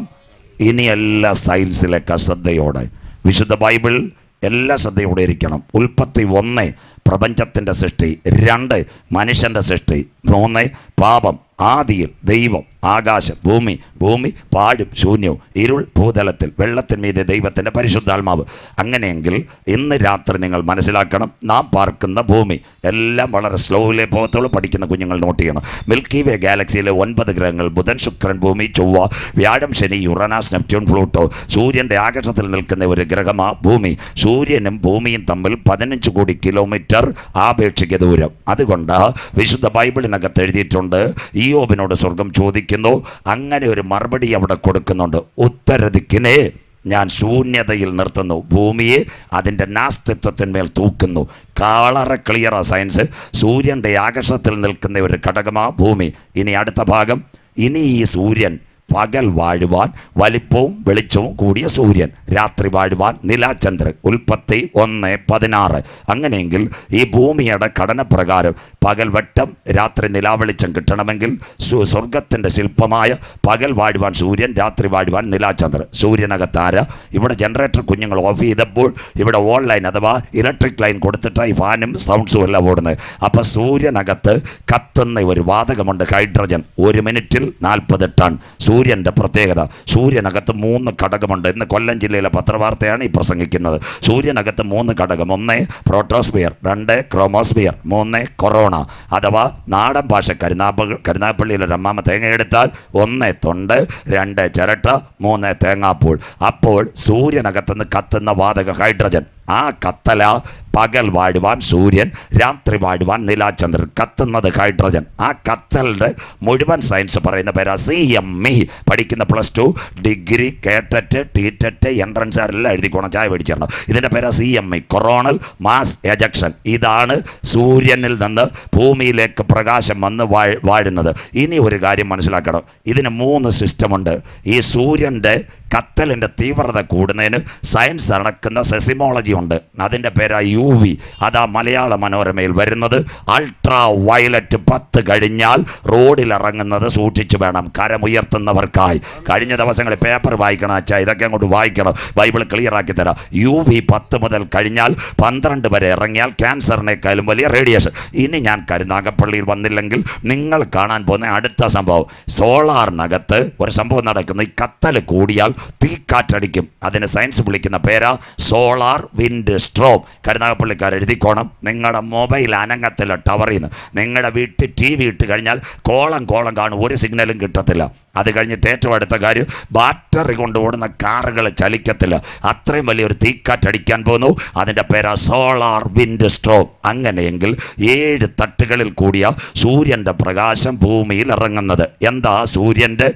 ഇനി എല്ലാ സയൻസിലേക്ക് ശ്രദ്ധയോടെ. വിശുദ്ധ ബൈബിൾ എല്ലാ ശ്രദ്ധയോടെ ഇരിക്കണം. ഉൽപ്പത്തി 1 പ്രപഞ്ചത്തിൻ്റെ സൃഷ്ടി, 2 മനുഷ്യൻ്റെ സൃഷ്ടി, 3 പാപം. ആദിയിൽ ദൈവം, ആകാശം, ഭൂമി പാഴും ശൂന്യവും, ഇരുൾ ഭൂതലത്തിൽ, വെള്ളത്തിന്മീതെ ദൈവത്തിൻ്റെ പരിശുദ്ധാത്മാവ്. അങ്ങനെയെങ്കിൽ ഇന്ന് രാത്രി നിങ്ങൾ മനസ്സിലാക്കണം, നാം പാർക്കുന്ന ഭൂമി എല്ലാം വളരെ സ്ലോയിലേ പോകത്തുള്ളൂ. പഠിക്കുന്ന കുഞ്ഞുങ്ങൾ നോട്ട് ചെയ്യണം. മിൽക്കി വേ ഗാലക്സിയിലെ 9 ഗ്രഹങ്ങൾ, ബുധൻ, ശുക്രൻ, ഭൂമി, ചൊവ്വ, വ്യാഴം, ശനി, യുറാനസ്, നെപ്റ്റ്യൂൺ, പ്ലൂട്ടോ. സൂര്യൻ്റെ ആകാശത്തിൽ നിൽക്കുന്ന ഒരു ഗ്രഹമാണ് ഭൂമി. സൂര്യനും ഭൂമിയും തമ്മിൽ 15 കോടി കിലോമീറ്റർ ആപേക്ഷിക ദൂരം. അതുകൊണ്ട് വിശുദ്ധ ബൈബിളിനകത്ത് എഴുതിയിട്ടുണ്ട്, ഇയ്യോബിനോട് സ്വർഗം ചോദിക്കുന്നു. അങ്ങനെ ഒരു മറുപടി അവിടെ കൊടുക്കുന്നുണ്ട്. ഉത്തരദിക്കിനെ ഞാൻ ശൂന്യതയിൽ നിർത്തുന്നു, ഭൂമിയെ അതിൻ്റെ നാസ്തിത്വത്തിന്മേൽ തൂക്കുന്നു. വളരെ ക്ലിയറാ സയൻസ്. സൂര്യൻ്റെ ആകാശത്തിൽ നിൽക്കുന്ന ഒരു ഘടകമാ ഭൂമി. ഇനി അടുത്ത ഭാഗം. ഇനി ഈ സൂര്യൻ പകൽ വാഴുവാൻ വലിപ്പവും വെളിച്ചവും കൂടിയ സൂര്യൻ, രാത്രി വാഴുവാൻ നിലാചന്ദ്രൻ. ഉൽപ്പത്തി 1:16. അങ്ങനെയെങ്കിൽ ഈ ഭൂമിയുടെ ഘടനപ്രകാരം പകൽ വട്ടം, രാത്രി നിലാവെളിച്ചം കിട്ടണമെങ്കിൽ സ്വർഗത്തിൻ്റെ ശില്പമായ പകൽ വാഴുവാൻ സൂര്യൻ, രാത്രി വാഴുവാൻ നിലാചന്ദ്രൻ. സൂര്യനകത്താര. ഇവിടെ ജനറേറ്റർ കുഞ്ഞുങ്ങൾ ഓഫ് ചെയ്തപ്പോൾ ഇവിടെ ഓൺലൈൻ അഥവാ ഇലക്ട്രിക് ലൈൻ കൊടുത്തിട്ട് ഈ ഫാനും സൗണ്ട്സും എല്ലാം ഓടുന്നത്. അപ്പോൾ സൂര്യനകത്ത് കത്തുന്ന ഒരു വാതകമുണ്ട്, ഹൈഡ്രജൻ. 1 മിനിറ്റിൽ 40 ടൺ. സൂര്യൻ്റെ പ്രത്യേകത, സൂര്യനകത്ത് 3 ഘടകമുണ്ട്. ഇന്ന് കൊല്ലം ജില്ലയിലെ പത്രവാർത്തയാണ് ഈ പ്രസംഗിക്കുന്നത്. സൂര്യനകത്ത് 3 ഘടകം. 1 പ്രോട്ടോസ്ഫിയർ, 2 ക്രോമോസ്ഫിയർ, 3 കൊറോണ. അഥവാ നാടൻ ഭാഷ കരുനാഗപ്പള്ളിയിൽ ഒരു അമ്മാമ തേങ്ങ എടുത്താൽ 1 തൊണ്ട്, 2 ചിരട്ട, 3 തേങ്ങാപ്പൂൾ. അപ്പോൾ സൂര്യനകത്തുനിന്ന് കത്തുന്ന വാതക ഹൈഡ്രജൻ. ആ കത്തല പകൽ വാഴുവാൻ സൂര്യൻ, രാത്രി വാഴുവാൻ നിലാചന്ദ്രൻ. കത്തുന്നത് ഹൈഡ്രജൻ. ആ കത്തലിൻ്റെ മുഴുവൻ സയൻസ് പറയുന്ന പേരാ CME. പഠിക്കുന്ന +2 ഡിഗ്രി, കേട്ടറ്റ്, ടീറ്ററ്റ്, എൻട്രൻസ് എല്ലാം എഴുതിക്കോണം, ചായ മേടിച്ചിരണം. ഇതിൻ്റെ പേരാ CME, കൊറോണൽ മാസ് എജക്ഷൻ. ഇതാണ് സൂര്യനിൽ നിന്ന് ഭൂമിയിലേക്ക് പ്രകാശം വന്ന് വാഴുന്നത്. ഇനി ഒരു കാര്യം മനസ്സിലാക്കണം, ഇതിന് 3 സിസ്റ്റമുണ്ട്. ഈ സൂര്യൻ്റെ കത്തലിൻ്റെ തീവ്രത കൂടുന്നതിന് സയൻസ് അടക്കുന്ന സെസിമോളജി ടെക്നോളജി ഉണ്ട്, അതിൻ്റെ പേരാ UV. അതാ മലയാള മനോരമയിൽ വരുന്നത്. അൾട്രാ വയലറ്റ് 10 കഴിഞ്ഞാൽ റോഡിലിറങ്ങുന്നത് സൂക്ഷിച്ചു വേണം, കരമുയർത്തുന്നവർക്കായി. കഴിഞ്ഞ ദിവസങ്ങളിൽ പേപ്പർ വായിക്കണം അച്ഛാ, ഇതൊക്കെ അങ്ങോട്ട് വായിക്കണം, ബൈബിൾ ക്ലിയർ ആക്കി തരാം. UV 10 മുതൽ കഴിഞ്ഞാൽ 12 വരെ ഇറങ്ങിയാൽ ക്യാൻസറിനേക്കാളും വലിയ റേഡിയേഷൻ. ഇനി ഞാൻ കരുനാഗപ്പള്ളിയിൽ വന്നില്ലെങ്കിൽ നിങ്ങൾ കാണാൻ പോകുന്ന അടുത്ത സംഭവം, സോളാറിനകത്ത് ഒരു സംഭവം നടക്കുന്നു. ഈ കത്തൽ കൂടിയാൽ തീക്കാറ്റടിക്കും. അതിന് സയൻസ് വിളിക്കുന്ന പേരാ സോളാർ വിൻഡ് സ്ട്രോം. കരുനാഗപ്പള്ളിക്കാർ എഴുതിക്കോണം. നിങ്ങളുടെ മൊബൈൽ അനങ്ങത്തില്ല ടവറിൽ നിന്ന്. നിങ്ങളുടെ വീട്ടിൽ TV ഇട്ട് കഴിഞ്ഞാൽ കോളം കാണും, ഒരു സിഗ്നലും കിട്ടത്തില്ല. അത് കഴിഞ്ഞിട്ട് ഏറ്റവും അടുത്ത കാര്യം, ബാറ്ററി കൊണ്ട് ഓടുന്ന കാറുകൾ ചലിക്കത്തില്ല. അത്രയും വലിയൊരു തീക്കാറ്റടിക്കാൻ പോകുന്നു. അതിൻ്റെ പേരാ സോളാർ വിൻഡ് സ്ട്രോം. അങ്ങനെയെങ്കിൽ 7 തട്ടുകളിൽ കൂടിയ സൂര്യൻ്റെ പ്രകാശം ഭൂമിയിൽ ഇറങ്ങുന്നത്. എന്താ സൂര്യൻ്റെ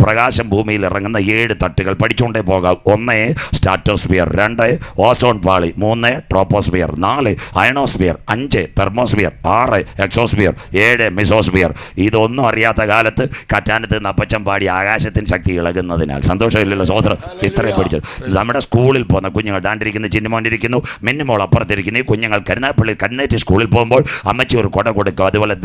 പ്രകാശം ഭൂമിയിൽ ഇറങ്ങുന്ന 7 തട്ടുകൾ? പഠിച്ചുകൊണ്ടേ പോകാം. 1 സ്ട്രാറ്റോസ്ഫിയർ, 2 ഓസോൺ പാളി, 3 troposphere, 4 ionosphere, 5 thermosphere, 6 exosphere, 7 mesosphere. ഇതൊന്നും അറിയാത്ത കാലത്ത് കറ്റാനത്ത് നപ്പച്ചം പാടി ആകാശത്തിന് ശക്തി ഇളകുന്നതിനാൽ സന്തോഷമില്ലല്ലോ സഹോദരൻ. ഇത്രയും പഠിച്ചത് നമ്മുടെ സ്കൂളിൽ പോകുന്ന കുഞ്ഞുങ്ങൾ ദാണ്ടിരിക്കുന്നു, ചിന്നുമോണ്ടിരിക്കുന്നു, മിന്നുമോൾ അപ്പുറത്തിരിക്കുന്നു. ഈ കുഞ്ഞുങ്ങൾ കരുനാഗപ്പള്ളി കന്നേറ്റ് സ്കൂളിൽ പോകുമ്പോൾ അമ്മച്ചി ഒരു കുട കൊടുക്കും. അതുപോലെ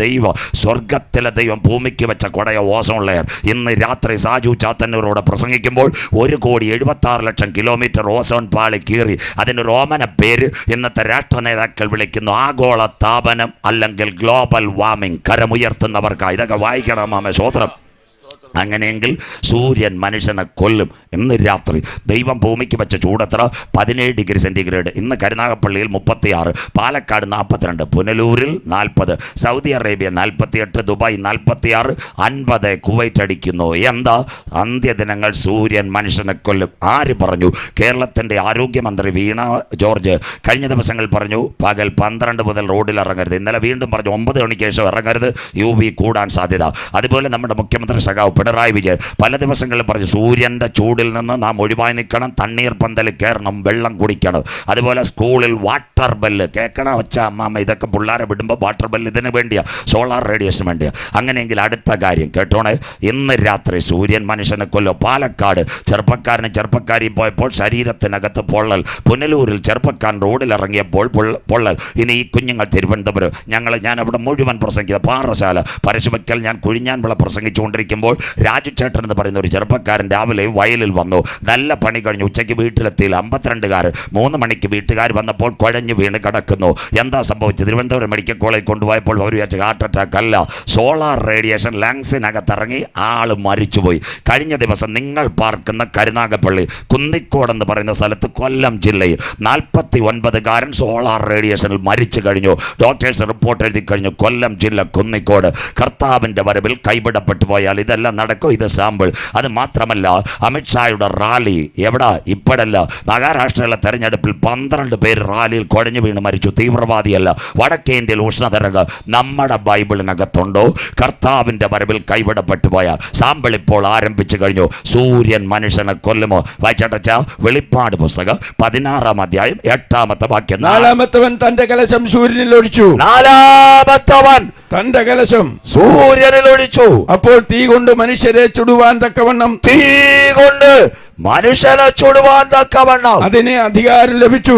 സ്വർഗത്തിലെ ദൈവം ഭൂമിക്ക് വെച്ച കുടയോ ഓസോൺ ലെയർ. ഇന്ന് രാത്രി സാജു ചാത്തന്നൂരോട് പ്രസംഗിക്കുമ്പോൾ 1,76,00,000 കിലോമീറ്റർ ഓസോൺ പാളി കീറി. അതിന് റോമന പേര് ഇന്നത്തെ രാഷ്ട്ര നേതാക്കൾ വിളിക്കുന്നു ആഗോള താപനം അല്ലെങ്കിൽ ഗ്ലോബൽ വാർമിംഗ്. കരമുയർത്തുന്നവർക്കാണ്. ഇതൊക്കെ വായിക്കണം മാമ സ്വോത്രം. അങ്ങനെയെങ്കിൽ സൂര്യൻ മനുഷ്യനെ കൊല്ലും. ഇന്ന് രാത്രി ദൈവം ഭൂമിക്ക് വെച്ച ചൂടത്ര 17 ഡിഗ്രി സെൻറ്റിഗ്രേഡ്. ഇന്ന് കരുനാഗപ്പള്ളിയിൽ 36, Palakkad 42, പുനലൂരിൽ 40, Saudi Arabia 48, Dubai 46, 50 Kuwait അടിക്കുന്നു. എന്താ? അന്ത്യദിനങ്ങൾ സൂര്യൻ മനുഷ്യനെ കൊല്ലും. ആര് പറഞ്ഞു? കേരളത്തിൻ്റെ ആരോഗ്യമന്ത്രി വീണ ജോർജ് കഴിഞ്ഞ ദിവസങ്ങൾ പറഞ്ഞു പകൽ 12 മുതൽ റോഡിൽ ഇറങ്ങരുത്. ഇന്നലെ വീണ്ടും പറഞ്ഞു 9 മണിക്ക് ശേഷം ഇറങ്ങരുത്, UV കൂടാൻ സാധ്യത. അതുപോലെ നമ്മുടെ മുഖ്യമന്ത്രി സഖാവ് പിണറായി വിജയൻ പല ദിവസങ്ങളിൽ പറഞ്ഞു സൂര്യൻ്റെ ചൂടിൽ നിന്ന് നാം ഒഴിവായി നിൽക്കണം, തണ്ണീർ പന്തൽ കയറണം, വെള്ളം കുടിക്കണം. അതുപോലെ സ്കൂളിൽ വാട്ടർ ബെല്ല് കേൾക്കണം വെച്ച അമ്മാമ്മ. ഇതൊക്കെ പിള്ളേരെ വിടുമ്പോൾ വാട്ടർ ബെല്ല് ഇതിന് വേണ്ടിയാണ്, സോളാർ റേഡിയേഷൻ വേണ്ടിയാണ്. അങ്ങനെയെങ്കിൽ അടുത്ത കാര്യം കേട്ടോണേ, ഇന്ന് രാത്രി സൂര്യൻ മനുഷ്യനെ കൊല്ലും. പാലക്കാട് ചെറുപ്പക്കാരിയും പോയപ്പോൾ ശരീരത്തിനകത്ത് പൊള്ളൽ. പുനലൂരിൽ ചെറുപ്പക്കാരൻ റോഡിലിറങ്ങിയപ്പോൾ പൊള്ളൽ. ഇനി ഈ കുഞ്ഞുങ്ങൾ തിരുവനന്തപുരം, ഞാൻ അവിടെ മുഴുവൻ പ്രസംഗിക്കുക, പാറശാല, പരശുവയ്ക്കൽ, ഞാൻ കുഴിഞ്ഞാൻവിള പ്രസംഗിച്ചുകൊണ്ടിരിക്കുമ്പോൾ രാജു ചേട്ടൻ എന്ന് പറയുന്ന ഒരു ചെറുപ്പക്കാരൻ രാവിലെ വയലിൽ വന്നു. നല്ല പണി കഴിഞ്ഞു, ഉച്ചയ്ക്ക് വീട്ടിലെത്തിയില്ല. 52കാരൻ 3 മണിക്ക് വീട്ടുകാർ വന്നപ്പോൾ കുഴഞ്ഞു വീണ് കിടക്കുന്നു. എന്താ സംഭവിച്ചത്? തിരുവനന്തപുരം മെഡിക്കൽ കോളേജിൽ കൊണ്ടുപോയപ്പോൾ അവർ വിചാരിച്ചു ഹാർട്ട് അറ്റാക്ക് അല്ല, സോളാർ റേഡിയേഷൻ ലങ്സിനകത്തിറങ്ങി ആൾ മരിച്ചുപോയി. കഴിഞ്ഞ ദിവസം നിങ്ങൾ പാർക്കുന്ന കരുനാഗപ്പള്ളി കുന്നിക്കോട് എന്ന് പറയുന്ന സ്ഥലത്ത് കൊല്ലം ജില്ലയിൽ 49കാരൻ സോളാർ റേഡിയേഷനിൽ മരിച്ചു കഴിഞ്ഞു. ഡോക്ടേഴ്സ് റിപ്പോർട്ട് എഴുതി കഴിഞ്ഞു. കൊല്ലം ജില്ല കുന്നിക്കോട്. കർത്താവിൻ്റെ വരവിൽ കൈവിടപ്പെട്ടു പോയാൽ ഇതെല്ലാം നടക്കും. ഇത് സാമ്പിൾ. അത് മാത്രമല്ല, അമിത്ഷായുടെ റാലി എവിടെ? ഇപ്പോഴല്ല, മഹാരാഷ്ട്രയിലെ തെരഞ്ഞെടുപ്പിൽ 12 പേര് റാലിയിൽ കുഴഞ്ഞു വീണ് മരിച്ചു. തീവ്രവാദിയല്ല. വടക്കേ ഇന്ത്യയിൽ ഉഷ്ണതരംഗ നമ്മുടെ ബൈബിളിനകത്തുണ്ടോ? കർത്താവിൻ്റെ വരവിൽ കൈവിടപ്പെട്ടു പോയാൽ സാമ്പിൾ ഇപ്പോൾ ആരംഭിച്ചു കഴിഞ്ഞു. സൂര്യൻ മനുഷ്യനെ കൊല്ലുമോ? വായിച്ചട്ടച്ച വെളിപ്പാട് പുസ്തകം 16-ാം അധ്യായം 8-ാമത്തെ വാക്യം. 4-മത്തവൻ തന്റെ കലശം സൂര്യനിൽ ഒഴിച്ചു. 4-മത്തവൻ തന്റെ കലശം സൂര്യനിൽ ഒഴിച്ചു. അപ്പോൾ തീ കൊണ്ട് മനുഷ്യരെ ചുടുവാൻ തക്കവണ്ണം അതിന് അധികാരം ലഭിച്ചു.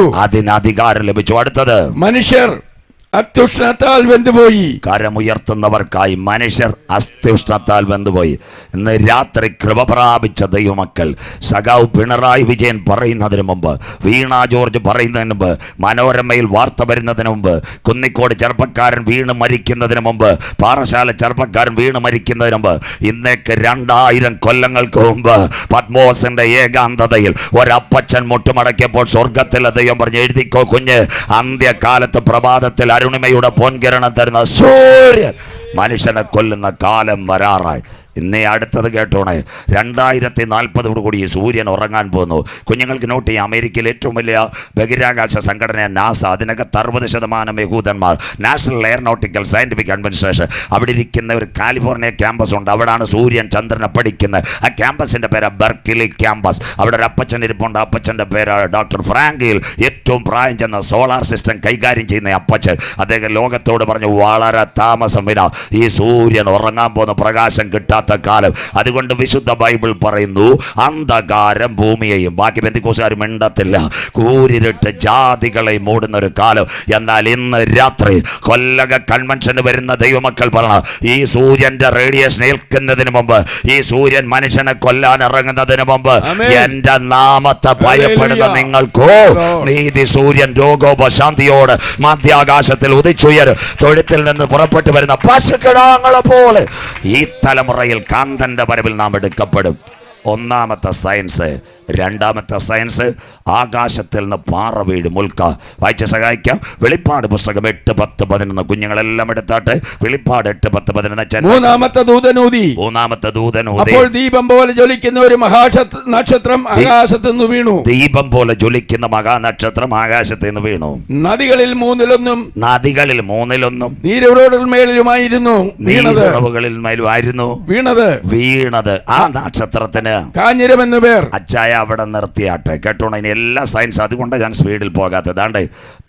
അടുത്തത്, മനുഷ്യർ അത്യുഷ്ണത്താൽ വെന്തുപോയി. കരമുയർത്തുന്നവർക്കായി മനുഷ്യർ അത്യുഷ്ണത്താൽ വെന്തുപോയി. ഇന്ന് രാത്രി കൃപ പ്രാപിച്ച ദൈവമക്കൾ, സഖാവ് പിണറായി വിജയൻ പറയുന്നതിന് മുമ്പ്, വീണ ജോർജ് പറയുന്നതിന് മുമ്പ്, മനോരമയിൽ വാർത്ത വരുന്നതിന് മുമ്പ്, കുന്നിക്കോട് ചെറുപ്പക്കാരൻ വീണ് മരിക്കുന്നതിന് മുമ്പ്, പാറശാല ചെറുപ്പക്കാരൻ വീണ് മരിക്കുന്നതിന് മുമ്പ്, ഇന്നേക്ക് 2000 കൊല്ലങ്ങൾക്ക് മുമ്പ് പത്മോസിന്റെ ഏകാന്തതയിൽ ഒരപ്പച്ചൻ മുട്ടുമടക്കിയപ്പോൾ സ്വർഗത്തിലെ ദൈവം പറഞ്ഞ് എഴുതിക്കോ കുഞ്ഞ്, അന്ത്യകാലത്ത് പ്രഭാതത്തിൽ അരുണിമയുടെ പൊൻകിരണം തരുന്ന സൂര്യൻ മനുഷ്യനെ കൊല്ലുന്ന കാലം വരാറായി. ഇന്നേ അടുത്തത് കേട്ടോണേ, 2040 കൂടി ഈ സൂര്യൻ ഉറങ്ങാൻ പോകുന്നു. കുഞ്ഞുങ്ങൾക്ക് നോട്ട് ചെയ്യാം. അമേരിക്കയിൽ ഏറ്റവും വലിയ ബഹിരാകാശ സംഘടന നാസ, അതിനകത്ത് 60% യഹൂദന്മാർ. നാഷണൽ എയറോനോട്ടിക്കൽ സയന്റിഫിക് അഡ്മിനിസ്ട്രേഷൻ, അവിടെ ഇരിക്കുന്ന ഒരു കാലിഫോർണിയ ക്യാമ്പസ് ഉണ്ട്. അവിടെയാണ് സൂര്യൻ ചന്ദ്രനെ പഠിക്കുന്നത്. ആ ക്യാമ്പസിൻ്റെ പേര് ബെർക്കിലി ക്യാമ്പസ്. അവിടെ ഒരു അപ്പച്ചൻ ഇരിപ്പുണ്ട്. അപ്പച്ചൻ്റെ പേര് ഡോക്ടർ ഫ്രാങ്കിൽ. ഏറ്റവും പ്രായം ചെന്ന സോളാർ സിസ്റ്റം കൈകാര്യം ചെയ്യുന്ന അപ്പച്ചൻ. അദ്ദേഹം ലോകത്തോട് പറഞ്ഞു വളരെ താമസം വിന ഈ സൂര്യൻ ഉറങ്ങാൻ പോകുന്ന പ്രകാശം കിട്ടാത്ത ഇല്ലാത്ത കാലം. അതുകൊണ്ട് വിശുദ്ധ ബൈബിൾ പറയുന്നു, അന്ധകാരം ഭൂമിയെയും, ബാക്കി പെന്തിക്കോസുകാർ മിണ്ടത്തില്ല, കൂരിരുട്ട് ജാതികളെ മൂടുന്ന ഒരു കാലം. എന്നാൽ ഇന്ന് രാത്രി കൊല്ലക കൺവെൻഷന് വരുന്ന ദൈവമക്കൾ പറഞ്ഞ, ഈ സൂര്യന്റെ റേഡിയേഷൻ ഏൽക്കുന്നതിന് മുമ്പ്, ഈ സൂര്യൻ മനുഷ്യനെ കൊല്ലാൻ ഇറങ്ങുന്നതിന് മുമ്പ് എന്റെ നാമത്തെ ഭയപ്പെടുന്ന നിങ്ങൾക്കോ നീതി സൂര്യൻ രോഗോപശാന്തിയോട് മധ്യാകാശത്തിൽ ഉദിച്ചുയരും. തൊഴുത്തിൽ നിന്ന് പുറപ്പെട്ടു വരുന്ന പശുക്കിടാങ്ങളെ പോലെ ഈ തലമുറയിൽ കാന്തന്റെ വരവിൽ നാം എടുക്കപ്പെടും. ഒന്നാമത്തെ സയൻസ്. രണ്ടാമത്തെ സയൻസ്, ആകാശത്തിൽ നിന്ന് പാറ വീഴും. ഉൽക്ക വായിച്ച് സഹായിക്കാം. വെളിപ്പാട് പുസ്തകം 8, 10, 11. കുഞ്ഞുങ്ങളെല്ലാം എടുത്താട്ട് വെളിപ്പാട് 8, 10, 11. മൂന്നാമത്തെ ദൂതനൂതി. അപ്പോൾ ദീപം പോലെ ജ്വലിക്കുന്ന ഒരു മഹാനക്ഷത്രം ആകാശത്ത് നിന്ന് വീണു. ദീപം പോലെ ജ്വലിക്കുന്ന മഹാനക്ഷത്രം ആകാശത്ത് നിന്ന് വീണു. നദികളിൽ മൂന്നിലൊന്നും നീരുറവുകളിന്മേലുമായിരുന്നു വീണത്. ആ നക്ഷത്രത്തിന് കാഞ്ഞിരം എന്ന് പേർ. അച്ചായ അവിടെ നിർത്തിയാട്ടെ, കേട്ടോണം. ഇനി എല്ലാ സയൻസ്, അതുകൊണ്ട് ഞാൻ സ്പീഡിൽ പോകാത്തത്. അതാണ്ട്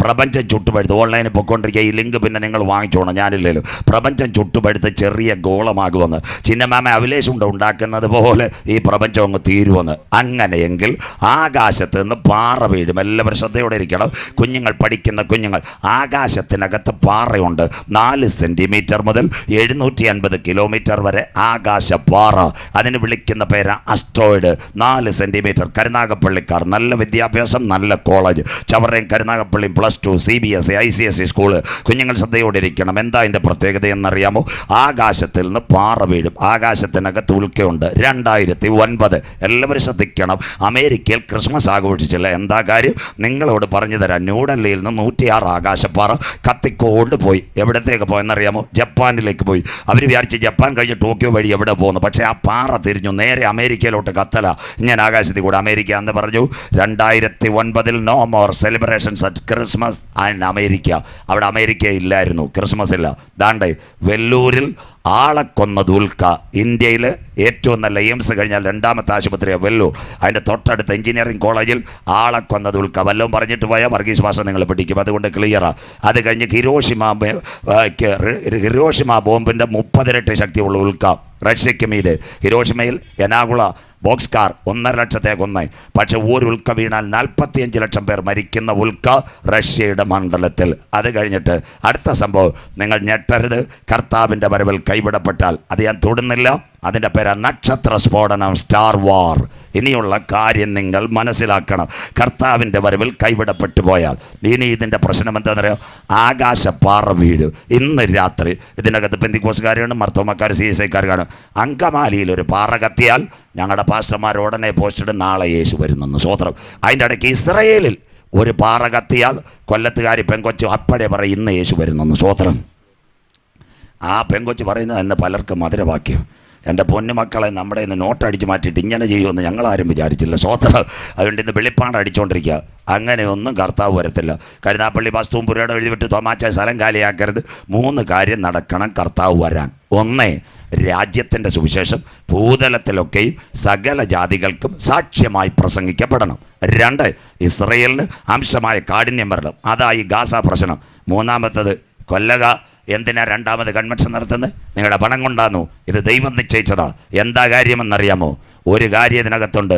പ്രപഞ്ചം ചുട്ടുപഴുത്ത് ഓൺലൈനിൽ പൊയ്ക്കൊണ്ടിരിക്കുക. ഈ ലിങ്ക് പിന്നെ നിങ്ങൾ വാങ്ങിച്ചോണം, ഞാനില്ലല്ലോ. പ്രപഞ്ചം ചുട്ടുപഴുത്ത് ചെറിയ ഗോളമാകുമെന്ന്, ചിന്നമാമ അഭിലേഷുണ്ട് ഉണ്ടാക്കുന്നത് പോലെ ഈ പ്രപഞ്ചം അങ്ങ് തീരുമെന്ന്. അങ്ങനെയെങ്കിൽ ആകാശത്ത് നിന്ന് പാറ വീഴും. എല്ലാവരും ശ്രദ്ധയോടെ ഇരിക്കണം. കുഞ്ഞുങ്ങൾ, പഠിക്കുന്ന കുഞ്ഞുങ്ങൾ, ആകാശത്തിനകത്ത് പാറയുണ്ട്. 4 സെന്റിമീറ്റർ മുതൽ 750 കിലോമീറ്റർ വരെ ആകാശപ്പാറ. അതിന് വിളിക്കുന്ന പേര് അസ്ട്രോയിഡ്. 4 സെന്റിമീറ്റർ. കരുനാഗപ്പള്ളിക്കാർ, നല്ല വിദ്യാഭ്യാസം, നല്ല കോളേജ്. ചവറയും കരുനാഗപ്പള്ളിയും +2, CBSE, ICSE school. കുഞ്ഞുങ്ങൾ ശ്രദ്ധയോടെ ഇരിക്കണം. എന്താ അതിൻ്റെ പ്രത്യേകത എന്നറിയാമോ? ആകാശത്തിൽ നിന്ന് പാറ വീഴും. ആകാശത്തിനകത്ത് ഉൽക്കയുണ്ട്. 2009. എല്ലാവരും ശ്രദ്ധിക്കണം. അമേരിക്കയിൽ ക്രിസ്മസ് ആഘോഷിച്ചില്ല. എന്താ കാര്യം? നിങ്ങളോട് പറഞ്ഞു തരാം. ന്യൂഡൽഹിയിൽ നിന്ന് 106 ആകാശപ്പാറ കത്തിക്കൊണ്ട് പോയി. എവിടത്തേക്ക് പോയെന്നറിയാമോ? ജപ്പാനിലേക്ക് പോയി. അവർ വിചാരിച്ച് ജപ്പാൻ കഴിഞ്ഞ് ടോക്കിയോ വഴി എവിടെ പോകുന്നു. പക്ഷേ ആ പാറ തിരിഞ്ഞു നേരെ അമേരിക്കയിലോട്ട് കത്തല. ഞാൻ ആകാശത്തിൽ കൂടെ അമേരിക്ക എന്ന് പറഞ്ഞു. 2009 no more celebrations at Christmas and America. അവിടെ അമേരിക്ക ഇല്ലായിരുന്നു, ക്രിസ്മസ് ഇല്ല. ദാണ്ടേ വെല്ലൂരിൽ ആളെ കൊന്നത് ഉൽക്ക. ഇന്ത്യയിൽ ഏറ്റവും നല്ല എയിംസ് കഴിഞ്ഞാൽ 2ാമത്തെ ആശുപത്രിയാണ് വെല്ലൂർ. അതിൻ്റെ തൊട്ടടുത്ത എഞ്ചിനീയറിംഗ് കോളേജിൽ ആളെ കൊന്നത് ഉൽക്ക. വല്ലതും പറഞ്ഞിട്ട് പോയാൽ വർഗീസ് ഭാഷ നിങ്ങൾ പഠിക്കും, അതുകൊണ്ട് ക്ലിയറാണ്. അത് കഴിഞ്ഞ് ഹിരോഷിമ ബോംബിൻ്റെ 30 ഇരട്ടി ശക്തിയുള്ള ഉൽക്ക റഷ്യയ്ക്ക് മീത്. ഹിരോഷിമയിൽ എനാഗുള ബോക്സ്കാർ 1.5 ലക്ഷത്തെ കൊന്ന്. പക്ഷെ ഒരു ഉൽക്ക വീണാൽ 45 ലക്ഷം പേർ മരിക്കുന്ന ഉൽക്ക റഷ്യയുടെ മണ്ഡലത്തിൽ. അത് കഴിഞ്ഞിട്ട് അടുത്ത സംഭവം, നിങ്ങൾ ഞെട്ടരുത്. കർത്താവിൻ്റെ വരവിൽ കൈവിടപ്പെട്ടാൽ, അത് ഞാൻ തൊടുന്നില്ല, അതിൻ്റെ പേര് നക്ഷത്ര സ്ഫോടനം, സ്റ്റാർ വാർ. ഇനിയുള്ള കാര്യം നിങ്ങൾ മനസ്സിലാക്കണം. കർത്താവിൻ്റെ വരവിൽ കൈവിടപ്പെട്ടു പോയാൽ ഇനി ഇതിൻ്റെ പ്രശ്നം എന്താണെന്നറിയാം? ആകാശപ്പാറ വീഴും. ഇന്ന് രാത്രി ഇതിനകത്ത് പെന്തിക്കോസുകാരാണ്, മർത്തോമക്കാർ, CSIക്കാർ കാണും. അങ്കമാലിയിൽ ഒരു പാറ കത്തിയാൽ ഞങ്ങളുടെ പാസ്റ്റർമാർ ഉടനെ പോസ്റ്റിട്ട് നാളെ യേശു വരുന്നെന്ന്. സ്വോത്രം. അതിൻ്റെ ഇടയ്ക്ക് ഇസ്രയേലിൽ ഒരു പാറ കത്തിയാൽ കൊല്ലത്തുകാരി പെങ്കൊച്ച് അപ്പടെ പറയും ഇന്ന് യേശു വരുന്നെന്ന്. സ്വോത്രം. ആ പെങ്കൊച്ച് പറയുന്നത് എന്ന് പലർക്കും മധുരവാക്യം. എൻ്റെ പൊന്നുമക്കളെ, നമ്മുടെ ഇന്ന് നോട്ടടിച്ച് മാറ്റിയിട്ട് ഇങ്ങനെ ചെയ്യുമെന്ന് ഞങ്ങളാരും വിചാരിച്ചില്ല. സ്വോത്രം. അതുകൊണ്ട് ഇന്ന് വെളിപ്പാട് അടിച്ചുകൊണ്ടിരിക്കുക. അങ്ങനെയൊന്നും കർത്താവ് വരത്തില്ല. കരുനാപ്പള്ളി വസ്തുവും പുരയുടെ എഴുതിവിട്ട് തോമാച്ച സ്ഥലം കാലിയാക്കരുത്. 3 കാര്യം നടക്കണം കർത്താവ് വരാൻ. 1, രാജ്യത്തിൻ്റെ സുവിശേഷം ഭൂതലത്തിലൊക്കെയും സകല ജാതികൾക്കും സാക്ഷ്യമായി പ്രസംഗിക്കപ്പെടണം. 2, ഇസ്രയേലിന് അംശമായ കാഠിന്യം വരണം. അതായി ഗാസ പ്രശ്നം. 3, കൊല്ലക. എന്തിനാ 2ാമത് കൺവെൻഷൻ നടത്തുന്നത്? നിങ്ങളുടെ പണം കൊണ്ടാന്നു. ഇത് ദൈവം നിശ്ചയിച്ചതാ. എന്താ കാര്യമെന്നറിയാമോ? ഒരു കാര്യം ഇതിനകത്തുണ്ട്.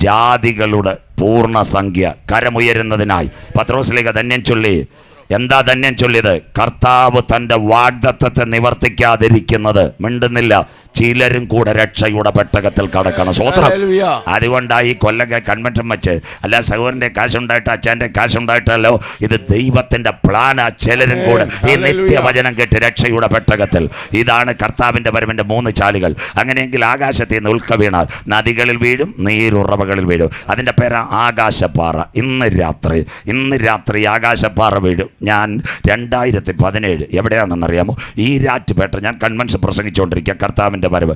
ജാതികളുടെ പൂർണ്ണസംഖ്യ കരമുയരുന്നതിനായി പത്രോസ്ലീഹ ധന്യം ചൊല്ലി. എന്താ ധന്യം ചൊല്ലിയത്? കർത്താവ് തൻ്റെ വാഗ്ദത്തത്തെ നിവർത്തിക്കാതിരിക്കുന്നത്. മിണ്ടുന്നില്ല. ചിലരും കൂടെ രക്ഷയുടെ പെട്ടകത്തിൽ കടക്കണം. സ്വോത്രം. അതുകൊണ്ടായി കൊല്ലം കൺവെൻഷൻ വെച്ച് അല്ല സഹോദരൻ്റെ കാശുണ്ടായിട്ട് അച്ഛൻ്റെ കാശുണ്ടായിട്ടല്ലോ. ഇത് ദൈവത്തിൻ്റെ പ്ലാനാ. ചിലരും കൂടെ ഈ നിത്യവചനം കേട്ട് രക്ഷയുടെ പെട്ടകത്തിൽ. ഇതാണ് കർത്താവിൻ്റെ വരവിൻ്റെ 3 ചാലുകൾ. അങ്ങനെയെങ്കിൽ ആകാശത്തിൽ നിന്ന് ഉൽക്ക വീണാൽ നദികളിൽ വീഴും, നീരുറവകളിൽ വീഴും. അതിൻ്റെ പേരാ ആകാശപ്പാറ. ഇന്ന് രാത്രി ആകാശപ്പാറ വീഴും. ഞാൻ 2017 എവിടെയാണെന്നറിയാമോ? ഈരാറ്റുപേട്ട. ഞാൻ കൺവെൻഷൻ പ്രസംഗിച്ചുകൊണ്ടിരിക്കുക. കർത്താവിൻ്റെ വരവ്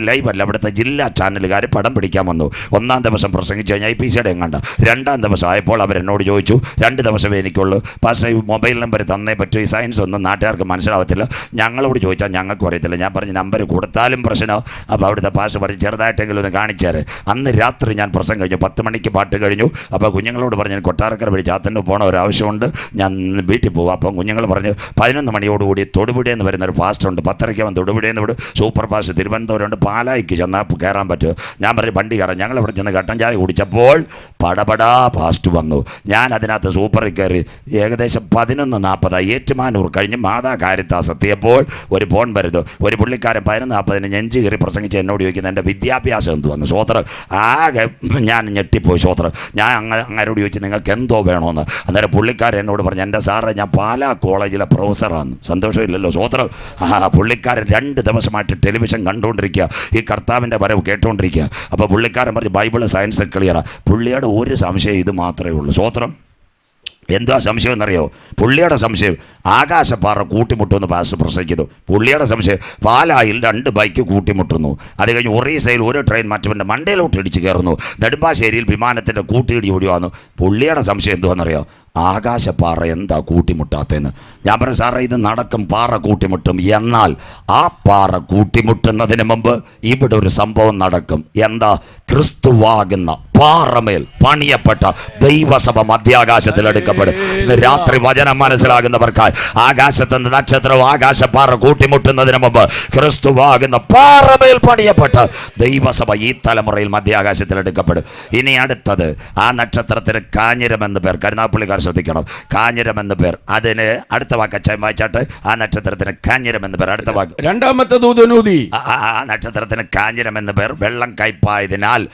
ലൈവല്ല, അവിടുത്തെ ജില്ലാ ചാനലുകാർ പടം പിടിക്കാൻ വന്നു. 1-ാം ദിവസം പ്രസംഗിച്ചു കഴിഞ്ഞാൽ IPCയുടെ എങ്ങാണ്ട്. 2-ാം ദിവസം ആയപ്പോൾ അവരെന്നോട് ചോദിച്ചു, 2 ദിവസമേ എനിക്കുള്ളൂ പക്ഷേ മൊബൈൽ നമ്പർ തന്നേ പറ്റൂ. ഈ സയൻസ് ഒന്നും നാട്ടുകാർക്ക് മനസ്സിലാവത്തില്ല. ഞങ്ങളോട് ചോദിച്ചാൽ ഞങ്ങൾക്കും അറിയത്തില്ല. ഞാൻ പറഞ്ഞു നമ്പർ കൊടുത്താലും പ്രശ്നമോ. അപ്പോൾ അവിടുത്തെ പാസ്റ്റർ പറഞ്ഞ് ചെറുതായിട്ടെങ്കിലും ഒന്ന് കാണിച്ചേരെ. അന്ന് രാത്രി ഞാൻ പ്രസംഗം കഴിഞ്ഞു. 10 മണിക്ക് പാട്ട് കഴിഞ്ഞു. അപ്പോൾ കുഞ്ഞുങ്ങളോട് പറഞ്ഞ് ഞാൻ കൊട്ടാരക്കര വഴി ചാത്തന്നൂർ പോകണ ഒരാവശ്യമുണ്ട്. ഞാൻ വീട്ടിൽ പോകും. അപ്പം കുഞ്ഞുങ്ങൾ പറഞ്ഞ് 11 മണിയോടുകൂടി തൊടുപുഴയിൽ നിന്ന് വരുന്നൊരു ഫാസ്റ്റുണ്ട്, 10:30 വന്ന് തൊടുപുഴയിൽ നിന്ന് വിടും, സൂപ്പർ ഫാസ്റ്റ് തിരുവനന്തപുരം ഉണ്ട്, പാലായിക്ക് ചെന്നാൽ കയറാൻ പറ്റുമോ? ഞാൻ പറഞ്ഞു വണ്ടി കയറാം. ഞങ്ങൾ ഇവിടെ ചെന്ന് കട്ടൻ ചായ കുടിച്ചപ്പോൾ പടപടാ ഫാസ്റ്റ് വന്നു. ഞാൻ അതിനകത്ത് സൂപ്പറിൽ കയറി. ഏകദേശം 11:40 ഏറ്റുമാനൂർ കഴിഞ്ഞ് മാതാ കാരിത്താസ് എത്തിയപ്പോൾ ഒരു ഫോൺ വരുന്നു. ഒരു പുള്ളിക്കാരൻ 11:40 നെഞ്ച് കയറി പ്രസംഗിച്ച് എന്നോട് ചോദിക്കുന്നത് എൻ്റെ വിദ്യാഭ്യാസം എന്ത് വന്നു. സ്വോത്രം. ആകെ ഞാൻ ഞെട്ടിപ്പോയി. സ്വോത്രം. ഞാൻ അങ്ങനോട് ചോദിച്ചു നിങ്ങൾക്ക് എന്തോ വേണമെന്ന്. അന്നേരം പുള്ളിക്കാരൻ എന്നോട് പറഞ്ഞു എൻ്റെ സാറേ ഞാൻ പാലാ കോളേജിലെ പ്രൊഫസറാണ്. സന്തോഷമില്ലല്ലോ. സ്വോത്രം. പുള്ളിക്കാരൻ 2 ദിവസമായിട്ട് ടെലിവിഷൻ കണ്ടുകൊണ്ടിരിക്കുക, ഈ കർത്താവിൻ്റെ വരവ് കേട്ടുകൊണ്ടിരിക്കുക. അപ്പോൾ പുള്ളിക്കാരൻ പറഞ്ഞു ബൈബിള് സയൻസ് ക്ലിയറാണ്. പുള്ളിയുടെ ഒരു സംശയം ഇത് മാത്രമേ ഉള്ളൂ. സ്വോത്രം. എന്താ സംശയം എന്നറിയോ? പുള്ളിയുടെ സംശയം ആകാശപ്പാറ കൂട്ടിമുട്ടുമെന്ന് പാസ്റ്റർ പ്രസംഗിക്കുന്നു. പുള്ളിയുടെ സംശയം പാലായിൽ 2 ബൈക്ക് കൂട്ടിമുട്ടുന്നു. അത് കഴിഞ്ഞ് ഒറീസയിൽ ഒരു ട്രെയിൻ മറ്റവൻ്റെ മണ്ടയിലോട്ട് ഇടിച്ച് കയറുന്നു. നെടുമ്പാശ്ശേരിയിൽ വിമാനത്തിൻ്റെ കൂട്ടിയിടി ഓടിവാന്നു. പുള്ളിയുടെ സംശയം എന്തുവാണെന്നറിയോ? ആകാശപ്പാറ എന്താ കൂട്ടിമുട്ടാത്തതെന്ന്. ഞാൻ പറഞ്ഞു സാറേ ഇത് നടക്കും, പാറ കൂട്ടിമുട്ടും. എന്നാൽ ആ പാറ കൂട്ടിമുട്ടുന്നതിന് മുമ്പ് ഇവിടെ ഒരു സംഭവം നടക്കും. എന്താ? ക്രിസ്തുവാകുന്ന പാറമേൽ പണിയപ്പെട്ട ദൈവസഭ മധ്യാകാശത്തിൽ എടുക്കപ്പെടും. ഇന്ന് രാത്രി വചനം മനസ്സിലാകുന്നവർക്കായി ആകാശത്തിന്റെ നക്ഷത്രവും ആകാശപ്പാറ കൂട്ടിമുട്ടുന്നതിന് മുമ്പ് ക്രിസ്തുവാകുന്ന പാറമേൽ പണിയപ്പെട്ട ദൈവസഭ ഈ തലമുറയിൽ മധ്യാകാശത്തിൽ എടുക്കപ്പെടും. ഇനി അടുത്തത് ആ നക്ഷത്രത്തിന് കാഞ്ഞിരം എന്ന് പേർ. കരുനാഗപ്പള്ളിക്കാർ ശ്രദ്ധിക്കണം. കാഞ്ഞിരം എന്ന് പേർ. അതിന് അടുത്ത വാക്ക് വായിച്ചാട്ട് ആ നക്ഷത്രത്തിന് കാഞ്ഞിരം എന്ന് പേർ. അടുത്ത വാക്ക് രണ്ടാമത്തെ ദൂതനൂതി. ആ നക്ഷത്രത്തിന് കാഞ്ഞിരം എന്ന് പേർ. വെള്ളം കയ്പായതിനാൽ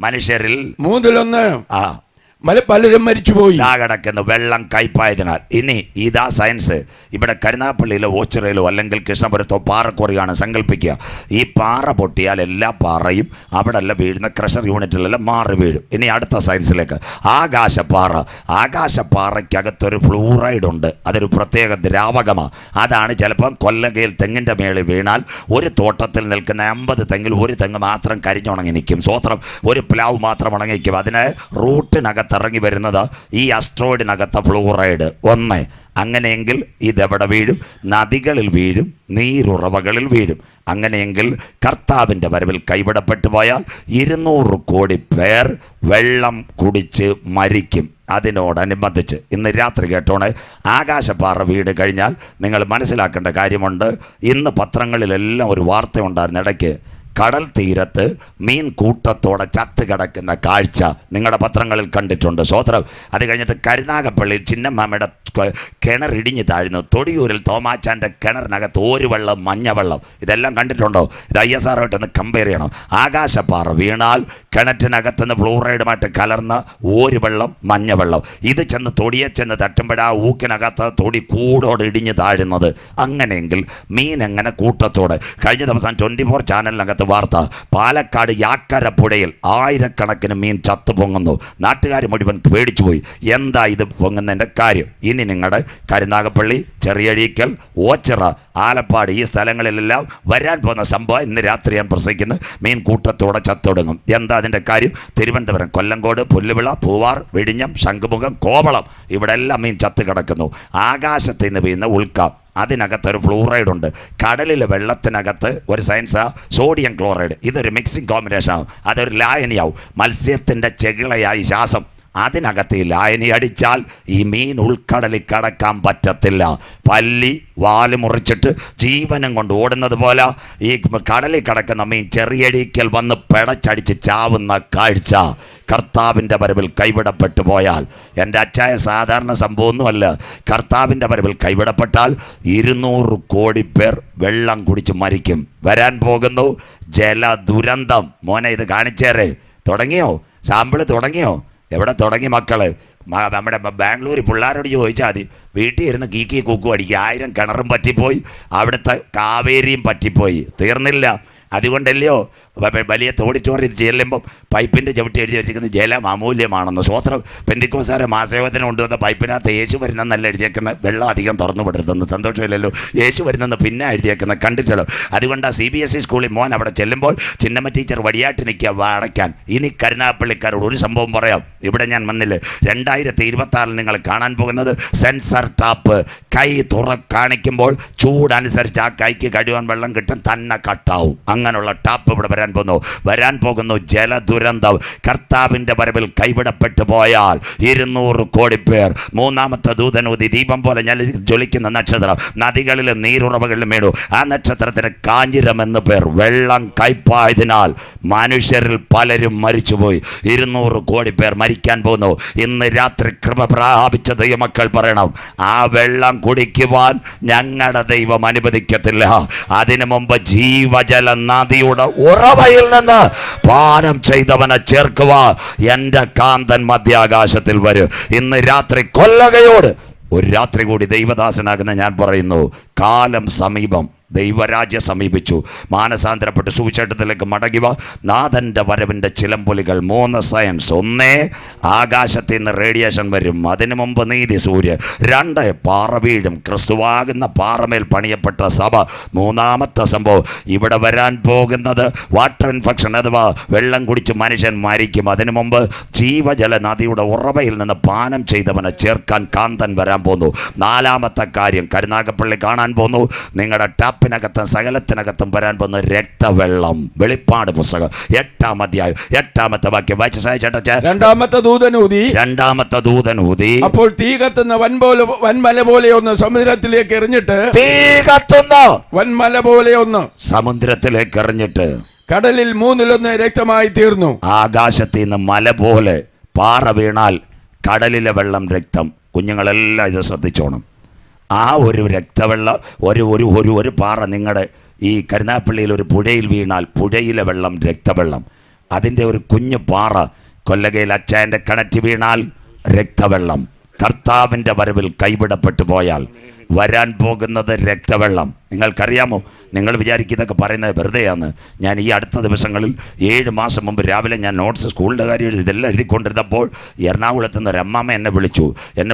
മനുഷ്യരിൽ 1/3 പലരും മരിച്ചുപോയി. കിടക്കുന്നു വെള്ളം കയ്പായതിനാൽ. ഇനി ഇതാ സയൻസ്. ഇവിടെ കരുനാഗപ്പള്ളിയിലോ ഓച്ചിറയിലോ അല്ലെങ്കിൽ കൃഷ്ണപുരത്തോ പാറക്കുറിയാണ് സങ്കല്പിക്കുക. ഈ പാറ പൊട്ടിയാൽ എല്ലാ പാറയും അവിടെ അല്ല വീഴുന്ന, ക്രഷർ യൂണിറ്റിലെല്ലാം മാറി വീഴും. ഇനി അടുത്ത സയൻസിലേക്ക്. ആകാശപ്പാറ. ആകാശപ്പാറയ്ക്കകത്തൊരു ഫ്ലൂറൈഡ് ഉണ്ട്. അതൊരു പ്രത്യേക ദ്രാവകമാണ്. അതാണ് ചിലപ്പം കൊല്ലങ്കയിൽ തെങ്ങിൻ്റെ മേളിൽ വീണാൽ ഒരു തോട്ടത്തിൽ നിൽക്കുന്ന 50 തെങ്ങിൽ ഒരു തെങ്ങ് മാത്രം കരിഞ്ഞുണങ്ങി നിൽക്കും. സ്വോത്രം. ഒരു പ്ലാവ് മാത്രം ഉണങ്ങിക്കും. അതിന് റൂട്ടിനകത്ത് ഇറങ്ങി വരുന്നത് ഈ അസ്ട്രോയിഡിനകത്ത ഫ്ലൂറൈഡ്. 1. അങ്ങനെയെങ്കിൽ ഇതെവിടെ വീഴും? നദികളിൽ വീഴും, നീരുറവകളിൽ വീഴും. അങ്ങനെയെങ്കിൽ കർത്താവിൻ്റെ വരവിൽ കൈവിടപ്പെട്ടു പോയാൽ 200 കോടി പേർ വെള്ളം കുടിച്ച് മരിക്കും. അതിനോടനുബന്ധിച്ച് ഇന്ന് രാത്രി കേട്ടോണേ, ആകാശപ്പാറ വീട് കഴിഞ്ഞാൽ നിങ്ങൾ മനസ്സിലാക്കേണ്ട കാര്യമുണ്ട്. ഇന്ന് പത്രങ്ങളിലെല്ലാം ഒരു വാർത്ത ഉണ്ടായിരുന്നു ഇടയ്ക്ക്. കടൽ തീരത്ത് മീൻ കൂട്ടത്തോടെ ചത്ത് കിടക്കുന്ന കാഴ്ച നിങ്ങളുടെ പത്രങ്ങളിൽ കണ്ടിട്ടുണ്ട്. സ്വോത്രം. അത് കഴിഞ്ഞിട്ട് കരുനാഗപ്പള്ളിയിൽ ചിന്നമ്മയുടെ കിണറിടിഞ്ഞ് താഴ്ന്നു. തൊടിയൂരിൽ തോമാച്ചാൻ്റെ കിണറിനകത്ത് ഒരു വെള്ളം, മഞ്ഞവെള്ളം. ഇതെല്ലാം കണ്ടിട്ടുണ്ടോ? ഇത് ISR ആയിട്ടൊന്ന് കമ്പയർ ചെയ്യണം. ആകാശപ്പാറ വീണാൽ കിണറ്റിനകത്തുനിന്ന് ഫ്ലൂറൈഡുമായിട്ട് കലർന്ന ഒരു വെള്ളം, മഞ്ഞവെള്ളം. ഇത് ചെന്ന് തൊടിയെ ചെന്ന് തട്ടുമ്പോഴാ ഊക്കിനകത്ത് തൊടി കൂടോടെ ഇടിഞ്ഞ് താഴുന്നത്. അങ്ങനെയെങ്കിൽ മീൻ എങ്ങനെ കൂട്ടത്തോടെ? കഴിഞ്ഞ ദിവസം 24 ചാനലിനകത്ത് വാർത്ത. പാലക്കാട് യാക്കരപ്പുഴയിൽ 1000കണക്കിന് മീൻ ചത്തു പൊങ്ങുന്നു. നാട്ടുകാർ മുഴുവൻ പേടിച്ചുപോയി. എന്താ ഇത് പൊങ്ങുന്നതിൻ്റെ കാര്യം? ഇനി നിങ്ങളുടെ കരുനാഗപ്പള്ളി, ചെറിയഴീക്കൽ, ഓച്ചിറ, ആലപ്പാട് ഈ സ്ഥലങ്ങളിലെല്ലാം വരാൻ പോകുന്ന സംഭവം ഇന്ന് രാത്രി ഞാൻ പ്രസംഗിക്കുന്നു. മീൻ കൂട്ടത്തോടെ ചത്തൊടുങ്ങും. എന്താ അതിൻ്റെ കാര്യം? തിരുവനന്തപുരം, കൊല്ലങ്കോട്, പുല്ലുവിള, പൂവാർ, വെടിഞ്ഞം, ശംഖുമുഖം, കോവളം ഇവിടെ എല്ലാം മീൻ ചത്ത് കിടക്കുന്നു. ആകാശത്ത് നിന്ന് വീഴുന്ന ഉൽക്ക. അതിനകത്തൊരു ഫ്ലൂറൈഡ് ഉണ്ട്. കടലിലെ വെള്ളത്തിനകത്ത് ഒരു സയൻസാ സോഡിയം ക്ലോറൈഡ്. ഇതൊരു മിക്സിംഗ് കോമ്പിനേഷനാണ്. അതൊരു ലായനിയാവും. മത്സ്യത്തിൻ്റെ ചെകിളയായി ശ്വാസം. അതിനകത്ത് ഈ ലായനി അടിച്ചാൽ ഈ മീൻ ഉൾക്കടലിൽ കടക്കാൻ പറ്റത്തില്ല. പല്ലി വാല് മുറിച്ചിട്ട് ജീവനം കൊണ്ട് ഓടുന്നത് പോലെ ഈ കടലിൽ കിടക്കുന്ന മീൻ ചെറിയടിക്കൽ വന്ന് പിടച്ചടിച്ച് ചാവുന്ന കാഴ്ച കർത്താവിൻ്റെ വരവിൽ കൈവിടപ്പെട്ടു പോയാൽ, എൻ്റെ അച്ചായ സാധാരണ സംഭവമൊന്നുമല്ല. കർത്താവിൻ്റെ വരവിൽ കൈവിടപ്പെട്ടാൽ 200 കോടി പേർ വെള്ളം കുടിച്ച് മരിക്കും. വരാൻ പോകുന്നു ജല ദുരന്തം. മോനെ ഇത് കാണിച്ചേരെ. തുടങ്ങിയോ? സാമ്പിള് തുടങ്ങിയോ? എവിടെ തുടങ്ങി മക്കള്? നമ്മുടെ ബാംഗ്ലൂർ പിള്ളേരോട് ചോദിച്ചാൽ മതി. വീട്ടിൽ ഇരുന്ന് കീക്കി കൂക്കും അടിക്കുക. 1000 കിണറും പറ്റിപ്പോയി, അവിടുത്തെ കാവേരിയും പറ്റിപ്പോയി. തീർന്നില്ല. അതുകൊണ്ടല്ലയോ വലിയ ഓഡിറ്റോറിയത്തിൽ ചെല്ലുമ്പം പൈപ്പിൻ്റെ ചവിട്ടി എഴുതി വെച്ചിരിക്കുന്നത് ജലം അമൂല്യമാണെന്ന്. സ്വോത്രം. പെന്തിക്കോസ്തുകാരെ മാസയോഗത്തിന് കൊണ്ടുവന്ന പൈപ്പിനകത്ത് യേശു വരുന്നെന്നല്ല എഴുതിയേക്കുന്നത്, വെള്ളം അധികം തുറന്നു വിടരുതെന്ന്. സന്തോഷമില്ലല്ലോ. യേശു വരുന്നെന്ന് പിന്നെ എഴുതിയേക്കുന്നത് കണ്ടിട്ടുള്ളൂ. അതുകൊണ്ട് CBSE സ്കൂളിൽ മോൻ അവിടെ ചെല്ലുമ്പോൾ ചിന്നമ്മ ടീച്ചർ വടിയായിട്ട് നിൽക്കുക അടയ്ക്കാൻ. ഇനി കരുനാഗപ്പള്ളിക്കാരോട് ഒരു സംഭവം പറയാം. ഇവിടെ ഞാൻ വന്നില്ല. 2026 നിങ്ങൾ കാണാൻ പോകുന്നത് സെൻസർ ടാപ്പ്. കൈ കാണിക്കുമ്പോൾ ചൂടനുസരിച്ച് ആ കൈക്ക് കഴുകാൻ വെള്ളം കിട്ടും, തന്നെ കട്ടാവും. അങ്ങനെയുള്ള ടാപ്പ് ഇവിടെ വരാൻ വരാൻ പോകുന്നു ജലദുരന്തം. കർത്താവിൻ്റെ വരവിൽ കൈവിടപ്പെട്ടു പോയാൽ 200 കോടി പേർ. മൂന്നാമത്തെ ദൂതനൂതി ദീപം പോലെ ജ്വലിക്കുന്ന നക്ഷത്രം നദികളിലും നീരുറവകളിലും വീണു. ആ നക്ഷത്രത്തിന് കാഞ്ഞിരം എന്ന് പേർ. വെള്ളം കയ്പായതിനാൽ മനുഷ്യരിൽ പലരും മരിച്ചുപോയി. 200 കോടി പേർ മരിക്കാൻ പോകുന്നു. ഇന്ന് രാത്രി കൃപ പ്രാപിച്ച ദൈവമക്കൾ പറയണം, ആ വെള്ളം കുടിക്കുവാൻ ഞങ്ങളുടെ ദൈവം അനുവദിക്കത്തില്ല. അതിനു മുമ്പ് ജീവജല നദിയുടെ ഉറവയിൽ നിന്ന് പാനം ചെയ്തവനെ ചേർക്കുക. എൻ്റെ കാന്തൻ മധ്യാകാശത്തിൽ വരും. ഇന്ന് രാത്രി കൊല്ലകയോട് ഒരു രാത്രി കൂടി ദൈവദാസനാകുന്ന ഞാൻ പറയുന്നു, കാലം സമീപം, ദൈവരാജ്യം സമീപിച്ചു. മാനസാന്തരപ്പെട്ട് സുവിശേഷത്തിലേക്ക് മടങ്ങിവ. നാഥൻ്റെ വരവിൻ്റെ ചിലമ്പൊലികൾ. 3 സയൻസ്. 1, ആകാശത്തിൽ നിന്ന് റേഡിയേഷൻ വരും. അതിനു മുമ്പ് നീതി സൂര്യൻ. 2, പാറ വീഴും. ക്രിസ്തുവാകുന്ന പാറമേൽ പണിയപ്പെട്ട സഭ. 3-ാമത്തെ സംഭവം, ഇവിടെ വരാൻ പോകുന്നത് വാട്ടർ ഇൻഫെക്ഷൻ, അഥവാ വെള്ളം കുടിച്ച് മനുഷ്യൻ മരിക്കും. അതിനു മുമ്പ് ജീവജല നദിയുടെ ഉറവയിൽ നിന്ന് പാനം ചെയ്തവനെ ചേർക്കാൻ കാന്തൻ വരാൻ പോകുന്നു. 4-ാമത്തെ കാര്യം, കരുനാഗപ്പള്ളി കാണാൻ പോകുന്നു. നിങ്ങളുടെ ടാപ്പിനകത്തും സകലത്തിനകത്തും വരാൻ പോകുന്ന രക്തവെള്ളം. വെളിപ്പാട് പുസ്തകം 8-ാം അധ്യായം 8-ാമത്തെ വാക്യം വായിച്ച് സഹായിച്ചേ. രണ്ടാമത്തെ ദൂതനൂതി, അപ്പോൾ തീ കത്തുന്ന വൻമല പോലെ ഒന്ന് സമുദ്രത്തിലേക്ക് എറിഞ്ഞിട്ട്, തീ കത്തുന്ന വൻമല പോലെ ഒന്ന് സമുദ്രത്തിലേക്ക് എറിഞ്ഞിട്ട് കടലിൽ 1/3 രക്തമായി തീർന്നു. ആകാശത്തിൽ നിന്ന് മല പോലെ പാറ വീണാൽ കടലിലെ വെള്ളം രക്തം. കുഞ്ഞുങ്ങളെല്ലാം ഇത് ശ്രദ്ധിച്ചോണം. ആ ഒരു രക്തവെള്ളം, ഒരു പാറ നിങ്ങളുടെ ഈ കരുനാഗപ്പള്ളിയിൽ ഒരു പുഴയിൽ വീണാൽ പുഴയിലെ വെള്ളം രക്തവെള്ളം. അതിൻ്റെ ഒരു കുഞ്ഞു പാറ കൊല്ലകയിൽ അച്ചായൻ്റെ കിണറ്റ് വീണാൽ രക്തവെള്ളം. കർത്താവിൻ്റെ വരവിൽ കൈവിടപ്പെട്ടു പോയാൽ വരാൻ പോകുന്നത് രക്തവെള്ളം. നിങ്ങൾക്കറിയാമോ? നിങ്ങൾ വിചാരിക്കുന്നതൊക്കെ പറയുന്നത് വെറുതെയാണ്. ഞാൻ ഈ അടുത്ത ദിവസങ്ങളിൽ 7 മാസം മുമ്പ് രാവിലെ ഞാൻ നോട്ട്സ് സ്കൂളിൻ്റെ കാര്യം ഇതെല്ലാം എഴുതിക്കൊണ്ടിരുന്നപ്പോൾ എറണാകുളത്ത് നിന്ന് ഒരു അമ്മാമ്മ എന്നെ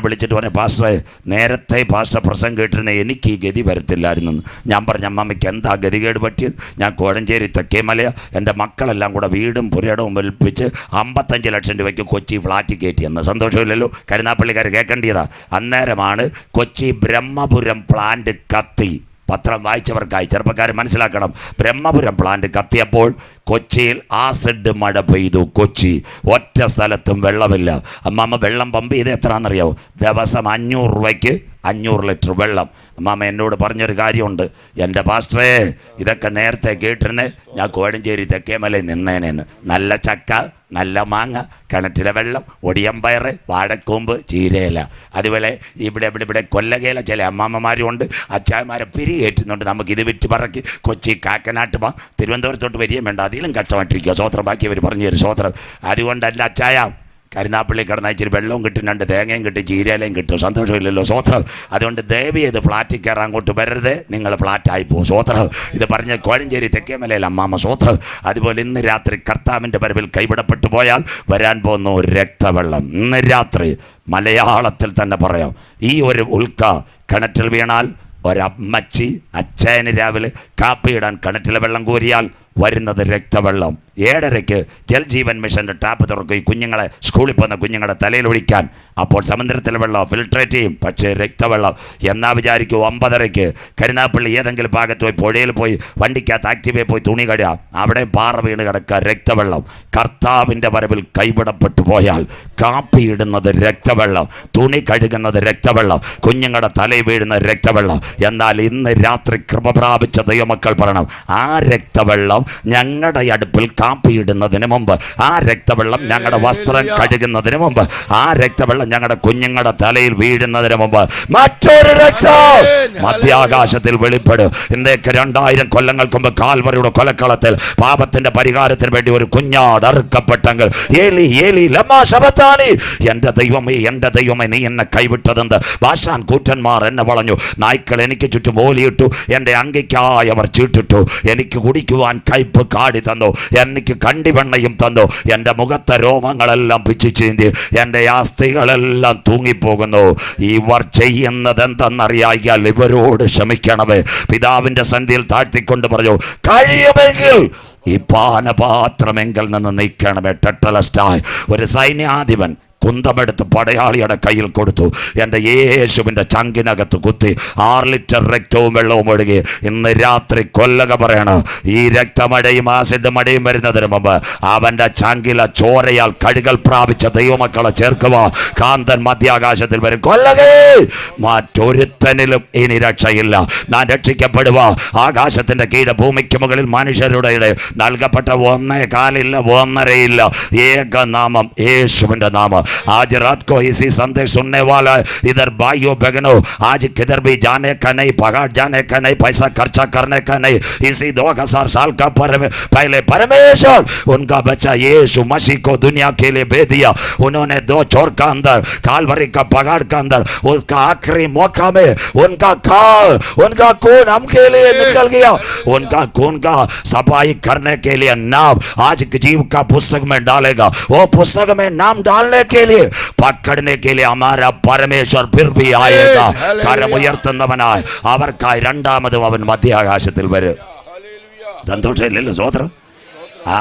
വിളിച്ചിട്ട് പറഞ്ഞു, പാസ്റ്ററെ, നേരത്തെ പാസ്റ്റർ പ്രസംഗം കേട്ടിരുന്ന എനിക്ക് ഈ ഗതി വരത്തില്ലായിരുന്നു. ഞാൻ പറഞ്ഞു, അമ്മാമ്മയ്ക്ക് എന്താ ഗതികേട് പറ്റിയത്? ഞാൻ കോഴഞ്ചേരി തെക്കേമലയ എൻ്റെ മക്കളെല്ലാം കൂടെ വീടും പുരയിടവും വെൽപ്പിച്ച് 55 ലക്ഷം രൂപയ്ക്ക് കൊച്ചി ഫ്ലാറ്റ് കയറ്റിയെന്ന്. സന്തോഷമില്ലല്ലോ? കരുനാഗപ്പള്ളിക്കാർ കേൾക്കേണ്ടതാ. അന്നേരമാണ് കൊച്ചി ബ്രഹ്മപുരം പ്ലാന്റ് കത്തി. പത്രം വായിച്ചവർക്കായി ചെറുപ്പക്കാർ മനസ്സിലാക്കണം. ബ്രഹ്മപുരം പ്ലാന്റ് കത്തിയപ്പോൾ കൊച്ചിയിൽ ആസിഡ് മഴ പെയ്തു. കൊച്ചി ഒറ്റ സ്ഥലത്തും വെള്ളമില്ല. അമ്മാമ്മ വെള്ളം പമ്പ് ചെയ്ത് എത്രയാണെന്നറിയാമോ? ദിവസം 500 രൂപയ്ക്ക് 500 ലിറ്റർ വെള്ളം. അമ്മാമ്മ എന്നോട് പറഞ്ഞൊരു കാര്യമുണ്ട്, എൻ്റെ പാസ്റ്ററേ, ഇതൊക്കെ നേരത്തെ കേട്ടിരുന്നേ ഞാൻ കോഴഞ്ചേരി തെക്കേമലയിൽ നിന്നേനെന്ന്. നല്ല ചക്ക, നല്ല മാങ്ങ, കിണറ്റിലെ വെള്ളം, ഒടിയമ്പയറ്, വാഴക്കൂമ്പ്, ചീരയില. അതുപോലെ ഇവിടെ കൊല്ലകയില ചില അമ്മാമ്മമാരും ഉണ്ട്. അച്ചായന്മാരെ പിരികേറ്റുന്നുണ്ട്. നമുക്കിത് വിറ്റ് പറക്കി കൊച്ചി കാക്കനാട്ട് തിരുവനന്തപുരത്തോട്ട് വരികയും വേണ്ട, അതിലും കഷ്ടമായിട്ടിരിക്കുക. സ്വോത്രം ബാക്കിയവർ പറഞ്ഞു തരും. സ്വോത്രം. അതുകൊണ്ടല്ല അച്ചായ, കരുനാഗപ്പള്ളി കിടന്ന ഇച്ചിരി വെള്ളവും കിട്ടും, 2 തേങ്ങയും കിട്ടും, ചീരയിലയും കിട്ടും. സന്തോഷമില്ലല്ലോ? സ്വോത്രം. അതുകൊണ്ട് ദയവ് ചെയ്ത് ഫ്ലാറ്റിൽ കയറാൻ അങ്ങോട്ട് വരരുത്, നിങ്ങൾ ഫ്ലാറ്റായി പോകും. സ്വോത്രം. ഇത് പറഞ്ഞ കോഴഞ്ചേരി തെക്കേമലയിൽ അമ്മാമ്മ. സ്വോത്രം. അതുപോലെ ഇന്ന് രാത്രി കർത്താവിൻ്റെ വരവിൽ കൈവിടപ്പെട്ടു പോയാൽ വരാൻ പോകുന്ന ഒരു രക്തവെള്ളം. ഇന്ന് രാത്രി മലയാളത്തിൽ തന്നെ പറയാം, ഈ ഒരു ഉൽക്ക കിണറ്റിൽ വീണാൽ ഒരമ്മച്ചി അച്ചായന് രാവിലെ കാപ്പിയിടാൻ കിണറ്റിലെ വെള്ളം കോരിയാൽ വരുന്നത് രക്തവെള്ളം. 7:30 ജൽജീവൻ മിഷൻ്റെ ടാപ്പ് തുറക്കും. ഈ കുഞ്ഞുങ്ങളെ, സ്കൂളിൽ പോകുന്ന കുഞ്ഞുങ്ങളുടെ തലയിൽ ഒഴിക്കാൻ. അപ്പോൾ സമുദ്രത്തിലെ വെള്ളം ഫിൽട്രേറ്റ് ചെയ്യും, പക്ഷേ രക്തവെള്ളം. എന്നാ വിചാരിക്കും? 9:30 കരുനാഗപ്പള്ളി ഏതെങ്കിലും ഭാഗത്ത് പോയി പുഴയിൽ പോയി വണ്ടിക്കകത്ത് ആക്റ്റീവേ പോയി തുണി കഴുകുക, അവിടെ പാറ വീണ് കിടക്കുക, രക്തവെള്ളം. കർത്താവിൻ്റെ വരവിൽ കൈവിടപ്പെട്ടു പോയാൽ കാപ്പിയിടുന്നത് രക്തവെള്ളം, തുണി കഴുകുന്നത് രക്തവെള്ളം, കുഞ്ഞുങ്ങളുടെ തലയിൽ വീഴുന്ന രക്തവെള്ളം. എന്നാൽ ഇന്ന് രാത്രി കൃപ പ്രാപിച്ച ദൈവമക്കൾ പറയണം, ആ രക്തവെള്ളം ഞങ്ങളുടെ അടുപ്പിൽ കാപ്പിയിടുന്നതിന് മുമ്പ്, ആ രക്തവെള്ളം ഞങ്ങളുടെ വസ്ത്രം കഴുകുന്നതിന് മുമ്പ്, ആ രക്തവെള്ളം ഞങ്ങളുടെ കുഞ്ഞുങ്ങളുടെ തലയിൽ വീഴുന്നതിന് മുമ്പ് മറ്റൊരു രക്തം മധ്യാകാശത്തിൽ വെളിപ്പെടും. ഇന്നേക്ക് 2000 കൊല്ലങ്ങൾക്ക് മുമ്പ് കാൽവറിയുടെ കൊലക്കളത്തിൽ പാപത്തിന്റെ പരിഹാരത്തിന് വേണ്ടി ഒരു കുഞ്ഞാട് അറുക്കപ്പെട്ടെങ്കിൽ ഏലി ഏലി ലമാ ശബത്താനി, എൻ്റെ ദൈവമേ നീ എന്നെ കൈവിട്ടതെന്ത്? ബാശാൻ കൂറ്റന്മാർ എന്നെ വളഞ്ഞു, നായ്ക്കൾ എനിക്ക് ചുറ്റും ഓലിയിട്ടു, എൻ്റെ അങ്കിക്കായി അവർ ചീട്ടിട്ടു, എനിക്ക് കുടിക്കുവാൻ കയ്പ് കാടി തന്നു, എനിക്ക് കണ്ടിവെണ്ണയും തന്നു, എൻ്റെ മുഖത്തെ രോമങ്ങളെല്ലാം പിച്ചു ചീന്തി, എൻ്റെ ആസ്തികളെല്ലാം തൂങ്ങിപ്പോകുന്നു. ഇവർ ചെയ്യുന്നത് എന്തെന്നറിയാൽ ഇവരോട് ക്ഷമിക്കണമേ. പിതാവിൻ്റെ സന്ധിയിൽ താഴ്ത്തിക്കൊണ്ട് പറഞ്ഞു, കഴിയുമെങ്കിൽ ഈ പാനപാത്രമെങ്കിൽ നിന്ന് നീക്കണമേ. ടെട്ടലസ്റ്റായ്, ഒരു സൈന്യാധിപൻ കുന്തമെടുത്ത് പടയാളിയുടെ കയ്യിൽ കൊടുത്തു. എൻ്റെ യേശുവിൻ്റെ ചങ്കിനകത്ത് കുത്തി 6 ലിറ്റർ രക്തവും വെള്ളവും ഒഴുകി. ഇന്ന് രാത്രി കൊല്ലക പറയണം, ഈ രക്തമടയും ആസിഡ് മടയും വരുന്നതിന് മുമ്പ് അവൻ്റെ ചങ്കിലെ ചോരയാൽ കഴുകൽ പ്രാപിച്ച ദൈവമക്കളെ ചേർക്കുക. കാന്തൻ മധ്യാകാശത്തിൽ വരും. കൊല്ലകേ, മറ്റൊരുത്തനിലും ഇനി രക്ഷയില്ല. ഞാൻ രക്ഷിക്കപ്പെടുക. ആകാശത്തിൻ്റെ കീഴ് ഭൂമിക്ക് മുകളിൽ മനുഷ്യരുടെ നൽകപ്പെട്ട 1.25 ഇല്ല, 1.5 ഏക നാമം, യേശുവിൻ്റെ നാമം. आज रात को इसी संदेश सुनने वाला इधर भाइयों बहनों, आज किधर भी जाने का नहीं, पहाड़ जाने का नहीं, पैसा खर्चा करने का नहीं. इसी 2000 साल का पहले परमेश्वर उनका बच्चा यीशु मसीह को दुनिया के लिए भेज दिया. उन्होंने 2 चोर का अंदर कालवरी का पहाड़ का अंदर उसका आखिरी मौका में उनका खून हम के लिए निकल गया. उनका खून का सफाई करने के लिए नाम आज जीव का पुस्तक में डालेगा. वो पुस्तक में नाम डालने के लिए, पकड़ने के लिए हमारा परमेश्वर फिर भी आएगा. കരമുയർത്തുന്നവനായ അവർക്കായി രണ്ടാമതും അവൻ മധ്യാകാശത്തിൽ വരും. സന്തോഷമില്ലല്ലോ? സ്വോത്രം. ആ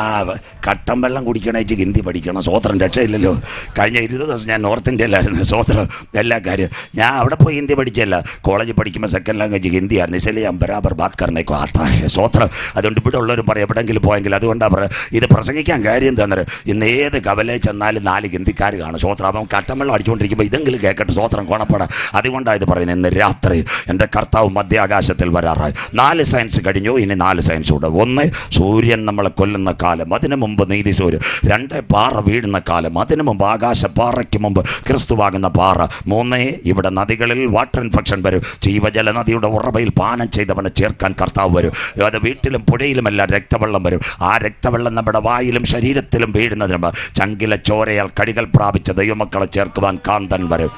കട്ടൻ വെള്ളം കുടിക്കണേച്ച് ഹിന്ദി പഠിക്കണം. സ്വോത്രം. രക്ഷയില്ലല്ലോ. കഴിഞ്ഞ 20 ദിവസം ഞാൻ നോർത്ത് ഇന്ത്യയിലായിരുന്നു. സ്വോത്രം. എല്ലാ കാര്യം ഞാൻ അവിടെ പോയി ഹിന്ദി പഠിച്ചല്ല. കോളേജിൽ പഠിക്കുമ്പോൾ സെക്കൻഡ് ലാംഗ്വേജ് ഹിന്ദിയായിരുന്നു. ഇസലി ഞാൻ ബരാബർ ബാത് കർണേക്കോ ആത്താ ഹെ. സ്വോത്രം. അതുകൊണ്ട് ഇവിടെ ഉള്ളവർ പറയും എവിടെയെങ്കിലും പോയെങ്കിൽ. അതുകൊണ്ടാണ് പറയുക ഇത് പ്രസംഗിക്കാൻ കാര്യം എന്താണെന്ന്. ഇന്ന് ഏത് കവലയിൽ ചെന്നാലും 4 ഹിന്ദിക്കാർ കാണും. സ്വോത്രം. അപ്പം കട്ടൻ വെള്ളം അടിച്ചുകൊണ്ടിരിക്കുമ്പോൾ ഇതെങ്കിലും കേൾക്കട്ടെ. സ്വോത്രം. കോണപ്പാട. അതുകൊണ്ടാണ് ഇത് പറയുന്നത്. ഇന്ന് രാത്രി എൻ്റെ കർത്താവ് മധ്യാകാശത്തിൽ വരാറായി. 4 സയൻസ് കഴിഞ്ഞു. ഇനി 4 സയൻസ് കൂടെ. 1, സൂര്യൻ നമ്മളെ കൊല്ലുന്ന കാലം, അതിനു മുമ്പ് നീതി സൂര്യൻ. 2, പാറ വീഴുന്ന കാലം, അതിനു മുമ്പ് ആകാശപ്പാറയ്ക്ക് മുമ്പ് ക്രിസ്തുവാകുന്ന പാറ. 3, ഇവിടെ നദികളിൽ വാട്ടർ ഇൻഫെക്ഷൻ വരും. ജീവജല നദിയുടെ ഉറവയിൽ പാനം ചെയ്തവനെ ചേർക്കാൻ കർത്താവ് വരും. അത് വീട്ടിലും പുഴയിലുമെല്ലാം രക്തവെള്ളം വരും. ആ രക്തവെള്ളം നമ്മുടെ വായിലും ശരീരത്തിലും വീഴുന്നതിന് മുമ്പ് ചങ്കിലെ ചോരയാൽ കടികൾ പ്രാപിച്ച ദൈവമക്കളെ ചേർക്കുവാൻ കാന്തൻ വരും.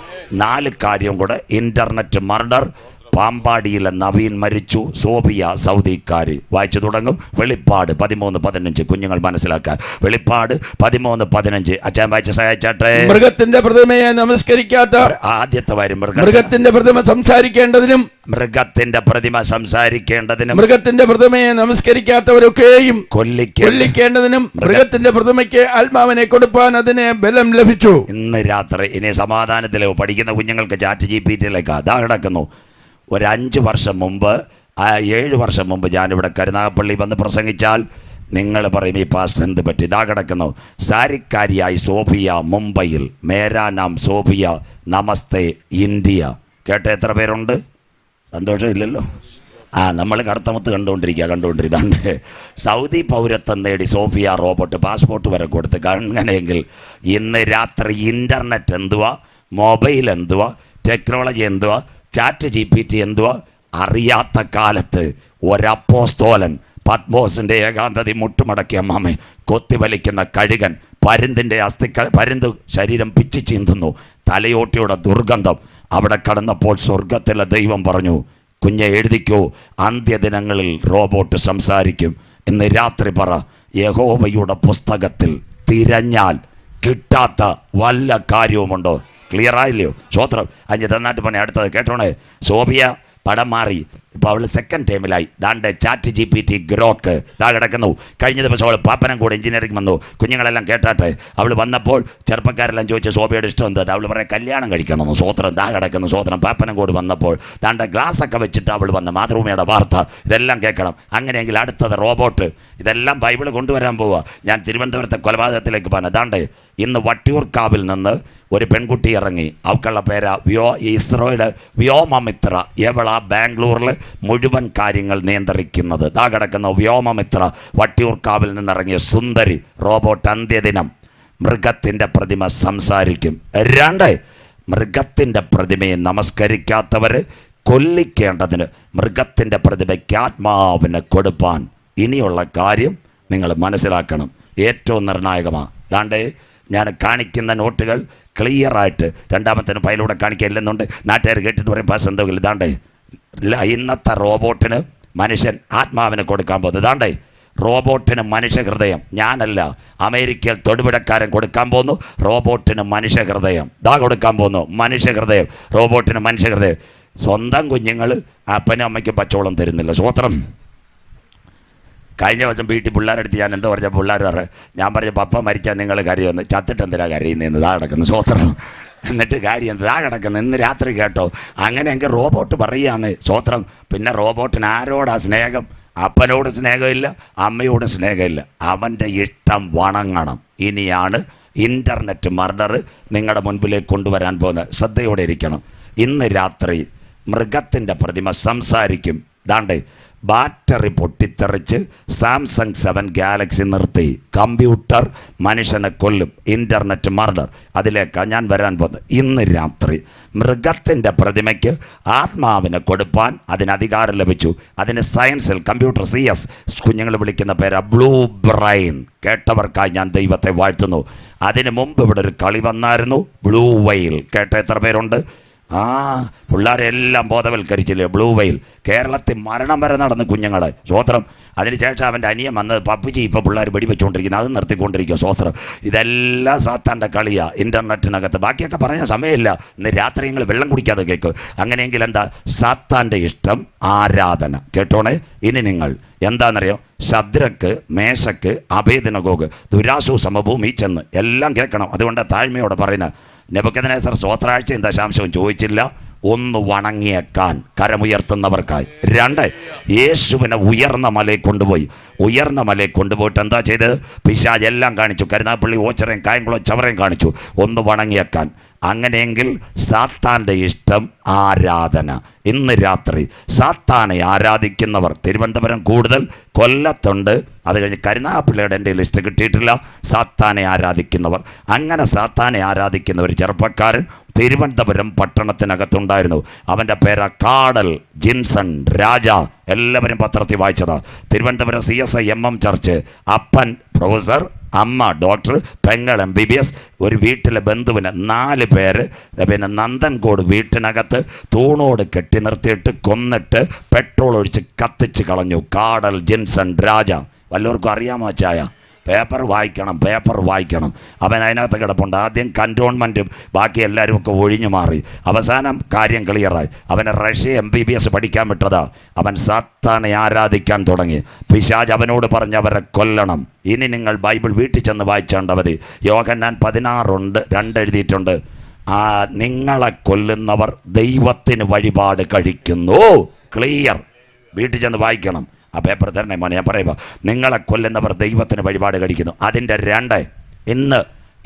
4 കാര്യം കൂടെ. Internet murder. പാമ്പാടിയിലെ നവീൻ മരിച്ചു. സോഫിയ സൗദിക്കാരി. വായിച്ചു തുടങ്ങും. വെളിപ്പാട് 13:15. കുഞ്ഞുങ്ങൾ മനസ്സിലാക്കാൻ. വെളിപ്പാട് 13:15. അച്ഛൻ വായിച്ച സഹായിച്ചാട്ടെ. മൃഗത്തിന്റെ പ്രതിമയെ നമസ്കരിക്കാത്ത ആദ്യത്തെ വരും. മൃഗത്തിന്റെ പ്രതിമ സംസാരിക്കേണ്ടതിനും മൃഗത്തിന്റെ പ്രതിമയെ നമസ്കരിക്കാത്തവരൊക്കെയും കൊല്ലിക്കേണ്ടതിനും മൃഗത്തിന്റെ പ്രതിമയ്ക്ക് ആത്മാവിനെ കൊടുപ്പാൻ അതിന് ബലം ലഭിച്ചു. ഇന്ന് രാത്രി ഇനി സമാധാനത്തിലോ പഠിക്കുന്ന കുഞ്ഞുങ്ങൾക്ക് ചാറ്റ് GPT-ലേക്ക് അതാ കിടക്കുന്നു. ഒരു 5 വർഷം മുമ്പ് 7 വർഷം മുമ്പ് ഞാനിവിടെ കരുനാഗപ്പള്ളി വന്ന് പ്രസംഗിച്ചാൽ നിങ്ങൾ പറയും ഈ പാസ്റ്റർ എന്ത് പറ്റി. ഇതാ കിടക്കുന്നു. സാരിക്കാരിയായി സോഫിയ മുംബൈയിൽ. മേരാ നാം സോഫിയ, നമസ്തേ ഇന്ത്യ. കേട്ട എത്ര പേരുണ്ട്? സന്തോഷമില്ലല്ലോ? നമ്മൾ കറുത്തമുത്ത് കണ്ടുകൊണ്ടിരിക്കുകയാണ്. സൗദി പൗരത്വം നേടി സോഫിയ റോബോട്ട് പാസ്പോർട്ട് വരെ കൊടുത്ത്. അങ്ങനെയെങ്കിൽ ഇന്ന് രാത്രി ഇൻ്റർനെറ്റ് എന്തുവാ, മൊബൈൽ എന്തുവാ, ടെക്നോളജി എന്തുവാ, ചാറ്റ് GPT എന്തുവാ അറിയാത്ത കാലത്ത് ഒരപ്പോസ്തോലൻ പത്മോസിൻ്റെ ഏകാന്തതി മുട്ടുമടക്കിയ അമ്മാമെ കൊത്തിവലിക്കുന്ന കഴുകൻ പരുന്ത് ശരീരം പിച്ചു ചീന്തുന്നു. തലയോട്ടിയുടെ ദുർഗന്ധം. അവിടെ കടന്നപ്പോൾ സ്വർഗത്തിലെ ദൈവം പറഞ്ഞു, കുഞ്ഞെ എഴുതിക്കോ, അന്ത്യദിനങ്ങളിൽ റോബോട്ട് സംസാരിക്കും. ഇന്ന് രാത്രി പറ, യഹോവയുടെ പുസ്തകത്തിൽ തിരഞ്ഞാൽ കിട്ടാത്ത വല്ല കാര്യവുമുണ്ടോ? ക്ലിയർ ആയില്ലയോ? സ്വോത്രം. 5 തന്നാട്ട് പണി. അടുത്തത് കേട്ടോണേ. സോഫിയ പടം മാറി. ഇപ്പോൾ അവൾ സെക്കൻഡ് ടൈമിലായി. ദാണ്ട് ചാറ്റ് GPT ഗ്രോക്ക് ദാ കിടക്കുന്നു. കഴിഞ്ഞ ദിവസം അവൾ പാപ്പനം കൂടെ എഞ്ചിനീയറിംഗ് വന്നു. കുഞ്ഞുങ്ങളെല്ലാം കേട്ടാട്ടെ. അവൾ വന്നപ്പോൾ ചെറുപ്പക്കാരെല്ലാം ചോദിച്ചു സോഫിയയുടെ ഇഷ്ടം എന്താ? അവൾ പറയാം കല്യാണം കഴിക്കണമെന്ന്. സ്വോത്രം. ദാ കിടക്കുന്നു. സ്വോത്രം. പാപ്പനം കൂടി വന്നപ്പോൾ ദാണ്ട് ഗ്ലാസ്സൊക്കെ വെച്ചിട്ട് അവൾ വന്ന മാതൃഭൂമിയുടെ വാർത്ത. ഇതെല്ലാം കേൾക്കണം. അങ്ങനെയെങ്കിൽ അടുത്തത് റോബോട്ട്. ഇതെല്ലാം ബൈബിൾ കൊണ്ടുവരാൻ പോവുക. ഞാൻ തിരുവനന്തപുരത്തെ കൊലപാതകത്തിലേക്ക് പോകാൻ. ദാണ്ട് ഇന്ന് വട്ടിയൂർക്കാവിൽ നിന്ന് ഒരു പെൺകുട്ടി ഇറങ്ങി. അവക്കുള്ള പേരാ ഇസ്രോയുടെ വ്യോമമിത്ര. എവളാ ബാംഗ്ലൂരിൽ മുഴുവൻ കാര്യങ്ങൾ നിയന്ത്രിക്കുന്നത്. ദാ കിടക്കുന്ന വ്യോമമിത്ര. വട്ടിയൂർക്കാവിൽ നിന്നിറങ്ങിയ സുന്ദരി റോബോട്ട്. അന്ത്യദിനം മൃഗത്തിൻ്റെ പ്രതിമ സംസാരിക്കും. 2, മൃഗത്തിൻ്റെ പ്രതിമയെ നമസ്കരിക്കാത്തവർ കൊല്ലിക്കേണ്ടതിന് മൃഗത്തിൻ്റെ പ്രതിമയ്ക്ക് ആത്മാവിനെ കൊടുപ്പാൻ. ഇനിയുള്ള കാര്യം നിങ്ങൾ മനസ്സിലാക്കണം. ഏറ്റവും നിർണായകമാണ്. ദാണ്ടേ ഞാൻ കാണിക്കുന്ന നോട്ടുകൾ ക്ലിയറായിട്ട് രണ്ടാമത്തേന് ഫയലൂടെ കാണിക്കില്ലെന്നുണ്ട്. നാട്ടുകാർ കേട്ടിട്ട് പറയും പാസ് എന്തെങ്കിലും. ഇതാണ്ടേ ഇന്നത്തെ റോബോട്ടിന് മനുഷ്യൻ ആത്മാവിനെ കൊടുക്കാൻ പോകുന്നത്. ഇതാണ്ടേ റോബോട്ടിന് മനുഷ്യ ഹൃദയം. ഞാനല്ല, അമേരിക്കയിൽ തൊടുപിടക്കാരൻ കൊടുക്കാൻ പോകുന്നു റോബോട്ടിന് മനുഷ്യ ഹൃദയം. ദാ കൊടുക്കാൻ പോകുന്നു മനുഷ്യ ഹൃദയം. റോബോട്ടിന് മനുഷ്യ ഹൃദയം. സ്വന്തം കുഞ്ഞുങ്ങൾ അപ്പനും അമ്മയ്ക്കും പച്ചവെള്ളം തരുന്നില്ല. സ്വോത്രം. കഴിഞ്ഞ ദിവസം വീട്ടിൽ പിള്ളേരെടുത്ത് ഞാൻ എന്താ പറഞ്ഞ പിള്ളേർ പറഞ്ഞു, ഞാൻ പറഞ്ഞു പപ്പ മരിച്ചാൽ നിങ്ങൾ കരയുമെന്ന്. ചത്തിട്ട് എന്തിനാ കരയുന്നതെന്ന് താ കിടക്കുന്നു സ്വോത്രം. എന്നിട്ട് കാര്യം താ കിടക്കുന്നു ഇന്ന് രാത്രി കേട്ടോ. അങ്ങനെ എങ്കിൽ റോബോട്ട് പറയുകയാണ് സ്വോത്രം. പിന്നെ റോബോട്ടിന് ആരോടാ സ്നേഹം? അപ്പനോട് സ്നേഹമില്ല, അമ്മയോട് സ്നേഹമില്ല. അവൻ്റെ ഇഷ്ടം വണങ്ങണം. ഇനിയാണ് ഇൻ്റർനെറ്റ് മർഡർ നിങ്ങളുടെ മുൻപിലേക്ക് കൊണ്ടുവരാൻ പോകുന്നത്. ശ്രദ്ധയോടെ ഇരിക്കണം. ഇന്ന് രാത്രി മൃഗത്തിൻ്റെ പ്രതിമ സംസാരിക്കും. ദാണ്ടേ ബാറ്ററി പൊട്ടിത്തെറിച്ച് സാംസങ് 7 ഗാലക്സി നിർത്തി. കമ്പ്യൂട്ടർ മനുഷ്യനെ കൊല്ലും. Internet murder. അതിലേക്കാണ് ഞാൻ വരാൻ പോകുന്നത്. ഇന്ന് രാത്രി മൃഗത്തിൻ്റെ പ്രതിമയ്ക്ക് ആത്മാവിനെ കൊടുപ്പാൻ അതിന് അധികാരം ലഭിച്ചു. അതിന് സയൻസിൽ കമ്പ്യൂട്ടർ CS കുഞ്ഞുങ്ങൾ വിളിക്കുന്ന പേരാ ബ്ലൂ ബ്രെയിൻ. കേട്ടവർക്കായി ഞാൻ ദൈവത്തെ വാഴ്ത്തുന്നു. അതിന് മുമ്പ് ഇവിടെ ഒരു കളി വന്നായിരുന്നു, ബ്ലൂ വെയിൽ. കേട്ട എത്ര പേരുണ്ട്? പിള്ളേരെല്ലാം ബോധവൽക്കരിച്ചില്ലേ? ബ്ലൂ വെയിൽ കേരളത്തിൽ മരണം വരെ നടന്ന് കുഞ്ഞുങ്ങളെ സ്വോത്രം. അതിനുശേഷം അവൻ്റെ അനിയൻ വന്നത് പബ്ജി. ഇപ്പോൾ പിള്ളേർ വെടിവെച്ചുകൊണ്ടിരിക്കുന്നത്, അത് നിർത്തിക്കൊണ്ടിരിക്കുക സ്വോത്രം. ഇതെല്ലാം സാത്താൻ്റെ കളിയാണ് ഇൻ്റർനെറ്റിനകത്ത്. ബാക്കിയൊക്കെ പറയാൻ സമയമില്ല. ഇന്ന് രാത്രി നിങ്ങൾ വെള്ളം കുടിക്കാതെ കേൾക്കും. അങ്ങനെയെങ്കിൽ എന്താ? സാത്താൻ്റെ ഇഷ്ടം ആരാധന. കേട്ടോണേ. ഇനി നിങ്ങൾ എന്താണെന്നറിയോ? ശദ്രക്ക്, മേശക്ക്, അബേദ്നെഗോഗ്, ദുരാസു സമഭൂമി ചെന്ന് എല്ലാം കേൾക്കണം. അതുകൊണ്ട് താഴ്മയോടെ പറയുന്നത്. നെബൂഖദ്നേസർ സ്വോത്രാഴ്ചയും ദശാംശവും ചോദിച്ചില്ല. 1 വണങ്ങിയേക്കാൻ കരമുയർത്തുന്നവർക്കായി. 2 യേശുവിനെ ഉയർന്ന മലയിൽ കൊണ്ടുപോയി. ഉയർന്ന മലയിൽ കൊണ്ടുപോയിട്ട് എന്താ ചെയ്തത്? പിശാച് എല്ലാം കാണിച്ചു. കരുനാഗപ്പള്ളി, ഓച്ചിറയും, കായംകുളം, ചവറയും കാണിച്ചു. 1 വണങ്ങിയേക്കാൻ. അങ്ങനെയെങ്കിൽ സാത്താൻ്റെ ഇഷ്ടം ആരാധന. ഇന്ന് രാത്രി സാത്താനെ ആരാധിക്കുന്നവർ തിരുവനന്തപുരം കൂടുതൽ, കൊല്ലത്തുണ്ട്. അത് കഴിഞ്ഞ് കരുനാഗപ്പള്ളിയുടെ എൻ്റെ ലിസ്റ്റ് കിട്ടിയിട്ടില്ല. സാത്താനെ ആരാധിക്കുന്നവർ, അങ്ങനെ സാത്താനെ ആരാധിക്കുന്ന ഒരു ചെറുപ്പക്കാരൻ തിരുവനന്തപുരം പട്ടണത്തിനകത്തുണ്ടായിരുന്നു. അവൻ്റെ പേര് കാടൽ ജിൻസൺ രാജ. എല്ലാവരും പത്രത്തിൽ വായിച്ചതാ. Thiruvananthapuram CSI MM church. അപ്പൻ പ്രൊഫസർ, അമ്മ ഡോക്ടർ, പെങ്ങൾ MBBS. ഒരു വീട്ടിലെ ബന്ധുവിന് 4 പേര്. പിന്നെ നന്ദൻകോട് വീട്ടിനകത്ത് തൂണോട് കെട്ടി നിർത്തിയിട്ട് കൊന്നിട്ട് പെട്രോൾ ഒഴിച്ച് കത്തിച്ച് കളഞ്ഞു. കാടൽ ജിൻസൺ രാജ. വല്ലവർക്കും അറിയാമോ ചായ? പേപ്പർ വായിക്കണം. അവൻ അതിനകത്ത് കിടപ്പുണ്ട്. ആദ്യം കൻ്റോൺമെൻറ്റും ബാക്കി എല്ലാവരും ഒക്കെ ഒഴിഞ്ഞു മാറി. അവസാനം കാര്യം ക്ലിയറായി. അവനെ റഷ്യ MBBS പഠിക്കാൻ വിട്ടതാ. അവൻ സാത്താനെ ആരാധിക്കാൻ തുടങ്ങി. പിശാച് അവനോട് പറഞ്ഞവരെ കൊല്ലണം. ഇനി നിങ്ങൾ ബൈബിൾ വീട്ടിൽ ചെന്ന് വായിച്ചേണ്ട മതി. യോഹന്നാൻ 16:2 എഴുതിയിട്ടുണ്ട്. നിങ്ങളെ കൊല്ലുന്നവർ ദൈവത്തിന് വഴിപാട് കഴിക്കുന്നു. ക്ലിയർ. വീട്ടിൽ ചെന്ന് വായിക്കണം. ആ പേപ്പർ തരണേ മോനെ. ഞാൻ പറയുക, നിങ്ങളെ കൊല്ലുന്നവർ ദൈവത്തിന് വഴിപാട് കഴിക്കുന്നു. അതിൻ്റെ 2 ഇന്ന്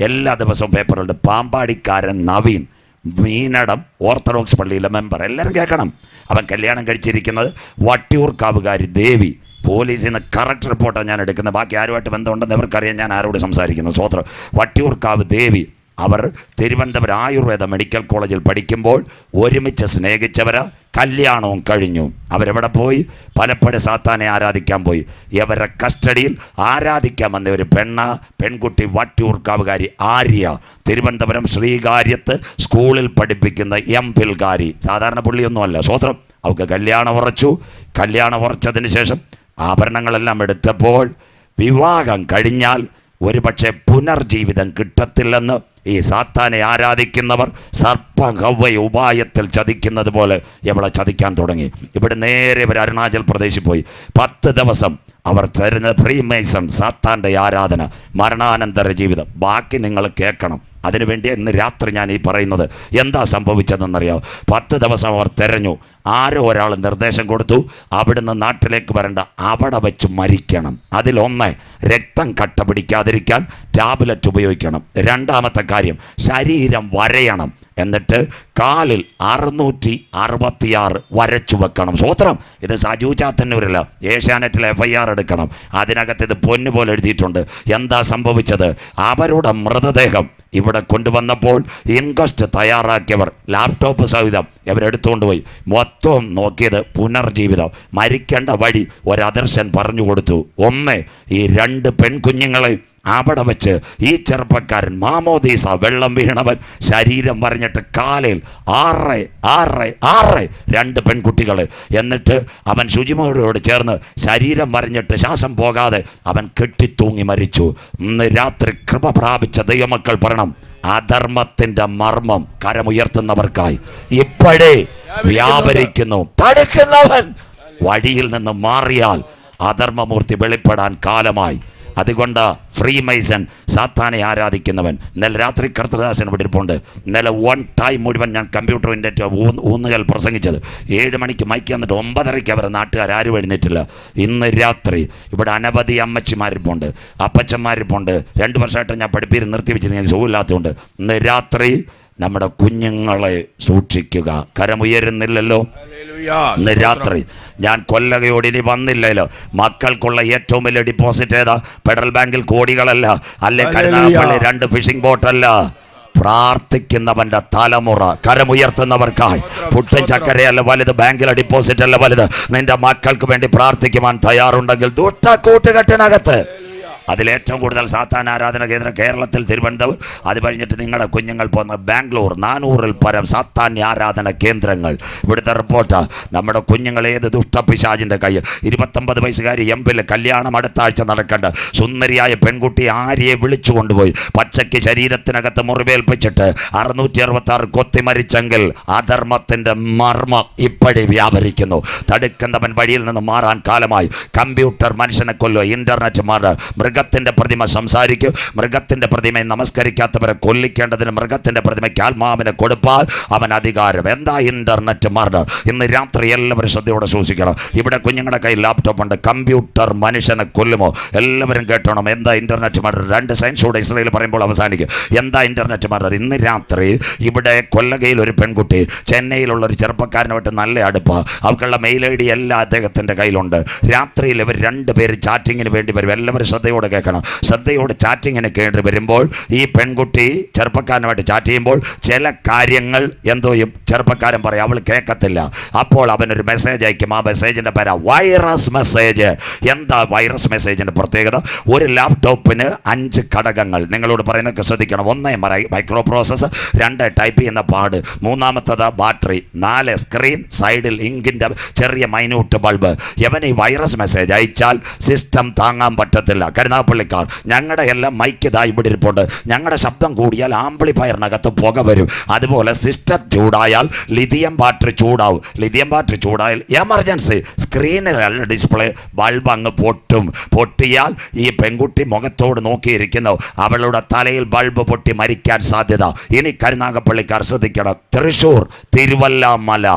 എല്ലാ ദിവസവും പേപ്പറുണ്ട്. പാമ്പാടിക്കാരൻ നവീൻ, മീനടം ഓർത്തഡോക്സ് പള്ളിയിലെ മെമ്പർ. എല്ലാവരും കേൾക്കണം. അവൻ കല്യാണം കഴിച്ചിരിക്കുന്നത് വട്ടിയൂർക്കാവുകാരി ദേവി. പോലീസിൽ നിന്ന് കറക്റ്റ് റിപ്പോർട്ടാണ് ഞാൻ എടുക്കുന്നത്. ബാക്കി ആരുമായിട്ട് ബന്ധമുണ്ടെന്ന് ഇവർക്കറിയാം ഞാൻ ആരോട് സംസാരിക്കുന്നു. സ്വോത്രം. വട്ടിയൂർക്കാവ് ദേവി. അവർ തിരുവനന്തപുരം ആയുർവേദ മെഡിക്കൽ കോളേജിൽ പഠിക്കുമ്പോൾ ഒരുമിച്ച് സ്നേഹിച്ചവരാ. കല്യാണവും കഴിഞ്ഞു. അവരെവിടെ പോയി? പലപ്പോഴും സാത്താനെ ആരാധിക്കാൻ പോയി. ഇവരെ കസ്റ്റഡിയിൽ ആരാധിക്കാൻ വന്ന ഒരു പെൺകുട്ടി വട്ടിയൂർക്കാവുകാരി ആര്യ. തിരുവനന്തപുരം ശ്രീകാര്യത്ത് സ്കൂളിൽ പഠിപ്പിക്കുന്ന MPhilകാരി. സാധാരണ പുള്ളിയൊന്നുമല്ല. സ്വോത്രം. അവർക്ക് കല്യാണം ഉറച്ചു. കല്യാണം ഉറച്ചതിന് ശേഷം ആഭരണങ്ങളെല്ലാം എടുത്തപ്പോൾ വിവാഹം കഴിഞ്ഞാൽ ഒരുപക്ഷെ പുനർജീവിതം കിട്ടത്തില്ലെന്ന് ഈ സാത്താനെ ആരാധിക്കുന്നവർ സർപ്പഹവ്വ ഉപായത്തിൽ ചതിക്കുന്നത് പോലെ ഇവളെ ചതിക്കാൻ തുടങ്ങി. ഇവിടെ നേരെ ഇവർ അരുണാചൽ പ്രദേശിൽ പോയി. 10 ദിവസം അവർ തരുന്ന ഫ്രീമേസൺ സാത്താൻ്റെ ആരാധന, മരണാനന്തര ജീവിതം. ബാക്കി നിങ്ങൾ കേൾക്കണം. അതിനുവേണ്ടി ഇന്ന് രാത്രി ഞാൻ ഈ പറയുന്നത്. എന്താ സംഭവിച്ചതെന്നറിയാം? 10 ദിവസം അവർ തിരഞ്ഞു. ആരോ ഒരാൾ നിർദ്ദേശം കൊടുത്തു, അവിടുന്ന് നാട്ടിലേക്ക് വരണ്ട, അവിടെ വെച്ച് മരിക്കണം. അതിലൊന്ന്, രക്തം കട്ട പിടിക്കാതിരിക്കാൻ ടാബ്ലറ്റ് ഉപയോഗിക്കണം. 2ാമത്തെ കാര്യം, ശരീരം വരയണം. എന്നിട്ട് കാലിൽ 666 വരച്ചു വെക്കണം. സ്വോത്രം. ഇത് സജു ചാത്തന്നൂരല്ല, ഏഷ്യാനെറ്റിൽ FIR എടുക്കണം. അതിനകത്ത് ഇത് പൊന്നുപോലെ എഴുതിയിട്ടുണ്ട്. എന്താ സംഭവിച്ചത്? അവരുടെ മൃതദേഹം ഇവിടെ കൊണ്ടുവന്നപ്പോൾ ഇൻക്വസ്റ്റ് തയ്യാറാക്കിയവർ ലാപ്ടോപ്പ് സഹിതം ഇവരെടുത്തുകൊണ്ട് പോയി. മൊത്തം നോക്കിയത് പുനർജീവിതം. മരിക്കേണ്ട വഴി ഒരദർശൻ പറഞ്ഞു കൊടുത്തു. 1, ഈ 2 പെൺകുഞ്ഞുങ്ങളെ അവിടെ വെച്ച് ഈ ചെറുപ്പക്കാരൻ മാമോദീസ വെള്ളം വീണവൻ ശരീരം വരഞ്ഞിട്ട് കാലിൽ 6 2 പെൺകുട്ടികൾ. എന്നിട്ട് അവൻ ശുചിമുറിയോട് ചേർന്ന് ശരീരം വരഞ്ഞിട്ട് ശ്വാസം പോകാതെ അവൻ കെട്ടിത്തൂങ്ങി മരിച്ചു. ഇന്ന് രാത്രി കൃപ പ്രാപിച്ച ദൈവമക്കൾ പറയണം, അധർമ്മത്തിന്റെ മർമ്മം കരമുയർത്തുന്നവർക്കായി ഇപ്പോഴേ വ്യാപരിക്കുന്നു. തടുക്കുന്നവൻ വഴിയിൽ നിന്ന് മാറിയാൽ അധർമ്മമൂർത്തി വെളിപ്പെടാൻ കാലമായി. അതുകൊണ്ട് ഫ്രീ മൈസൺ, സാത്താനെ ആരാധിക്കുന്നവൻ. ഇന്നലെ രാത്രി കർത്തദാസൻ ഇവിടെ ഇരിപ്പുണ്ട്. ഇന്നലെ 1 ടൈം മുഴുവൻ ഞാൻ കമ്പ്യൂട്ടറിൻ്റെ ഊന്നുകൽ പ്രസംഗിച്ചത്. 7 മണിക്ക് മൈക്ക് വന്നിട്ട് 9:30 അവരെ നാട്ടുകാരും എഴുന്നേറ്റില്ല. ഇന്ന് രാത്രി ഇവിടെ അനവധി അമ്മച്ചിമാരിപ്പുണ്ട്, അപ്പച്ചന്മാരിപ്പുണ്ട്. 2 വർഷമായിട്ട് ഞാൻ പഠിപ്പീര് നിർത്തി വെച്ചിരുന്ന സുഖമില്ലാത്തതുകൊണ്ട് ഇന്ന് രാത്രി നമ്മുടെ കുഞ്ഞുങ്ങളെ സൂക്ഷിക്കുക. കരമുയരുന്നില്ലല്ലോ. ഇന്ന് രാത്രി ഞാൻ കൊല്ലകയോട് ഇനി വന്നില്ലല്ലോ. മക്കൾക്കുള്ള ഏറ്റവും വലിയ ഡിപ്പോസിറ്റ് ഏതാ? ഫെഡറൽ ബാങ്കിൽ കോടികളല്ല, അല്ലെ കരുനാഗപ്പള്ളി 2 ഫിഷിംഗ് ബോട്ടല്ല. പ്രാർത്ഥിക്കുന്നവന്റെ തലമുറ, കരമുയർത്തുന്നവർക്കായി. പുട്ടും ചക്കരയല്ല വലുത്, ബാങ്കിലെ ഡിപ്പോസിറ്റ് അല്ല വലുത്. നിന്റെ മക്കൾക്ക് വേണ്ടി പ്രാർത്ഥിക്കുവാൻ തയ്യാറുണ്ടെങ്കിൽ ദുഷ്ട കൂട്ടുകെട്ടിനകത്ത് അതിലേറ്റവും കൂടുതൽ സാത്താൻ ആരാധന കേന്ദ്രം കേരളത്തിൽ തിരുവനന്തപുരം, അത് കഴിഞ്ഞിട്ട് നിങ്ങളുടെ കുഞ്ഞുങ്ങൾ പോകുന്ന ബാംഗ്ലൂർ, 400-ൽ പരം സാത്താൻ ആരാധന കേന്ദ്രങ്ങൾ. ഇവിടുത്തെ റിപ്പോർട്ട്, നമ്മുടെ കുഞ്ഞുങ്ങൾ ഏത് ദുഷ്ടപിശാചിൻ്റെ കയ്യിൽ. 29 വയസ്സുകാരി എംപിൽ കല്യാണം അടുത്ത ആഴ്ച നടക്കേണ്ട സുന്ദരിയായ പെൺകുട്ടി ആര്യയെ വിളിച്ചു കൊണ്ടുപോയി പച്ചയ്ക്ക് ശരീരത്തിനകത്ത് മുറിവേൽപ്പിച്ചിട്ട് 666 കൊത്തി മരിച്ചെങ്കിൽ അധർമ്മത്തിൻ്റെ മർമ്മം ഇപ്പോഴേ വ്യാപരിക്കുന്നു. തടുക്കുന്നവൻ വഴിയിൽ നിന്ന് മാറാൻ കാലമായി. കമ്പ്യൂട്ടർ മനുഷ്യനെ കൊല്ലുക, ഇന്റർനെറ്റ് മാറുക. മൃഗത്തിൻ്റെ പ്രതിമ സംസാരിക്കും. മൃഗത്തിൻ്റെ പ്രതിമയെ നമസ്കരിക്കാത്തവരെ കൊല്ലിക്കേണ്ടതിന് മൃഗത്തിൻ്റെ പ്രതിമയ്ക്ക് ആത്മാവിനെ കൊടുപ്പാൽ അവൻ അധികാരം. എന്താ ഇന്റർനെറ്റ് മർഡർ? ഇന്ന് രാത്രി എല്ലാവരും ശ്രദ്ധയോടെ സൂക്ഷിക്കണം. ഇവിടെ കുഞ്ഞുങ്ങളുടെ കയ്യിൽ ലാപ്ടോപ്പ് ഉണ്ട്. കമ്പ്യൂട്ടർ മനുഷ്യനെ കൊല്ലുമോ? എല്ലാവരും കേട്ടോണം. എന്താ ഇന്റർനെറ്റ് മർഡർ? 2 സയൻസോടെ ഇസ്രായേൽ പറയുമ്പോൾ അവസാനിക്കും. എന്താ ഇന്റർനെറ്റ് മർഡർ? ഇന്ന് രാത്രി ഇവിടെ കൊല്ലകയിൽ ഒരു പെൺകുട്ടി, ചെന്നൈയിലുള്ള ഒരു ചെറുപ്പക്കാരനുമായിട്ട് നല്ല അടുപ്പ. അവർക്കുള്ള മെയിൽ ID എല്ലാം അദ്ദേഹത്തിൻ്റെ കയ്യിലുണ്ട്. രാത്രിയിൽ ഇവർ 2 പേര് ചാറ്റിങ്ങിന് വേണ്ടി വരും. എല്ലാവരും ശ്രദ്ധയോടെ കേൾക്കണം. ശ്രദ്ധയോടെ ചാറ്റിങ്ങിന് കേട്ട് വരുമ്പോൾ ഈ പെൺകുട്ടി ചെറുപ്പക്കാരനുമായിട്ട് ചാറ്റ് ചെയ്യുമ്പോൾ ചില കാര്യങ്ങൾ എന്തോ ചെറുപ്പക്കാരൻ പറയും, അവൾ കേൾക്കത്തില്ല. അപ്പോൾ അവനൊരു മെസ്സേജ് അയക്കും. ആ മെസ്സേജിൻ്റെ പേരാ വൈറസ് മെസ്സേജ്. എന്താ വൈറസ് മെസ്സേജിൻ്റെ പ്രത്യേകത? ഒരു ലാപ്ടോപ്പിന് 5 ഘടകങ്ങൾ. നിങ്ങളോട് പറയുന്നതൊക്കെ ശ്രദ്ധിക്കണം. 1 മൈക്രോ പ്രോസസ്സർ, 2 ടൈപ്പ് ചെയ്യുന്ന പാഡ്, 3 ബാറ്ററി, 4 സ്ക്രീൻ, സൈഡിൽ ഇങ്കിൻ്റെ ചെറിയ മൈന്യൂട്ട് ബൾബ്. ഇവൻ ഈ വൈറസ് മെസ്സേജ് അയച്ചാൽ സിസ്റ്റം താങ്ങാൻ പറ്റത്തില്ല. കരുനാഗപ്പള്ളിക്കാർ, ഞങ്ങളുടെ എല്ലാം മൈക്ക് ഇതാ ഇവിടെ ഇരിപ്പുണ്ട്. ഞങ്ങളുടെ ശബ്ദം കൂടിയാൽ ആംപ്ലിഫയറിനകത്ത് പുക വരും. അതുപോലെ സിസ്റ്റം ചൂടായാൽ ലിഥിയം ബാറ്ററി ചൂടാവും. ലിഥിയം ബാറ്ററി ചൂടായാൽ എമർജൻസി സ്ക്രീനിലല്ല ഡിസ്പ്ലേ ബൾബ് അങ്ങ് പൊട്ടും. പൊട്ടിയാൽ ഈ പെൺകുട്ടി മുഖത്തോട് നോക്കിയിരിക്കുന്നു. അവളുടെ തലയിൽ ബൾബ് പൊട്ടി മരിക്കാൻ സാധ്യത. ഇനി കരുനാഗപ്പള്ളിക്കാർ ശ്രദ്ധിക്കണം. തൃശ്ശൂർ തിരുവല്ലാമല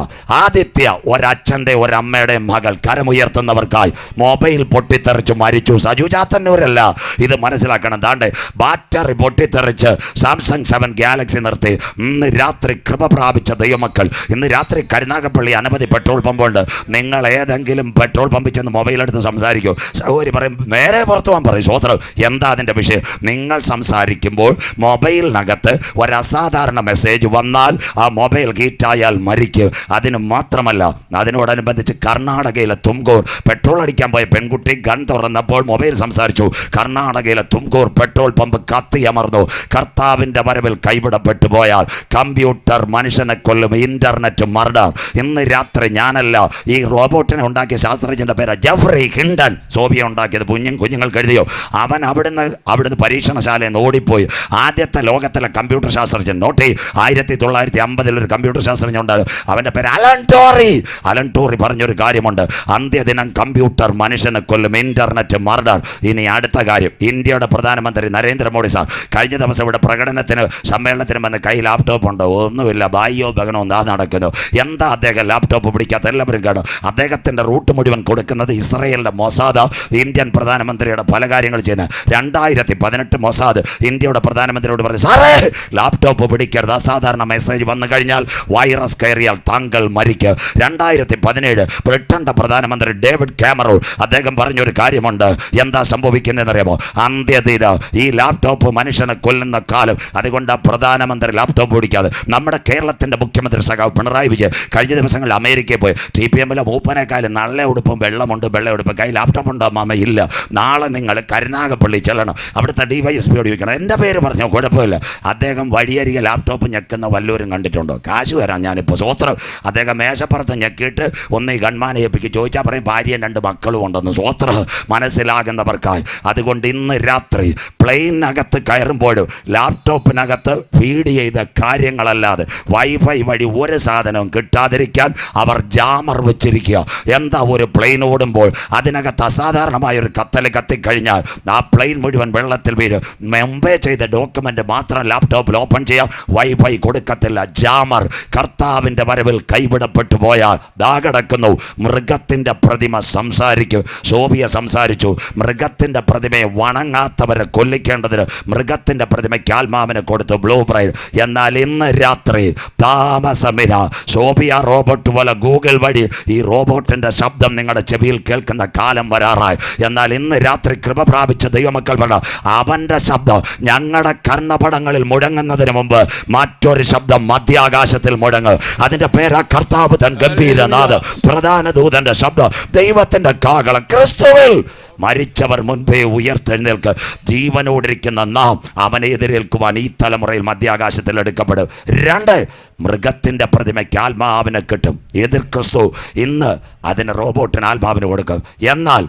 ആദിത്യ, ഒരച്ഛൻ്റെ ഒരമ്മയുടെ മകൾ, കരമുയർത്തുന്നവർക്കായി മൊബൈൽ പൊട്ടിത്തെറിച്ച് മരിച്ചു. സജു ചാത്തന്നൂരല്ല, ഇത് മനസ്സിലാക്കണം. ദാണ്ടെ ബാറ്ററി പൊട്ടിത്തെറിച്ച് സാംസങ് 7 ഗാലക്സി നിർത്തി. ഇന്ന് രാത്രി കൃപ പ്രാപിച്ച ദൈവമക്കൾ, ഇന്ന് രാത്രി കരുനാഗപ്പള്ളി അനവധി പെട്രോൾ പമ്പുണ്ട്. നിങ്ങൾ ഏതെങ്കിലും പെട്രോൾ പമ്പിൽ ചെന്ന് മൊബൈൽ എടുത്ത് സംസാരിക്കൂ. സഹോദരി പറയും നേരെ പുറത്തു പോകാൻ പറയും. സ്വോത്രം. എന്താ അതിൻ്റെ വിഷയം? നിങ്ങൾ സംസാരിക്കുമ്പോൾ മൊബൈലിനകത്ത് ഒരു അസാധാരണ മെസ്സേജ് വന്നാൽ ആ മൊബൈൽ ഹീറ്റായാൽ മരിക്കും. അതിന് മാത്രമല്ല, അതിനോടനുബന്ധിച്ച് കർണാടകയിലെ തുംകൂർ പെട്രോൾ അടിക്കാൻ പോയ പെൺകുട്ടി ഗൺ തുറന്നപ്പോൾ മൊബൈൽ സംസാരിച്ചു. കർണാടകയിലെ തുംകൂർ പെട്രോൾ പമ്പ് കത്തിയമർന്നു. കർത്താവിൻ്റെ വരവിൽ കൈവിടപ്പെട്ടു പോയാൽ കമ്പ്യൂട്ടർ മനുഷ്യനെ കൊല്ലും. Internet murder. ഇന്ന് രാത്രി ഞാനല്ല, ഈ റോബോട്ടിനെ ഉണ്ടാക്കിയ ശാസ്ത്രജ്ഞൻ്റെ പേര് ജെഫ്രി ഹിൻഡൻ. സോവിയ ഉണ്ടാക്കിയത് കുഞ്ഞുങ്ങൾക്ക് എഴുതിയോ? അവൻ അവിടുന്ന് പരീക്ഷണശാലയിൽ നിന്ന് ഓടിപ്പോയി. ആദ്യത്തെ ലോകത്തിലെ കമ്പ്യൂട്ടർ ശാസ്ത്രജ്ഞൻ. നോട്ടി 1950 ഒരു കമ്പ്യൂട്ടർ ശാസ്ത്രജ്ഞൻ ഉണ്ട്. അവൻ്റെ പേര് അലൻ ടോറി. അലൻ ടോറി പറഞ്ഞൊരു കാര്യമുണ്ട്, അന്ത്യദിനം കമ്പ്യൂട്ടർ മനുഷ്യനെ കൊല്ലും. Internet murder. ഇനി അടുത്ത കാര്യം, ഇന്ത്യയുടെ പ്രധാനമന്ത്രി നരേന്ദ്രമോദി സാർ കഴിഞ്ഞ ദിവസം ഇവിടെ പ്രകടനത്തിന് സമ്മേളനത്തിന് വന്ന് കൈ ലാപ്ടോപ്പ് ഉണ്ടോ? ഒന്നുമില്ല. ബായോ ബഹനോ എന്താ നടക്കുന്നു? എന്താ അദ്ദേഹം ലാപ്ടോപ്പ് പിടിക്കാത്ത? എല്ലാവരും കാണും. അദ്ദേഹത്തിൻ്റെ റൂട്ട് മുഴുവൻ കൊടുക്കുന്നത് ഇസ്രയേലിൻ്റെ മൊസാദ്. ഇന്ത്യൻ പ്രധാനമന്ത്രിയുടെ പല കാര്യങ്ങൾ ചെയ്യുന്നത്. 2018 മൊസാദ് ഇന്ത്യയുടെ പ്രധാനമന്ത്രിയോട് പറഞ്ഞു, സാറേ ലാപ്ടോപ്പ് പിടിക്കരുത്, അസാധാരണ മെസ്സേജ് വന്നു കഴിഞ്ഞാൽ വൈറസ് കയറിയാൽ താങ്കൾ മരിക്കുക. 2017 ബ്രിട്ടൻ്റെ പ്രധാനമന്ത്രി ഡേവിഡ് കാമറൂൺ അദ്ദേഹം പറഞ്ഞൊരു കാര്യമുണ്ട്. എന്താ സംഭവിക്കുന്നതെന്നറിയാമോ? അന്ത്യദിന ഈ ലാപ്ടോപ്പ് മനുഷ്യനെ കൊല്ലുന്ന കാലം. അതുകൊണ്ട് പ്രധാനമന്ത്രി ലാപ്ടോപ്പ് പിടിക്കാതെ. നമ്മുടെ കേരളത്തിൻ്റെ മുഖ്യമന്ത്രി സഖാവ് പിണറായി വിജയൻ കഴിഞ്ഞ ദിവസങ്ങളിൽ അമേരിക്കയിൽ പോയി. TPMലെ മൂപ്പനേക്കാളും നല്ല ഉടുപ്പും വെള്ളമുണ്ട്, വെള്ള ഉടുപ്പ്. കൈ ലാപ്ടോപ്പ് ഉണ്ടോ മാമ? ഇല്ല. നാളെ നിങ്ങൾ കരുനാഗപ്പള്ളി ചെല്ലണം. അവിടുത്തെ DYSPയോട് ചോദിക്കണം. എൻ്റെ പേര് പറഞ്ഞോ, കുഴപ്പമില്ല. അദ്ദേഹം വഴിയരികെ ലാപ്ടോപ്പ് ഞെക്കുന്ന വല്ലവരും കണ്ടിട്ടുണ്ടോ? കാശ് വരാം ഞാനിപ്പോൾ. സ്വോത്രം. അദ്ദേഹം മേശപ്പുറത്ത് ഞെക്കിയിട്ട് ഒന്ന് ഈ ഗൺമാനെ ഏൽപ്പിക്കും. ചോദിച്ചാൽ പറയും ഭാര്യയും 2 മക്കളും ഉണ്ടെന്ന്. സ്വോത്രം. മനസ്സിലാകുന്നവർക്കായി അതുകൊണ്ട് ഇന്ന് രാത്രി പ്ലെയിനകത്ത് കയറുമ്പോഴും ലാപ്ടോപ്പിനകത്ത് ഫീഡ് ചെയ്ത കാര്യങ്ങളല്ലാതെ വൈഫൈ വഴി ഒരു സാധനവും കിട്ടാതിരിക്കാൻ അവർ ജാമർ വെച്ചിരിക്കുക. എന്താ, ഒരു പ്ലെയിൻ ഓടുമ്പോൾ അതിനകത്ത് അസാധാരണമായ ഒരു കത്തൽ കത്തിക്കഴിഞ്ഞാൽ ആ പ്ലെയിൻ മുഴുവൻ വെള്ളത്തിൽ വീഴും. മുമ്പേ ചെയ്ത ഡോക്യുമെന്റ് മാത്രം ലാപ്ടോപ്പിൽ ഓപ്പൺ ചെയ്യാം, വൈഫൈ കൊടുക്കത്തില്ല. ജാമർ. കർത്താവിൻ്റെ വരവിൽ കൈവിടപ്പെട്ടു പോയാൽ ദാ കിടക്കുന്നു. മൃഗത്തിൻ്റെ പ്രതിമ സംസാരിക്കും. സോഫിയ സംസാരിച്ചു. മൃഗത്തിൻ്റെ പ്രതിമയെ വണങ്ങാത്തവരെ കൊല്ലിക്കേണ്ടതിന് മൃഗത്തിൻ്റെ പ്രതിമയ്ക്ക് ആത്മാവിനെ കൊടുത്തു ബ്ലൂ ബ്രൈഡ്. എന്നാൽ ഇന്ന് രാത്രി താമസമില്ല. സോഫിയ റോബോട്ട് പോലെ ഗൂഗിൾ വഴി ഈ റോബോട്ടിൻ്റെ ശബ്ദം നിങ്ങളുടെ ചെവിയിൽ കേൾക്കുന്ന കാലം വരാറായി. എന്നാൽ ഇന്ന് രാത്രി കൃപ പ്രാപിച്ച ദൈവമക്കൾ വേണ്ട, അവൻ്റെ ശബ്ദം ഞങ്ങളുടെ കർണപടങ്ങളിൽ മുഴങ്ങുന്നതിന് മുമ്പ് മറ്റൊരു ശബ്ദം മധ്യാകാശത്തിൽ മുഴങ്ങും. അതിൻ്റെ പേരാ കർത്താവ് തൻ ഗംഭീരനാഥ്, പ്രധാന ദൂതന്റെ ശബ്ദം, ദൈവത്തിൻ്റെ കാഹളം. ക്രിസ്തുവിൽ മരിച്ചവർ മുൻപേ ഉയർത്തെഴുന്നേൽക്ക്. ജീവനോടിരിക്കുന്ന നാം അവനെ എതിരേൽക്കുവാൻ ഈ തലമുറയിൽ മധ്യാകാശത്തിൽ എടുക്കപ്പെടും. 2, മൃഗത്തിൻ്റെ പ്രതിമയ്ക്ക് ആത്മാവിനെ കിട്ടും. എതിർ ക്രിസ്തു ഇന്ന് അതിന് റോബോട്ടിന് ആത്മാവിന് കൊടുക്കും. എന്നാൽ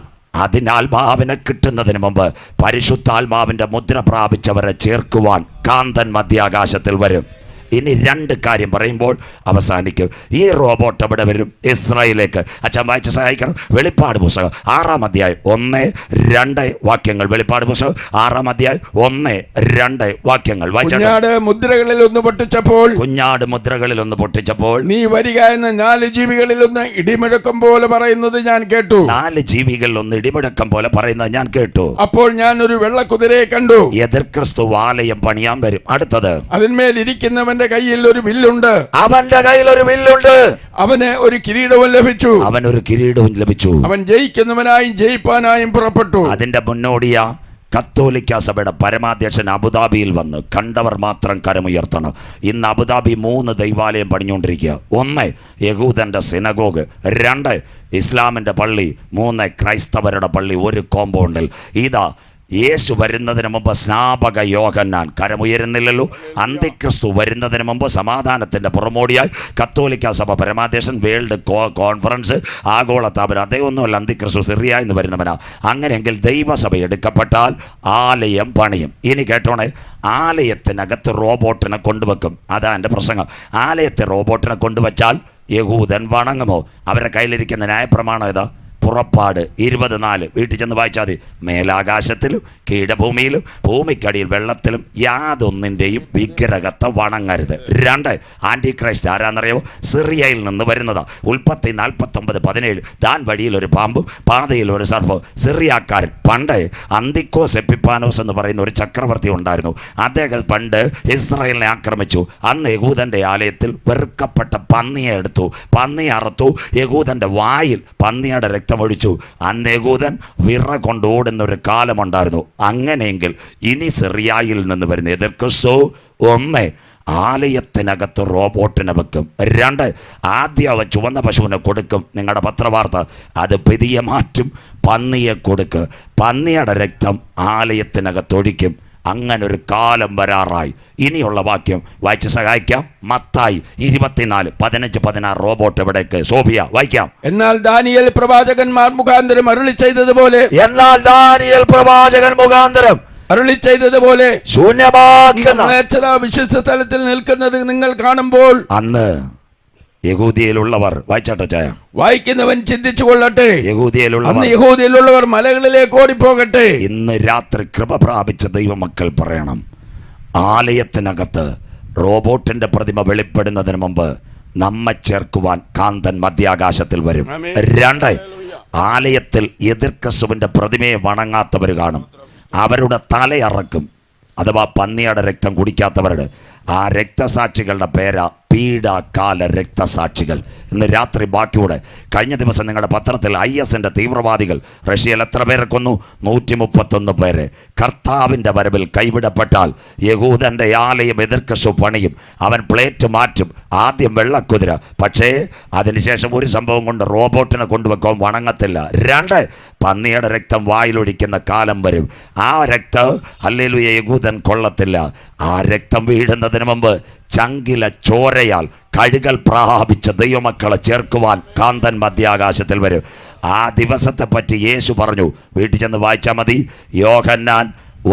അതിനാത്മാവിനെ കിട്ടുന്നതിന് മുമ്പ് പരിശുദ്ധാത്മാവിൻ്റെ മുദ്ര പ്രാപിച്ചവരെ ചേർക്കുവാൻ കാന്തൻ മധ്യാകാശത്തിൽ വരും. ഇനി 2 കാര്യം പറയുമ്പോൾ അവസാനിക്കും. ഈ റോബോട്ട് എവിടെ വരും? ഇസ്രായേലിലേക്ക്. അച്ഛൻ വായിച്ച് സഹായിക്കണം. വെളിപ്പാട് പുസ്തകം 6-ാം അധ്യായം 1-2 വാക്യങ്ങൾ. വെളിപ്പാട് പുസ്തകം 6-ാം അധ്യായം 1-2 വാക്യങ്ങൾ വായിച്ചു. കുഞ്ഞാട് മുദ്രകളിൽ ഒന്ന് പൊട്ടിച്ചപ്പോൾ നീ വരിക എന്ന 4 ജീവികളിൽ ഒന്ന് ഇടിമുഴക്കം പോലെ പറയുന്നത് ഞാൻ കേട്ടു. 4 ജീവികളിൽ ഒന്ന് ഇടിമുഴക്കം പോലെ പറയുന്നത് ഞാൻ കേട്ടു. അപ്പോൾ ഞാൻ ഒരു വെള്ളക്കുതിരയെ കണ്ടു. എതിർ ക്രിസ്തു ആലയം പണിയാൻ വരും. അടുത്തത്, അതിന്മേൽ ഇരിക്കുന്നവന്റെ കയ്യിൽ ഒരു വില്ലുണ്ട്. അവന്റെ കയ്യിൽ ഒരു വില്ലുണ്ട്. അവന് ഒരു കിരീടവും ലഭിച്ചു. അവൻ ജയിക്കുന്നവനായും ജയിപ്പാനായും പുറപ്പെട്ടു. അതിന്റെ മുന്നോടിയാ കത്തോലിക്ക സഭയുടെ പരമാധ്യക്ഷൻ അബുദാബിയിൽ വന്ന് കണ്ടവർ മാത്രം കരമുയർത്തണം. ഇന്ന് അബുദാബി 3 ദൈവാലയം പണിഞ്ഞുകൊണ്ടിരിക്കുക. 1 യഹൂദന്റെ സിനഗോഗ്, 2 ഇസ്ലാമിന്റെ പള്ളി, 3 ക്രൈസ്തവരുടെ പള്ളി ഒരു കോമ്പൗണ്ടിൽ. ഇതാ യേശു വരുന്നതിന് മുമ്പ് സ്നാപക യോഹന്നാൻ, കരമുയരുന്നില്ലല്ലോ. അന്തിക്രിസ്തു വരുന്നതിന് മുമ്പ് സമാധാനത്തിൻ്റെ പുറമോടിയായി കത്തോലിക്ക സഭ പരമാധ്യക്ഷൻ, വേൾഡ് കോൺഫറൻസ്, ആഗോള താപനം. അദ്ദേഹമൊന്നുമല്ല അന്തിക്രിസ്തു, സിറിയ എന്ന് വരുന്നവനാ. അങ്ങനെയെങ്കിൽ ദൈവസഭ എടുക്കപ്പെട്ടാൽ ആലയം പണിയും. ഇനി കേട്ടോണേ, ആലയത്തിനകത്ത് റോബോട്ടിനെ കൊണ്ടുവെക്കും. അതാ എൻ്റെ പ്രസംഗം. ആലയത്തെ റോബോട്ടിനെ കൊണ്ടുവച്ചാൽ യഹൂദൻ വണങ്ങുമോ? അവരുടെ കയ്യിലിരിക്കുന്ന ന്യായപ്രമാണം ഏതാ? പുറപ്പാട് 24. വീട്ടിൽ ചെന്ന് വായിച്ചാൽ മതി. മേലാകാശത്തിലും കീഴഭൂമിയിലും ഭൂമിക്കടിയിൽ വെള്ളത്തിലും യാതൊന്നിൻ്റെയും വിഗ്രഹത്തെ വണങ്ങരുത്. 2 ആൻറ്റി ക്രൈസ്റ്റ് ആരാന്നറിയോ? സിറിയയിൽ നിന്ന് വരുന്നതാ. ഉൽപ്പത്തി 49:17. ദാൻ വഴിയിൽ ഒരു പാമ്പും പാതയിൽ ഒരു സർപ്പവും. സിറിയാക്കാരൻ പണ്ട് അന്തിക്കോസ് എപ്പിപ്പാനോസ് എന്ന് പറയുന്ന ഒരു ചക്രവർത്തി ഉണ്ടായിരുന്നു. അദ്ദേഹം പണ്ട് ഇസ്രായേലിനെ ആക്രമിച്ചു. അന്ന് യഹൂദൻ്റെ ആലയത്തിൽ വെറുക്കപ്പെട്ട പന്നിയെ എടുത്തു, പന്നിയെ അറുത്തു, യഹൂദൻ്റെ വായിൽ പന്നിയുടെ രക്തം ഒഴിച്ചു. അന്ന് യഹൂദൻ വിറ കൊണ്ട് ഓടുന്നൊരു കാലമുണ്ടായിരുന്നു. അങ്ങനെയെങ്കിൽ ഇനി സിറിയയിൽ നിന്ന് വരുന്ന എതിർ ക്രിസ്തു 1 ആലയത്തിനകത്ത് റോബോട്ടിനെ വെക്കും. 2 ആദ്യം അവ ചുവന്ന പശുവിനെ കൊടുക്കും. നിങ്ങളുടെ പത്രവാർത്ത അത് പെരിയ മാറ്റും. പന്നിയെ കൊടുക്ക്. പന്നിയുടെ രക്തം ആലയത്തിനകത്തൊഴിക്കും. അങ്ങനൊരു കാലം വരാറായി. ഇനിയുള്ള വാക്യം വായിച്ച് സഹായിക്കാം. മത്തായി 24:15-16. റോബോട്ട് എവിടേക്ക്? സോഫിയ വായിക്കാം. എന്നാൽ ദാനിയേൽ പ്രവാചകന്മാർ മുഖാന്തരം അരുളി ചെയ്തതുപോലെ ശൂന്യമാക്കുന്ന വിശുദ്ധ സ്ഥലത്തിൽ നിൽക്കുന്നത് നിങ്ങൾ കാണുമ്പോൾ അന്ന് യഹൂദിയയിലുള്ളവർ വായിച്ചാട്ടെ ചായ വായിക്കുന്നവൻ ചിന്തിച്ചു കൊള്ളട്ടെ. യഹൂദിയയിലുള്ളവർ മലകളിലേക്ക് ഓടിപ്പോകട്ടെ. ഇന്ന് രാത്രി കൃപ പ്രാപിച്ച ദൈവമക്കൾ പറയണം, ആലയത്തിനകത്ത് റോബോട്ടിന്റെ പ്രതിമ വെളിപ്പെടുന്നതിന് മുമ്പ് നമ്മെ ചേർക്കുവാൻ കാന്തൻ മധ്യാകാശത്തിൽ വരും. 2 ആലയത്തിൽ എതിർ ക്രിസ്തുവിന്റെ പ്രതിമയെ വണങ്ങാത്തവർ കാണും. അവരുടെ തലയറക്കും. അഥവാ പന്നിയുടെ രക്തം കുടിക്കാത്തവരുടെ ആ രക്തസാക്ഷികളുടെ പേരാ പീഡാകാല രക്തസാക്ഷികൾ. ഇന്ന് രാത്രി ബാക്കിയൂടെ. കഴിഞ്ഞ ദിവസം നിങ്ങളുടെ പത്രത്തിൽ IS-ന്റെ തീവ്രവാദികൾ റഷ്യയിൽ എത്ര പേരെ കൊന്നു? 131 പേരെ. കർത്താവിൻ്റെ വരവിൽ കൈവിടപ്പെട്ടാൽ യഹൂദൻ്റെ ആലയം എതിർക്കശു പണിയും. അവൻ പ്ലേറ്റ് മാറ്റും. ആദ്യം വെള്ളക്കുതിര, പക്ഷേ അതിനുശേഷം ഒരു സംഭവം കൊണ്ട് റോബോട്ടിനെ കൊണ്ടുവെക്കാൻ വണങ്ങത്തില്ല. 2 പന്നിയുടെ രക്തം വായിലൊഴിക്കുന്ന കാലം വരും. ആ രക്തം ഹല്ലേലൂയ യഹൂദൻ കൊള്ളത്തില്ല. ആ രക്തം വീഴുന്നതിന് മുമ്പ് ചങ്കില ചോരയാൽ കഴുകൽ പ്രാപിച്ച ദൈവമക്കളെ ചേർക്കുവാൻ കാന്തൻ മധ്യാകാശത്തിൽ വരും. ആ ദിവസത്തെ പറ്റി യേശു പറഞ്ഞു. വീട്ടിൽ ചെന്ന് വായിച്ചാൽ മതി. യോഹന്നാൻ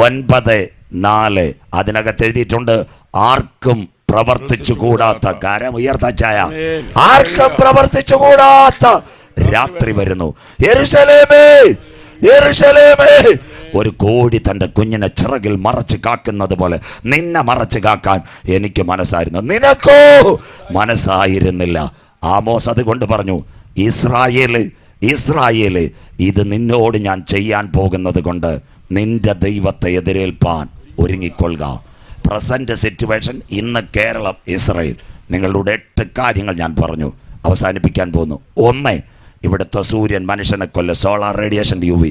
9:4 അതിനകത്ത് എഴുതിയിട്ടുണ്ട്, ആർക്കും പ്രവർത്തിച്ചു കൂടാത്ത, കരം ഉയർത്തച്ചായ, ആർക്കും പ്രവർത്തിച്ചു കൂടാത്ത രാത്രി വരുന്നു. യെരൂശലേമേ, യെരൂശലേമേ, ഒരു കോഴി തൻ്റെ കുഞ്ഞിനെ ചിറകിൽ മറച്ച് കാക്കുന്നത് പോലെ നിന്നെ മറച്ച് കാക്കാൻ എനിക്ക് മനസ്സായിരുന്നു, നിനക്കോ മനസ്സായിരുന്നില്ല. ആമോസ് അതുകൊണ്ട് പറഞ്ഞു, ഇസ്രായേല്, ഇസ്രായേല്, ഇത് നിന്നോട് ഞാൻ ചെയ്യാൻ പോകുന്നത് കൊണ്ട് നിന്റെ ദൈവത്തെ എതിരേൽപ്പാൻ ഒരുങ്ങിക്കൊള്ളുക. പ്രസന്റ് സിറ്റുവേഷൻ ഇന്ന് കേരളം, ഇസ്രായേൽ. നിങ്ങളുടെ 8 കാര്യങ്ങൾ ഞാൻ പറഞ്ഞു, അവസാനിപ്പിക്കാൻ പോകുന്നു. 1, ഇവിടുത്തെ സൂര്യൻ മനുഷ്യനെ കൊല്ലും, സോളാർ റേഡിയേഷൻ UV.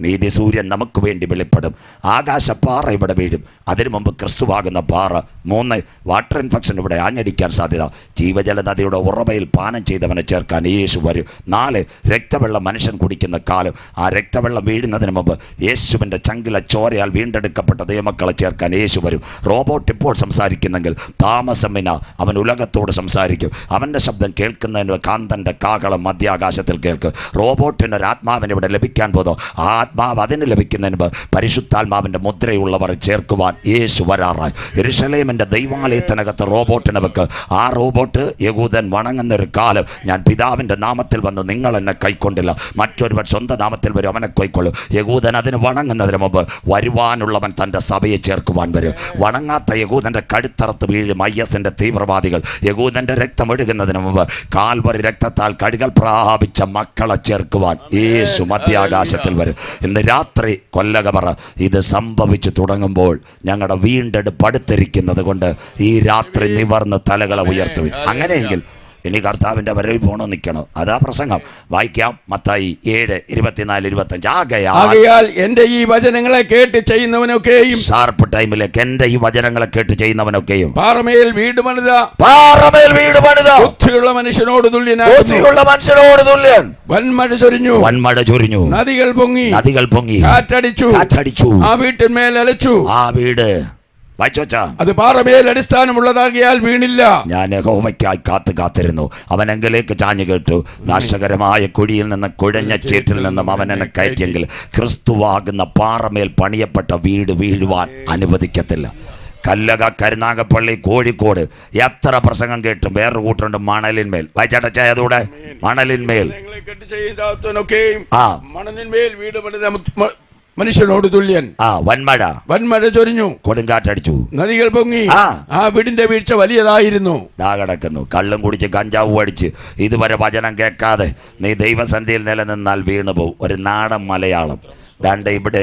നീതി സൂര്യൻ നമുക്ക് വേണ്ടി വെളിപ്പെടും. ആകാശപ്പാറ ഇവിടെ വീഴും, അതിനു മുമ്പ് ക്രിസ്തുവാകുന്ന പാറ. 3, വാട്ടർ ഇൻഫെക്ഷൻ ഇവിടെ ആഞ്ഞടിക്കാൻ സാധ്യത. ജീവജല നദിയുടെ ഉറവയിൽ പാനം ചെയ്തവനെ ചേർക്കാൻ യേശു വരും. 4, രക്തവെള്ളം മനുഷ്യൻ കുടിക്കുന്ന കാലം. ആ രക്തവെള്ളം വീഴുന്നതിന് മുമ്പ് യേശുവിൻ്റെ ചങ്കില ചോരയാൽ വീണ്ടെടുക്കപ്പെട്ട ദൈവമക്കളെ ചേർക്കാൻ യേശു വരും. റോബോട്ട് ഇപ്പോൾ സംസാരിക്കുന്നെങ്കിൽ താമസമിന അവൻ ഉലകത്തോട് സംസാരിക്കും. അവൻ്റെ ശബ്ദം കേൾക്കുന്നതിന് കാന്തൻ്റെ കാഹളം മധ്യാകാശത്തിൽ കേൾക്കും. റോബോട്ടിനൊരാത്മാവിന് ഇവിടെ ലഭിക്കാൻ പോകുന്നു. ആത്മാവ് അതിന് ലഭിക്കുന്നതിന് മുമ്പ് പരിശുദ്ധാത്മാവിൻ്റെ മുദ്രയുള്ളവർ ചേർക്കുവാൻ യേശു വരാറായി. യെരൂശലേമിൻ്റെ ദൈവാലയത്തിനകത്ത് റോബോട്ടിനെ വെക്ക്. ആ റോബോട്ട് യഹൂദൻ വണങ്ങുന്നൊരു കാലം, ഞാൻ പിതാവിൻ്റെ നാമത്തിൽ വന്നു, നിങ്ങൾ എന്നെ കൈക്കൊണ്ടില്ല, മറ്റൊരുവൻ സ്വന്തം നാമത്തിൽ വരും, അവനെ കൈക്കൊള്ളും. യഹൂദൻ അതിന് വണങ്ങുന്നതിന് മുമ്പ് വരുവാനുള്ളവൻ തൻ്റെ സഭയെ ചേർക്കുവാൻ വരും. വണങ്ങാത്ത യഹൂദൻ്റെ കഴുത്തറത്ത് വീഴും IS-ൻ്റെ തീവ്രവാദികൾ. യഹൂദൻ്റെ രക്തം ഒഴുകുന്നതിന് മുമ്പ് കാൽവരി രക്തത്താൽ കഴുകൽ പ്രാപിച്ച മക്കളെ ചേർക്കുവാൻ യേശു മധ്യാകാശത്തിൽ വരും. ഇന്ന് രാത്രി കൊല്ലക പറ, ഇത് സംഭവിച്ചു തുടങ്ങുമ്പോൾ ഞങ്ങളുടെ വീണ്ടെടുപ്പ് അടുത്തിരിക്കുന്നത് കൊണ്ട് ഈ രാത്രി നിവർന്ന് തലകളെ ഉയർത്തുവിൻ. അങ്ങനെയെങ്കിൽ ഇനി കർത്താവിൻ്റെ വരവിൽ പോകണോ നിൽക്കണോ? അതാ പ്രസംഗം. വായിക്കാം. മത്തായി 7:24-25. ആകയാൽ എന്റെ ഈ വചനങ്ങളെ കേട്ട് ചെയ്യുന്നവനൊക്കെയും, ഷാർപ്പ് ടൈമിലേക്ക്, എന്റെ ഈ വചനങ്ങളെ കേട്ട് ചെയ്യുന്നവനൊക്കെയും പാറമേൽ വീട് പണിത, പാറമേൽ വീട് പണിത ബുദ്ധിയുള്ള മനുഷ്യനോട് തുല്യൻ, ബുദ്ധിയുള്ള മനുഷ്യനോട് തുല്യൻ. വൻമഴ ചൊരിഞ്ഞു, വൻമഴ ചൊരിഞ്ഞു, നദികൾ പൊങ്ങി, നദികൾ പൊങ്ങി, കാറ്റടിച്ചു, കാറ്റടിച്ചു, ആ വീട്ടിന്മേൽ അലച്ചു. ആ വീട് വായിച്ചോച്ചാ, അത് പാറമേൽ അടിസ്ഥാനമുള്ളതാകിയാൽ വീണില്ല. ഞാൻ യഹോവയ്ക്കായി കാത്തിരുന്നു, അവനെങ്കിലേക്ക് ചാഞ്ഞു കേട്ടു. നാശകരമായ കുഴിയിൽ നിന്ന്, കുഴഞ്ഞ ചേറ്റിൽ നിന്നും അവൻ എന്നെ കയറ്റിയെങ്കിൽ ക്രിസ്തുവാകുന്ന പാറമേൽ പണിയപ്പെട്ട വീട് വീഴുവാൻ അനുവദിക്കത്തില്ല. കല്ലക, കരുനാഗപ്പള്ളി, കോഴിക്കോട് എത്ര പ്രസംഗം കേട്ടും വേറൊരു കൂട്ടുണ്ട് മണലിന്മേൽ. വായിച്ചാട്ടച്ചായതൂടെ മണലിന്മേൽ, മണലിന്മേൽ വീട് പണിത മനുഷ്യനോട് തുല്യൻ. വൻമഴ ചൊരിഞ്ഞു, കൊടുങ്കാറ്റടിച്ചു, നദികൾ പൊങ്ങി, ആ വീടിന്റെ വീഴ്ച വലിയതായിരുന്നു. കിടക്കുന്നു, കള്ളും കുടിച്ച് കഞ്ചാവും അടിച്ച് ഇതുവരെ വചനം കേൾക്കാതെ നീ ദൈവസന്ധിയിൽ നിലനിന്നാൽ വീണു പോവും. ഒരു നാടൻ മലയാളം. ദാണ്ട് ഇവിടെ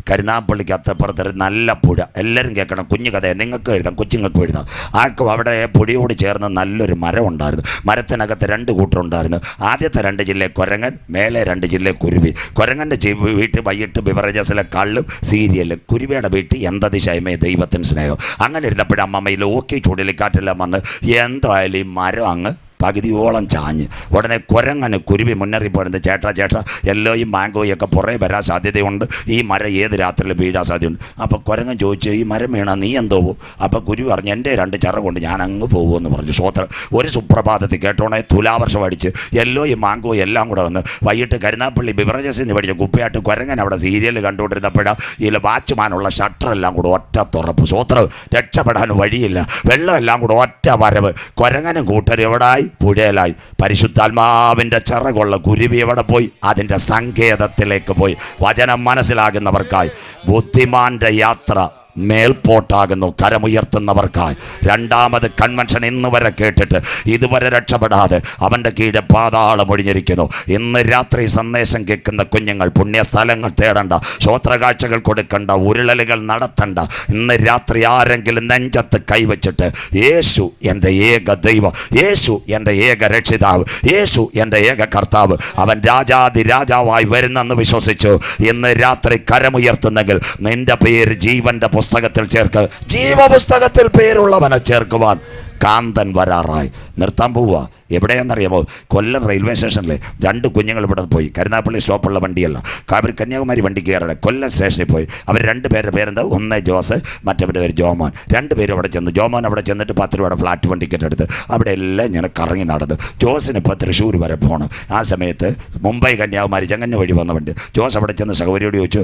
കരുനാഗപ്പള്ളിക്ക് അത്തപ്പുറത്തൊരു നല്ല പുഴ. എല്ലാവരും കേൾക്കണം, കുഞ്ഞു കഥയെ നിങ്ങൾക്ക് എഴുതാം, കൊച്ചുങ്ങൾക്ക് എഴുതാം. ആർക്കും അവിടെ പുഴയോട് ചേർന്ന് നല്ലൊരു മരം ഉണ്ടായിരുന്നു. മരത്തിനകത്ത് 2 കൂട്ടറുണ്ടായിരുന്നു. ആദ്യത്തെ 2 ജില്ല കുരങ്ങൻ, മേലെ 2 ജില്ല കുരുവി. കുരങ്ങൻ്റെ വീട്ടിൽ വൈകിട്ട് ബിവറേജസിലെ കള്ളും സീരിയലും, കുരുവിയുടെ വീട്ടിൽ എന്തതിശയമേ ദൈവത്തിന് സ്നേഹം. അങ്ങനെ ഇരുന്നപ്പോഴും അമ്മമ്മയിൽ ഓക്കി ചുഴലിക്കാറ്റെല്ലാം വന്ന് എന്തായാലും ഈ മരം അങ്ങ് പകുതിയോളം ചാഞ്ഞ്. ഉടനെ കുരങ്ങന് കുരുവി മുന്നറിയിപ്പ് പറയുന്നത്, ചേട്ടാ എല്ലോയും മാങ്കോയൊക്കെ പുറകെ വരാൻ സാധ്യതയുണ്ട്, ഈ മരം ഏത് രാത്രിയിൽ വീഴാൻ സാധ്യതയുണ്ട്. അപ്പോൾ കുരങ്ങൻ ചോദിച്ചു, ഈ മരം വീണാ നീ എന്തോ പോകും? അപ്പോൾ കുരുവി പറഞ്ഞു, എൻ്റെ 2 ചിറ കൊണ്ട് ഞാൻ അങ്ങ് പോകുമെന്ന് പറഞ്ഞു. സ്വോത്രം. ഒരു സുപ്രഭാതത്തിൽ കേട്ടോണേ തുലാവർഷം അടിച്ച് എല്ലോയും മാങ്കോയും എല്ലാം കൂടെ വന്ന് വൈകിട്ട് കരുനാഗപ്പള്ളി ബിവറേജസിൽ നിന്ന് പഠിച്ച കുപ്പയായിട്ട് കുരങ്ങൻ അവിടെ സീരിയൽ കണ്ടുകൊണ്ടിരുന്നപ്പോഴാണ് ഇതിൽ വാച്ച്മാനുള്ള ഷട്ടറെല്ലാം കൂടെ ഒറ്റ തുറപ്പ്. സ്വോത്രം. രക്ഷപ്പെടാൻ വഴിയില്ല, വെള്ളമെല്ലാം കൂടെ ഒറ്റ വരവ്. കുരങ്ങനും കൂട്ടർ എവിടായി? പുഴയിലായി. പരിശുദ്ധാത്മാവിൻ്റെ ചിറകുള്ള കുരുവി എവിടെ പോയി? അതിൻ്റെ സങ്കേതത്തിലേക്ക് പോയി. വചനം മനസ്സിലാകുന്നവർക്കായി. ബുദ്ധിമാന്റെ യാത്ര മേൽപോട്ടാകുന്നു, കരമുയർത്തുന്നവർക്കായി. 2ാമത് കൺവെൻഷൻ ഇന്ന് വരെ കേട്ടിട്ട് ഇതുവരെ രക്ഷപ്പെടാതെ അവൻ്റെ കീഴെ പാതാളം ഒഴിഞ്ഞിരിക്കുന്നു. ഇന്ന് രാത്രി സന്ദേശം കേൾക്കുന്ന കുഞ്ഞുങ്ങൾ പുണ്യസ്ഥലങ്ങൾ തേടണ്ട, ശ്രോത്രകാഴ്ചകൾ കൊടുക്കണ്ട, ഉരുളലുകൾ നടത്തണ്ട. ഇന്ന് രാത്രി ആരെങ്കിലും നെഞ്ചത്ത് കൈവച്ചിട്ട്, യേശു എൻ്റെ ഏക ദൈവം, യേശു എൻ്റെ ഏക രക്ഷിതാവ്, യേശു എൻ്റെ ഏക കർത്താവ്, അവൻ രാജാതി രാജാവായി വരുന്നെന്ന് വിശ്വസിച്ചു ഇന്ന് രാത്രി കരമുയർത്തുന്നെങ്കിൽ നിന്റെ പേര് ജീവന്റെ പുസ്തകത്തിൽ ചേർക്ക്. ജീവപുസ്തകത്തിൽ പേരുള്ളവനെ ചേർക്കുവാൻ കാന്തൻ വരാറായി. നിർത്താൻ പോവുക. എവിടെയാണെന്നറിയാമോ? കൊല്ലം റെയിൽവേ സ്റ്റേഷനിൽ 2 കുഞ്ഞുങ്ങൾ ഇവിടെ പോയി. കരുനാഗപ്പള്ളി സ്റ്റോപ്പുള്ള വണ്ടിയല്ല, അവർ കന്യാകുമാരി വണ്ടി കയറണം. കൊല്ലം സ്റ്റേഷനിൽ പോയി. അവർ 2 പേരുടെ പേരെന്താ? ഒന്ന് ജോസ്, മറ്റവരുടെ പേര് ജോമോൻ. 2 പേരും അവിടെ ചെന്ന്. ജോമോൻ അവിടെ ചെന്നിട്ട് 10 രൂപയുടെ ഫ്ലാറ്റ് വൺ ടിക്കറ്റ് എടുത്ത് അവിടെ എല്ലാം ഇങ്ങനെ കറങ്ങി നടന്നു. ജോസിന് ഇപ്പോൾ തൃശ്ശൂർ വരെ പോകണം. ആ സമയത്ത് മുംബൈ കന്യാകുമാരി ചെങ്ങന്നൂർ വഴി വന്ന വണ്ടി. ജോസ് അവിടെ ചെന്ന് സഹോദരിയോട് ചോദിച്ചു,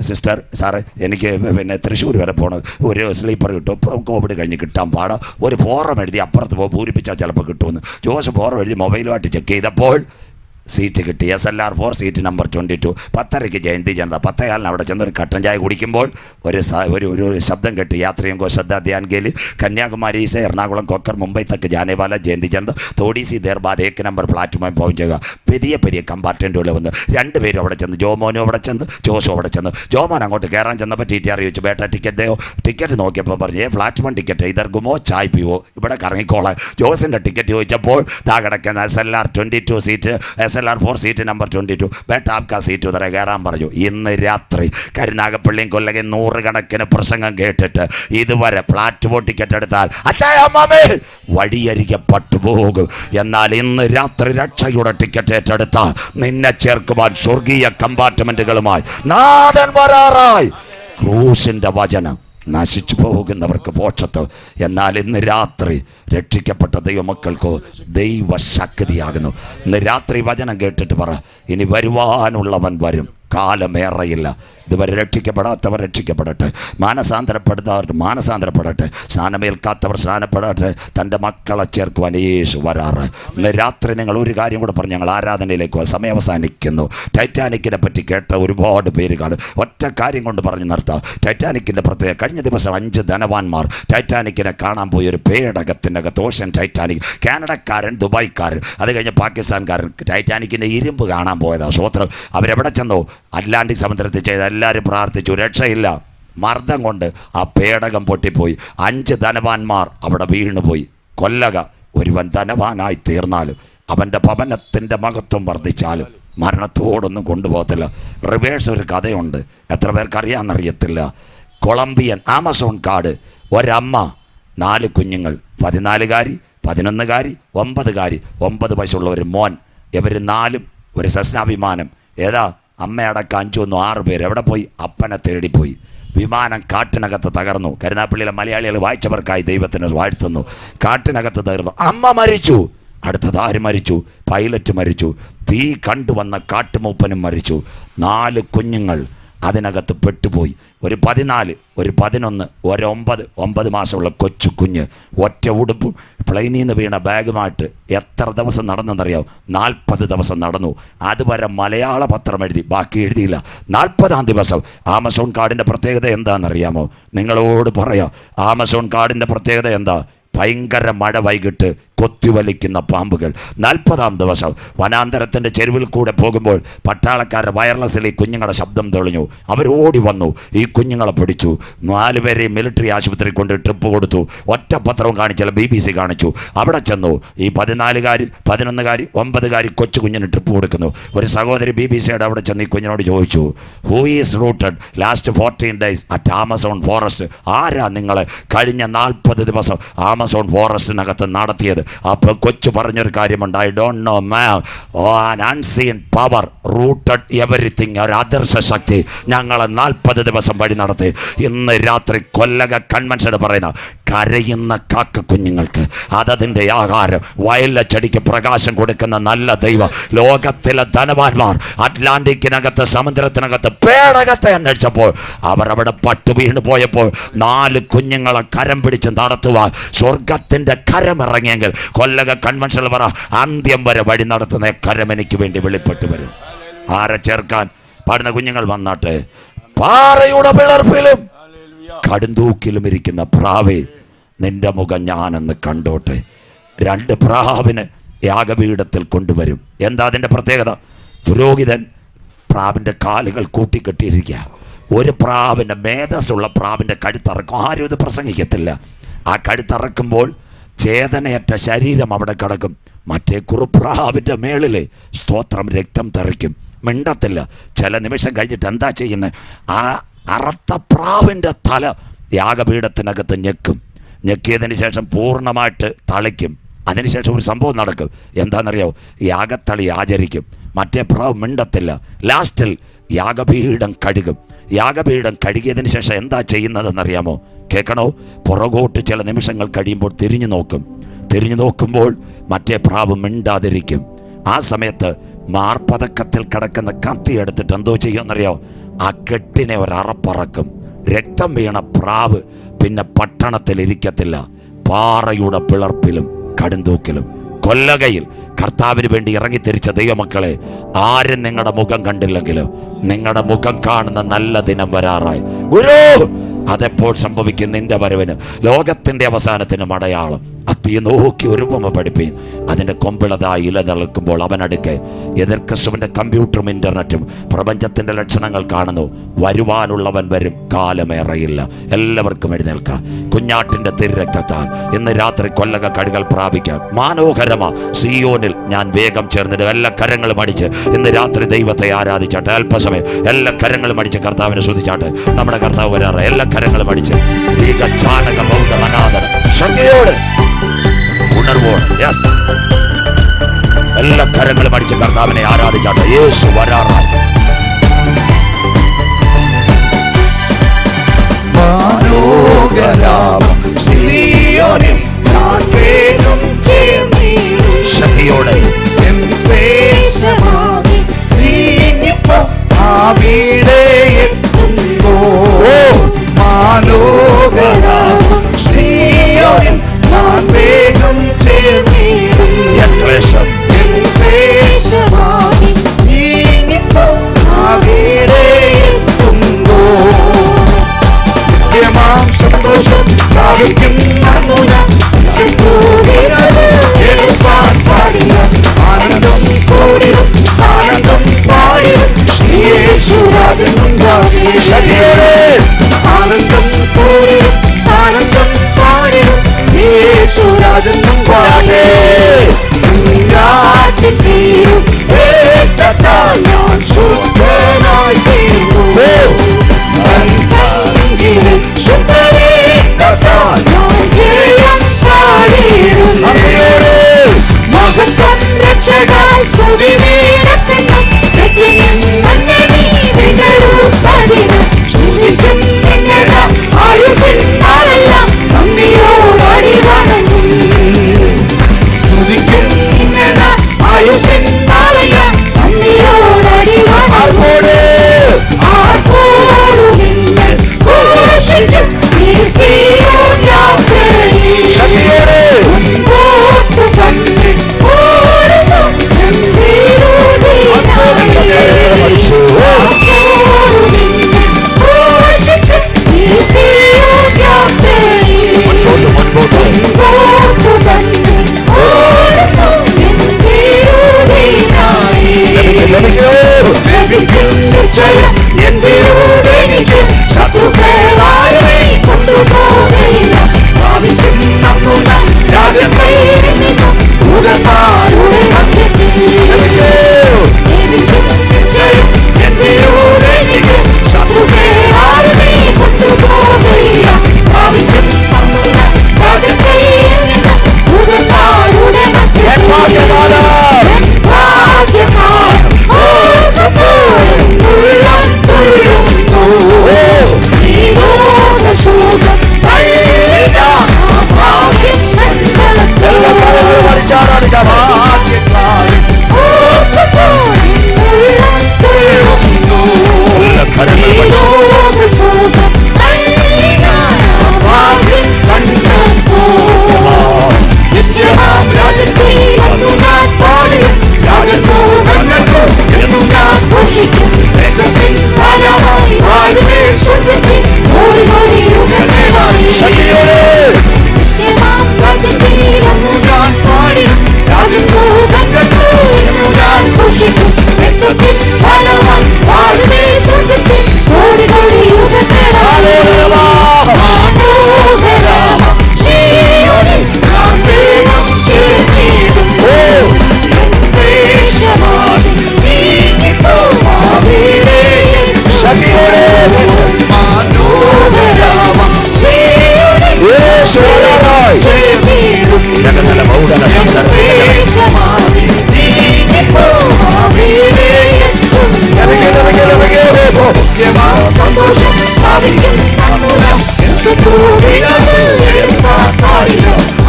സിസ്റ്റർ സാറ് എനിക്ക് പിന്നെ തൃശ്ശൂർ വരെ പോകണം, ഒരു സ്ലീപ്പർ കിട്ടും, കോവിഡ് കഴിഞ്ഞ് കിട്ടാൻ പാടാം, ഒരു ഫോറം എഴുതി അപ്പുറത്ത് പൂരിപ്പിച്ചാൽ ചിലപ്പോൾ കിട്ടുമെന്ന്. ജോസ് ഫോറം എഴുതി മൊബൈലുമായിട്ട് ചെക്ക് ചെയ്തപ്പോൾ സീറ്റ് കിട്ടി. SLR 4 seat number 22. 10:30 ജയന്തി ജനത. 10:15 അവിടെ ചെന്നൊരു കട്ടൻ ചായ കുടിക്കുമ്പോൾ ഒരു ശബ്ദം കേട്ട്, യാത്രയും കോ ശ്രദ്ധ ധ്യാൻ കേലി കന്യാകുമാരി से എറണാകുളം കൊക്കർ മുംബൈ തക്ക് जाने वाला ജയന്തി ജനത थोड़ी सी देर बाद 1 नंबर പ്ലാറ്റ്ഫോമിൽ പहुंचेगा. പെരിയ കമ്പാർട്ട്മെൻറ്റുകൾ വന്ന് 2 പേരും അവിടെ ചെന്ന്. ജോമോനും അവിടെ ചെന്ന്, ജോസും അവിടെ ചെന്ന്. ജോമോൻ അങ്ങോട്ട് കയറാൻ ചെന്നപ്പോൾ TTR ചോദിച്ചു, ബേട്ട ടിക്കറ്റ് ദേയോ? ടിക്കറ്റ് നോക്കിയപ്പോൾ പറഞ്ഞു, പ്ലാറ്റ്ഫോം ടിക്കറ്റ് ഇതർ ഗുമോ ചായ് പിവോ, ഇവിടെ കറങ്ങിക്കോളാം. ജോസിൻ്റെ ടിക്കറ്റ് ചോദിച്ചപ്പോൾ ദാ കിടക്കുന്ന SLR 22 seat, SLR 4 seat number 22, ബേട്ട ആപ്കാ സീറ്റ് ഉതരെ കയറാൻ പറഞ്ഞു. ഇന്ന് രാത്രി കരുനാഗപ്പള്ളിയും കൊല്ലകയും 100 കണക്കിന് പ്രസംഗം കേട്ടിട്ട് ഇതുവരെ പ്ലാറ്റ്ഫോം ടിക്കറ്റ് എടുത്താൽ അച്ചായമ്മേ വഴിയരികെ പട്ടുപോകും. എന്നാൽ ഇന്ന് രാത്രി രക്ഷയുടെ ടിക്കറ്റ് ഏറ്റെടുത്താൽ നിന്നെ ചേർക്കുവാൻ സ്വർഗീയ കമ്പാർട്ട്മെന്റുകളുമായി നാഥൻ വരാറായി. ക്രൂശിന്റെ വചനം നശിച്ചു പോകുന്നവർക്ക് മോക്ഷത്ത്. എന്നാൽ ഇന്ന് രാത്രി രക്ഷിക്കപ്പെട്ട ദൈവമക്കൾക്ക് ദൈവശക്തിയാകുന്നു. ഇന്ന് രാത്രി വചനം കേട്ടിട്ട് പറ, ഇനി വരുവാനുള്ളവൻ വരും, കാലമേറെയില്ല. ഇതുവരെ രക്ഷിക്കപ്പെടാത്തവർ രക്ഷിക്കപ്പെടട്ടെ, മാനസാന്തരപ്പെടുന്നവർ മാനസാന്തരപ്പെടട്ടെ, സ്നാനമേൽക്കാത്തവർ സ്നാനപ്പെടട്ടെ. തൻ്റെ മക്കളെ ചേർക്കുവാൻ യേശു വരാറ്. ഇന്ന് രാത്രി നിങ്ങൾ ഒരു കാര്യം കൂടെ പറഞ്ഞ് ഞങ്ങൾ ആരാധനയിലേക്ക് സമയം അവസാനിക്കുന്നു. ടൈറ്റാനിക്കിനെ പറ്റി കേട്ട ഒരുപാട് പേര് കാണും. ഒറ്റ കാര്യം കൊണ്ട് പറഞ്ഞ് നിർത്താം. ടൈറ്റാനിക്കിൻ്റെ പ്രത്യേക കഴിഞ്ഞ ദിവസം 5 ധനവാന്മാർ ടൈറ്റാനിക്കിനെ കാണാൻ പോയി. ഒരു പേടകത്തിൻ്റെ അകത്ത്, ഓഷൻ ടൈറ്റാനിക്, കാനഡക്കാരൻ, ദുബായ്ക്കാരൻ, അത് കഴിഞ്ഞ് പാകിസ്ഥാൻകാരൻ ടൈറ്റാനിക്കിൻ്റെ ഇരുമ്പ് കാണാൻ പോയതാണ്. സ്വോത്രം. അവരെവിടെ ചെന്നോ? അറ്റ്ലാന്റിക് സമുദ്രത്തിൽ ചെയ്ത എല്ലാവരും പ്രാർത്ഥിച്ചു, രക്ഷയില്ല. മർദ്ദം കൊണ്ട് ആ പേടകം പൊട്ടിപ്പോയി. 5 ധനവാന്മാർ അവിടെ വീണുപോയി. കൊല്ലക ഒരുവൻ ധനവാനായി തീർന്നാലും അവൻ്റെ ഭവനത്തിൻ്റെ മഹത്വം വർദ്ധിച്ചാലും മരണത്തോടൊന്നും കൊണ്ടുപോകത്തില്ല. റിവേഴ്സ് ഒരു കഥയുണ്ട്, എത്ര പേർക്കറിയാമെന്നറിയത്തില്ല. കൊളംബിയൻ ആമസോൺ കാട്, ഒരമ്മ 4 കുഞ്ഞുങ്ങൾ, 14കാരി, 11കാരി, 9കാരി, 9 വയസ്സുള്ള ഒരു മോൻ. ഇവർ 4 ഒരു സസ്നാഭിമാനം. ഏതാ? അമ്മയടക്കം 5-6 പേര് എവിടെ പോയി? അപ്പനെ തേടിപ്പോയി. വിമാനം കാട്ടിനകത്ത് തകർന്നു. കരുനാഗപ്പള്ളിയിലെ മലയാളികൾ വായിച്ചവർക്കായി ദൈവത്തിന് വാഴ്ത്തുന്നു. കാട്ടിനകത്ത് തകർന്നു. അമ്മ മരിച്ചു. അടുത്തത് ആര് മരിച്ചു? പൈലറ്റ് മരിച്ചു. തീ കണ്ടുവന്ന കാട്ടുമൂപ്പനും മരിച്ചു. 4 കുഞ്ഞുങ്ങൾ അതിനകത്ത് പെട്ടുപോയി. ഒരു 14, ഒരു 11, ഒരു 9 മാസമുള്ള കൊച്ചു കുഞ്ഞ്, ഒറ്റ ഉടുപ്പും പ്ലെയിനിൽ നിന്ന് വീണ ബാഗുമായിട്ട് എത്ര ദിവസം നടന്നെന്നറിയാവും? 40 ദിവസം നടന്നു. അതുവരെ മലയാള പത്രം എഴുതി, ബാക്കി എഴുതിയില്ല. 40-ാം ദിവസം. ആമസോൺ കാടിൻ്റെ പ്രത്യേകത എന്താണെന്നറിയാമോ? നിങ്ങളോട് പറയാം. ആമസോൺ കാടിൻ്റെ പ്രത്യേകത എന്താ? ഭയങ്കര മഴ, വൈകിട്ട് കൊത്തിവലിക്കുന്ന പാമ്പുകൾ. 40-ാം ദിവസം വനാന്തരത്തിൻ്റെ ചെരുവിൽ കൂടെ പോകുമ്പോൾ പട്ടാളക്കാരുടെ വയർലെസ്സിൽ ഈ കുഞ്ഞുങ്ങളുടെ ശബ്ദം തെളിഞ്ഞു. അവരോടി വന്നു, ഈ കുഞ്ഞുങ്ങളെ പിടിച്ചു. 4 പേരെയും മിലിറ്ററി ആശുപത്രി കൊണ്ട് ട്രിപ്പ് കൊടുത്തു. ഒറ്റ പത്രവും കാണിച്ചില്ല, BBC കാണിച്ചു. അവിടെ ചെന്നു. ഈ 14കാരി, 11കാരി, 9കാരി കൊച്ചു കുഞ്ഞിന് ട്രിപ്പ് കൊടുക്കുന്നു. ഒരു സഹോദരി BBCയുടെ അവിടെ ചെന്ന് ഈ കുഞ്ഞിനോട് ചോദിച്ചു, who is rooted last 14 days at Amazon forest? ആരാ നിങ്ങളെ കഴിഞ്ഞ 40 ദിവസം ആമസോൺ ഫോറസ്റ്റിനകത്ത് നടത്തിയത്? അപ്പോൾ കൊച്ചു പറഞ്ഞൊരു കാര്യമുണ്ട്, I don't know ma'am, an unseen power rooted everything. ഒരു അദർശ ശക്തി ഞങ്ങളെ 40 ദിവസം വഴി നടത്തി. ഇന്ന് രാത്രി കൊല്ലക കൺവെൻഷൻ പറയുന്ന കരയുന്ന കാക്ക കുഞ്ഞുങ്ങൾക്ക് അതതിൻ്റെ ആഹാരം, വയലിലെ ചെടിക്ക് പ്രകാശം കൊടുക്കുന്ന നല്ല ദൈവം. ലോകത്തിലെ ധനവാന്മാർ അറ്റ്ലാന്റിക്കിനകത്ത്, സമുദ്രത്തിനകത്ത് പേടകത്തെ അന്വേഷിച്ചപ്പോൾ അവർ അവിടെ പട്ടു വീണ് പോയപ്പോൾ 4 കുഞ്ഞുങ്ങളെ കരം പിടിച്ച് നടത്തുവാൻ സ്വർഗത്തിൻ്റെ കരമിറങ്ങിയെങ്കിൽ കൊല്ലക കൺവെൻഷനിൽ പറ, അന്ത്യം വരെ വഴി നടത്തുന്ന കരം എനിക്ക് വേണ്ടി വെളിപ്പെട്ടു വരും. ആരെ ചേർക്കാൻ? പാടുന്ന കുഞ്ഞുങ്ങൾ വന്നാട്ടെ. പാറയുടെ പിളർപ്പിലും കടുന്തൂക്കിലും ഇരിക്കുന്ന പ്രാവേ, നിന്റെ മുഖം ഞാനൊന്ന് കണ്ടോട്ടെ. 2 പ്രാവിനെ യാഗപീഠത്തിൽ കൊണ്ടുവരും. എന്താ അതിൻ്റെ പ്രത്യേകത? പുരോഹിതൻ പ്രാവിൻ്റെ കാലുകൾ കൂട്ടിക്കെട്ടിയിരിക്കുക. ഒരു പ്രാവിൻ്റെ, മേധസ്സുള്ള പ്രാവിൻ്റെ കഴുത്തറക്കും. ആരും ഇത് പ്രസംഗിക്കത്തില്ല. ആ കഴുത്തറക്കുമ്പോൾ ചേതനയറ്റ ശരീരം അവിടെ കിടക്കും. മറ്റേ കുറുപ്രാവിൻ്റെ മേളിൽ സ്തോത്രം രക്തം തെറിക്കും. മിണ്ടത്തില്ല. ചില നിമിഷം കഴിഞ്ഞിട്ട് എന്താ ചെയ്യുന്നത്? ആ അറത്ത പ്രാവിൻ്റെ തല യാഗപീഠത്തിനകത്ത് ഞെക്കും. ഞെക്കിയതിന് ശേഷം പൂർണ്ണമായിട്ട് തളിക്കും. അതിനുശേഷം ഒരു സംഭവം നടക്കും. എന്താണെന്നറിയോ? യാഗത്തളി ആചരിക്കും. മറ്റേ പ്രാവ് മിണ്ടത്തില്ല. ലാസ്റ്റിൽ യാഗപീഠം കഴുകും. യാഗപീഠം കഴുകിയതിന് ശേഷം എന്താ ചെയ്യുന്നതെന്നറിയാമോ? കേൾക്കണോ? പുറകോട്ട് ചില നിമിഷങ്ങൾ കഴിയുമ്പോൾ തിരിഞ്ഞു നോക്കും. തിരിഞ്ഞു നോക്കുമ്പോൾ മറ്റേ പ്രാവ് മിണ്ടാതിരിക്കും. ആ സമയത്ത് മാർപ്പതക്കത്തിൽ കിടക്കുന്ന കത്തി എടുത്തിട്ട് എന്തോ ചെയ്യുമെന്നറിയോ? ആ കെട്ടിനെ ഒരറപ്പറക്കും. രക്തം വീണ പ്രാവ് പിന്നെ പട്ടണത്തിൽ ഇരിക്കത്തില്ല. പാറയുടെ പിളർപ്പിലും കടുന്തൂക്കിലും കൊല്ലകയിൽ കർത്താവിന് വേണ്ടി ഇറങ്ങിത്തിരിച്ച ദൈവമക്കളെ, ആരും നിങ്ങളുടെ മുഖം കണ്ടില്ലെങ്കിലും നിങ്ങളുടെ മുഖം കാണുന്ന നല്ല ദിനം വരാറായി. ഗുരു, അതെപ്പോൾ സംഭവിക്കും? നിന്റെ വരവിന്, ലോകത്തിന്റെ അവസാനത്തിനും അടയാളം. അത്തിയെ നോക്കി ഒരു ഉപമ പഠിപ്പീൻ. അതിൻ്റെ കൊമ്പിളതായി ഇല നിൽക്കുമ്പോൾ അവനടുക്കെ എതിർ ക്രിസ്തുവിൻ്റെ കമ്പ്യൂട്ടറും ഇന്റർനെറ്റും പ്രപഞ്ചത്തിന്റെ ലക്ഷണങ്ങൾ കാണുന്നു. വരുവാനുള്ളവൻ വരും, കാലമേറയില്ല. എല്ലാവർക്കും എഴുന്നേൽക്കാം. കുഞ്ഞാട്ടിന്റെ തിരുരക്തത്താൽ ഇന്ന് രാത്രി കൊല്ലക കടികൾ പ്രാപിക്കാൻ മനോഹരമാ സിയോനിൽ ഞാൻ വേഗം ചേർന്നിട്ട് എല്ലാ കരങ്ങളും അടിച്ച് ഇന്ന് രാത്രി ദൈവത്തെ ആരാധിച്ചാട്ടെ. അല്പസമയം എല്ലാ കരങ്ങളും അടിച്ച് കർത്താവിനെ ശ്രദ്ധിച്ചാട്ടെ. നമ്മുടെ കർത്താവ് വരാറ്. എല്ലാ കരങ്ങളും അടിച്ച് ശക്തിയോട് ഉണർവോട് എല്ലാ കരങ്ങളും അടിച്ച് കർത്താവിനെ ആരാധിച്ചാട്ടെ. യേശു വരാറായി. ശക്തിയോടെ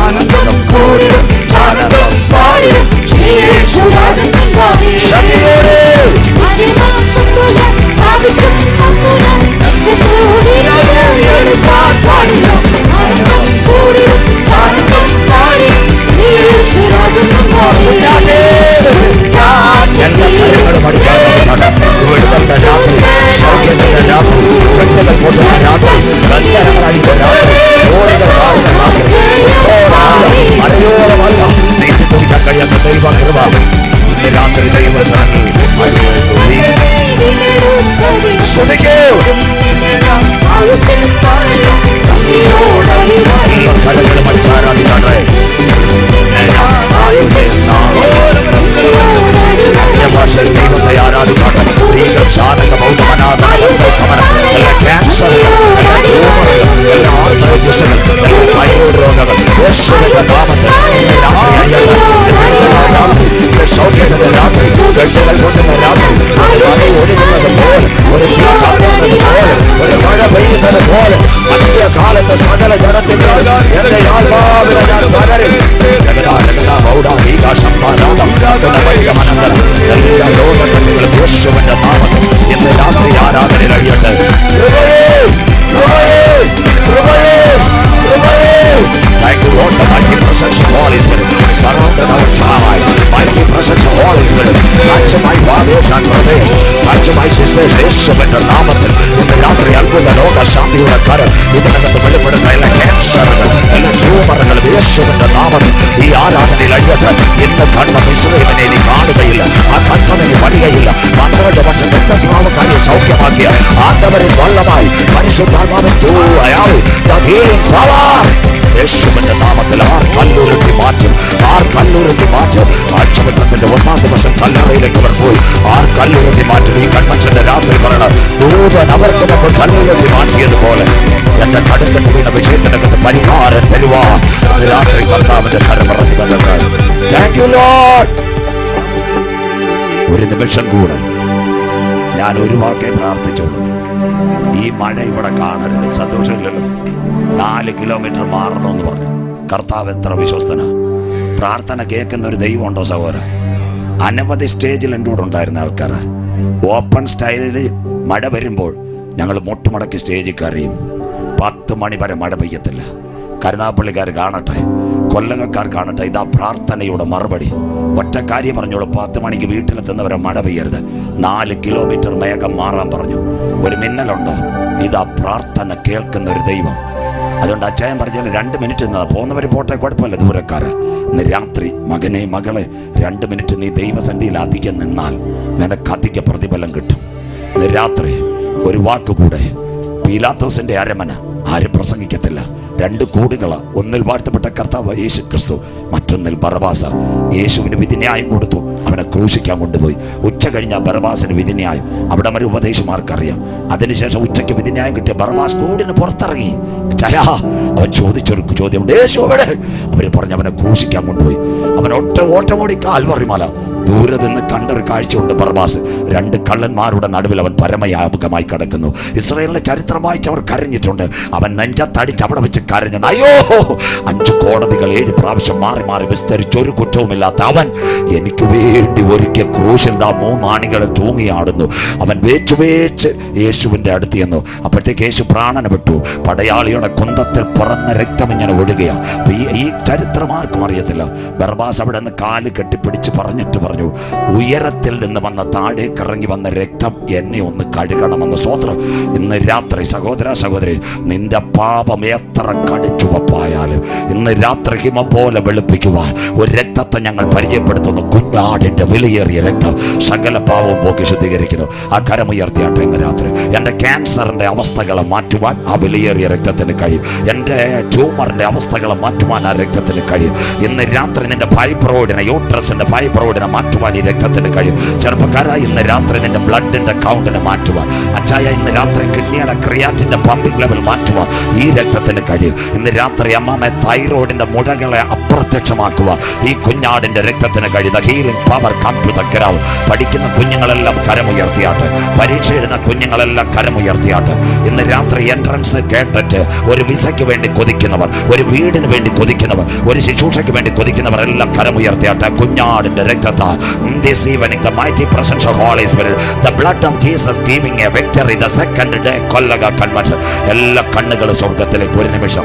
ആനന്ദം കൂടിടും ആനന്ദം പാടിടും ശക്തിയോടെ എല്ലാ കാര്യങ്ങളും അടിച്ചാണ് വിടുതലിന്റെ രാത്രി, സൗഖ്യത്തിന്റെ രാത്രി, വെട്ടകൾ പൊട്ടുന്ന രാത്രി, ബന്ധനങ്ങൾ അടിച്ച രാത്രി, ഓരോ കാണുന്ന രാത്രി, മലയോളമല്ല നീതി കുടിക്കാൻ കഴിയാത്ത ദൈവ കൃപ ഇന്ന് രാത്രി ദൈവസനങ്ങൾ ശ്രദ്ധിക്കൂ. എല്ലാ കലകളും അടിച്ചാരാധിക്കാട്ടെ. ഭാഷയിൽ ദൈവത്തെ ആരാധിക്കാട്ടെ. ചാനക എല്ലാ ക്യാൻസറുകൾ, എല്ലാ ട്യൂമറുകൾ, എല്ലാ ആത്മവിദ്യകൾ, എല്ലാ തൈറോയ്ഡ് രോഗങ്ങൾ യേശുവിന്റെ നാമത്തിൽ രാത്രി, സൗഖ്യത്തിന്റെ രാത്രി, വെട്ടുകൾ കൊണ്ടുന്ന രാത്രി, മഴ ഒഴുകുന്നത് പോലെ, ഒരു തീ കത്തുന്നത് പോലെ, ഒരു മഴ പെയ്യുന്നത് പോലെ അന്ത്യകാലത്ത് സകല ജനത്തിന്റെ എന്റെ ആത്മാവിനെ ഞാൻ പകരും. എല്ലാ ലോകങ്ങളും യേശുവിന്റെ നാമത്തിൽ ഇന്ന് രാത്രി ആരാധന കഴിയട്ടെ. Thank you, Lord, the mighty presence of Holy Spirit surrounded our child. Mighty presence of Holy Spirit. Touch my fathers and brothers. Touch my sisters. യേശുവിന്റെ നാമത്തിൽ ഇന്ന് രാത്രി അത്ഭുത ലോക ശാന്തിയുടെ കരം ഇതിനകത്ത് വെളിപ്പെടുന്ന എല്ലാ ക്യാൻസറുകൾ, എല്ലാ ട്യൂമറുകളും യേശുവിന്റെ നാമത്തിൽ ഈ ആരാധനയിൽ അഴിയട്ടെ. ഇന്ന് കണ്ട ഇസ്രായേലിനെ ഇനി കാണുകയില്ല, ആ കട്ടണിന് വരികയില്ല. 12 വർഷം രക്തസ്രാവക്കാരെ സൗഖ്യമാക്കിയ ആണ്ടവരിൽ വള്ളമായി പരിശുദ്ധാത്മാവിൻ യേശുവിന്റെ നാമത്തിൽ ആർ കല്ലൂരത്തി മാറ്റും, ആർ കല്ലൂരത്തി മാറ്റും. ആഴ്ചവട്ടത്തിന്റെ 1-ാം ദിവസം കല്ലറയിലേക്ക് അവർ പോയി. ആർ കല്ലൂരത്തി മാറ്റും. ഈ കൺവെൻഷന്റെ രാത്രി പറയണം, ദൂതൻ അവർക്ക് മുമ്പ് കല്ലൂരത്തി മാറ്റിയതുപോലെ എന്റെ കടുക്കട്ട് വീണ വിജയത്തിനകത്ത് പരിഹാരം തരുവാ രാത്രി കർത്താവിന്റെ കരമറഞ്ഞു വന്നത്. Thank you Lord. ഒരു നിമിഷം കൂടെ ഞാൻ ഒരു വാക്കേ പ്രാർത്ഥിച്ചോളൂ. ഈ മഴ ഇവിടെ കാണരുത്. സന്തോഷമില്ലല്ലോ. 4 കിലോമീറ്റർ മാറണമെന്ന് പറഞ്ഞു. കർത്താവ് എത്ര വിശ്വസ്തനാ. പ്രാർത്ഥന കേൾക്കുന്ന ഒരു ദൈവം ഉണ്ടോ സഹോദര? അനവധി സ്റ്റേജിൽ എൻ്റെ കൂടെ ഉണ്ടായിരുന്ന ആൾക്കാർ ഓപ്പൺ സ്റ്റൈലിൽ മഴ വരുമ്പോൾ ഞങ്ങൾ മുട്ടുമടക്കി സ്റ്റേജിൽ കയറിയും. 10 മണി വരെ മഴ പെയ്യത്തില്ല. കരുനാഗപ്പള്ളിക്കാർ കാണട്ടെ, കൊല്ലങ്ങക്കാർ കാണട്ടെ. ഇതാ പ്രാർത്ഥനയുടെ മറുപടി. ഒറ്റ കാര്യം പറഞ്ഞോളൂ, 10 മണിക്ക് വീട്ടിലെത്തുന്നവരെ മഴ പെയ്യരുത്. 4 കിലോമീറ്റർ മേഘം മാറാൻ പറഞ്ഞു. ഒരു മിന്നലുണ്ട്. ഇതാ പ്രാർത്ഥന കേൾക്കുന്ന ഒരു ദൈവം. അതുകൊണ്ട് അച്ചായൻ പറഞ്ഞാൽ 2 മിനിറ്റ് നിന്നാ പോകുന്നവർ പോട്ടെ, കുഴപ്പമില്ല. ദൂരക്കാര് ഇന്ന് രാത്രി മകനെ മകളെ 2 മിനിറ്റ് നീ ദൈവസന്നിധിയിൽ അധികം നിന്നാൽ നിനക്ക് അധിക പ്രതിഫലം കിട്ടും. ഇന്ന് രാത്രി ഒരു വാക്കുകൂടെ. പീലാത്തോസിന്റെ അരമന ആരും പ്രസംഗിക്കത്തില്ല. 2 കൂടുകള്. ഒന്നിൽ വാഴ്ത്തപ്പെട്ട കർത്താവ് യേശു ക്രിസ്തു, മറ്റൊന്നിൽ ബറബാസ. യേശുവിന് വിധിന്യായം കൊടുത്തു, അവനെ ക്രൂശിക്കാൻ കൊണ്ടുപോയി. ഉച്ച കഴിഞ്ഞ ബറബാസിന് വിധിന്യായം. അവിടെ വരെ ഉപദേശമാർക്കറിയാം. അതിനുശേഷം ഉച്ചയ്ക്ക് വിധിന്യായം കിട്ടിയ ബറബാസ് കൂടിന് പുറത്തിറങ്ങി. അവൻ ചോദിച്ചൊരു ചോദ്യം, യേശു എവിടെ? അവര് പറഞ്ഞ് അവനെ ക്രൂശിക്കാൻ കൊണ്ടുപോയി. അവൻ ഓട്ടമോടി കാൽവറി മല ദൂരെ നിന്ന് കണ്ടൊരു കാഴ്ചയുണ്ട്. ബറബാസ് 2 കള്ളന്മാരുടെ നടുവിൽ അവൻ പരമയാപകമായി കിടക്കുന്നു. ഇസ്രായേലിന്റെ ചരിത്രം വായിച്ചവർ കരഞ്ഞിട്ടുണ്ട്. അവൻ നെഞ്ചത്തടിച്ച് അവിടെ വെച്ച് കരഞ്ഞു. അയ്യോ, 5 കോടതികൾ 7 പ്രാവശ്യം മാറി മാറി വിസ്തരിച്ച് ഒരു കുറ്റവുമില്ലാത്ത അവൻ എനിക്ക് വേണ്ടി ഒരിക്കൽ ക്രൂശിൽ 3 ആണികളെ തൂങ്ങിയാടുന്നു. അവൻ വേച്ച് യേശുവിന്റെ അടുത്ത് ചെന്നു. അപ്പോഴത്തേക്ക് യേശു പ്രാണന വിട്ടു. പടയാളിയുടെ കുന്തത്തിൽ പുറന്ന രക്തം ഇങ്ങനെ ഒഴുകുക. ഈ ചരിത്രം ആർക്കും അറിയത്തില്ല. ബറബാസ് അവിടെ നിന്ന് കാല് കെട്ടിപ്പിടിച്ച് പറഞ്ഞിട്ട് പറഞ്ഞു, ഉയരത്തിൽ നിന്ന് വന്ന താഴേക്ക് ഇറങ്ങി വന്ന രക്തം എന്നെ ഒന്ന് കഴുകണമെന്ന്. സ്വോത്രം. ഇന്ന് രാത്രി സഹോദര സഹോദരി, നിന്റെ പാപം എത്ര കടിച്ചുവപ്പായാലും ഇന്ന് രാത്രി ഹിമം പോലെ വെളുപ്പിക്കുവാൻ ഒരു രക്തത്തെ ഞങ്ങൾ പരിചയപ്പെടുത്തുന്നു. കുഞ്ഞാടിന്റെ വിലയേറിയ രക്തം സകല പാവവും പോക്കി ശുദ്ധീകരിക്കുന്നു. ആ കരമുയർത്തിയാട്ടെ. ഇന്ന് രാത്രി എൻ്റെ ക്യാൻസറിന്റെ അവസ്ഥകളെ മാറ്റുവാൻ ആ വിലയേറിയ രക്തത്തിന് കഴിയും. എൻ്റെ ട്യൂമറിന്റെ അവസ്ഥകളെ മാറ്റുവാൻ ആ രക്തം രക്തത്തിന് കഴിയും. ഇന്ന് രാത്രി നിന്റെ ഫൈബ്രോയിഡിനെ, യൂട്രസിന്റെ ഫൈബ്രോയിഡിനെ മാറ്റുവാൻ ഈ രക്തത്തിന് കഴിയും. ചെറുപ്പക്കാരായി ഇന്ന് രാത്രി നിന്റെ ബ്ലഡിന്റെ കൗണ്ടിനെ മാറ്റുവാൻ, അച്ചായ ഇന്ന് രാത്രി കിഡ്നിയുടെ ക്രിയാറ്റിന്റെ പമ്പിംഗ് ലെവൽ മാറ്റുവാൻ ഈ രക്തത്തിന് കഴിയും. ഇന്ന് രാത്രി അമ്മാമെ തൈറോയിഡിന്റെ മുഴകളെ അപ്രത്യക്ഷമാക്കുക ഈ കുഞ്ഞാടിന്റെ രക്തത്തിന് കഴിയും. Healing power come to the ground. പഠിക്കുന്ന കുഞ്ഞുങ്ങളെല്ലാം കരമുയർത്തിയാട്ട്, പരീക്ഷ എഴുതുന്ന കുഞ്ഞുങ്ങളെല്ലാം കരമുയർത്തിയാട്ട്. ഇന്ന് രാത്രി എൻട്രൻസ് കേട്ടിട്ട് ഒരു വിസയ്ക്ക് വേണ്ടി കൊതിക്കുന്നവർ, ഒരു വീടിന് വേണ്ടി കൊതിക്കുന്നവർ, ഒരു ശുശ്രൂഷയ്ക്ക് വേണ്ടി കൊതിക്കുന്നവർ എല്ലാം കരമുയർത്തിയാട്ടെ. കുഞ്ഞാടിന്റെ രക്തത്താൽ this evening the mighty presence of Holy Spirit, the blood of Jesus giving a victory the second day Kollaka convention. എല്ലാ കണ്ണുകളും സ്വർഗത്തിലേക്ക് ഒരു നിമിഷം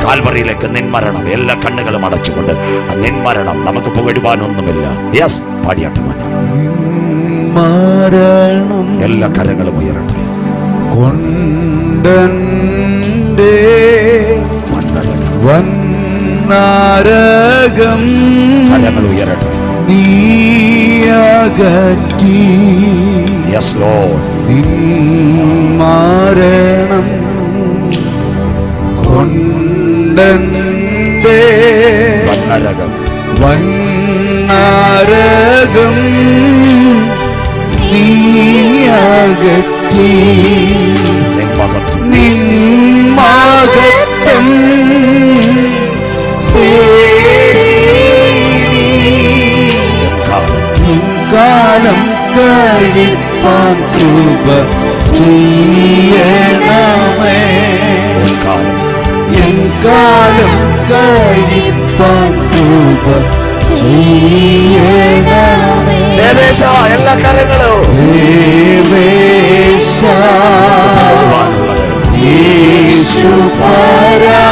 കാൽവറിയിലേക്ക് നിന്മരണം. എല്ലാ കണ്ണുകളും അടച്ചുകൊണ്ട് നിന്മരണം നമുക്ക് പുകഴുവാനൊന്നുമില്ല. യെസ്, പാടിയാട്ടെ മരണം എല്ലാ കരങ്ങളും ഉയരട്ടെ. കൊണ്ടന്റെ വന്നരകം കരങ്ങൾ ഉയരട്ടെ. നീയകറ്റി യെസ് ലോർഡ്. മരണം കൊണ്ടന്റെ വന്നരകം നീയകറ്റി നിന്മഹത്വം കാലം കഴിപ്പാൻ കൃപ ചെയ്യണമേ. കാലം കഴിപ്പാൻ കൃപ ചെയ്യണമേ. എല്ലാ കരങ്ങളും യേശു പരാ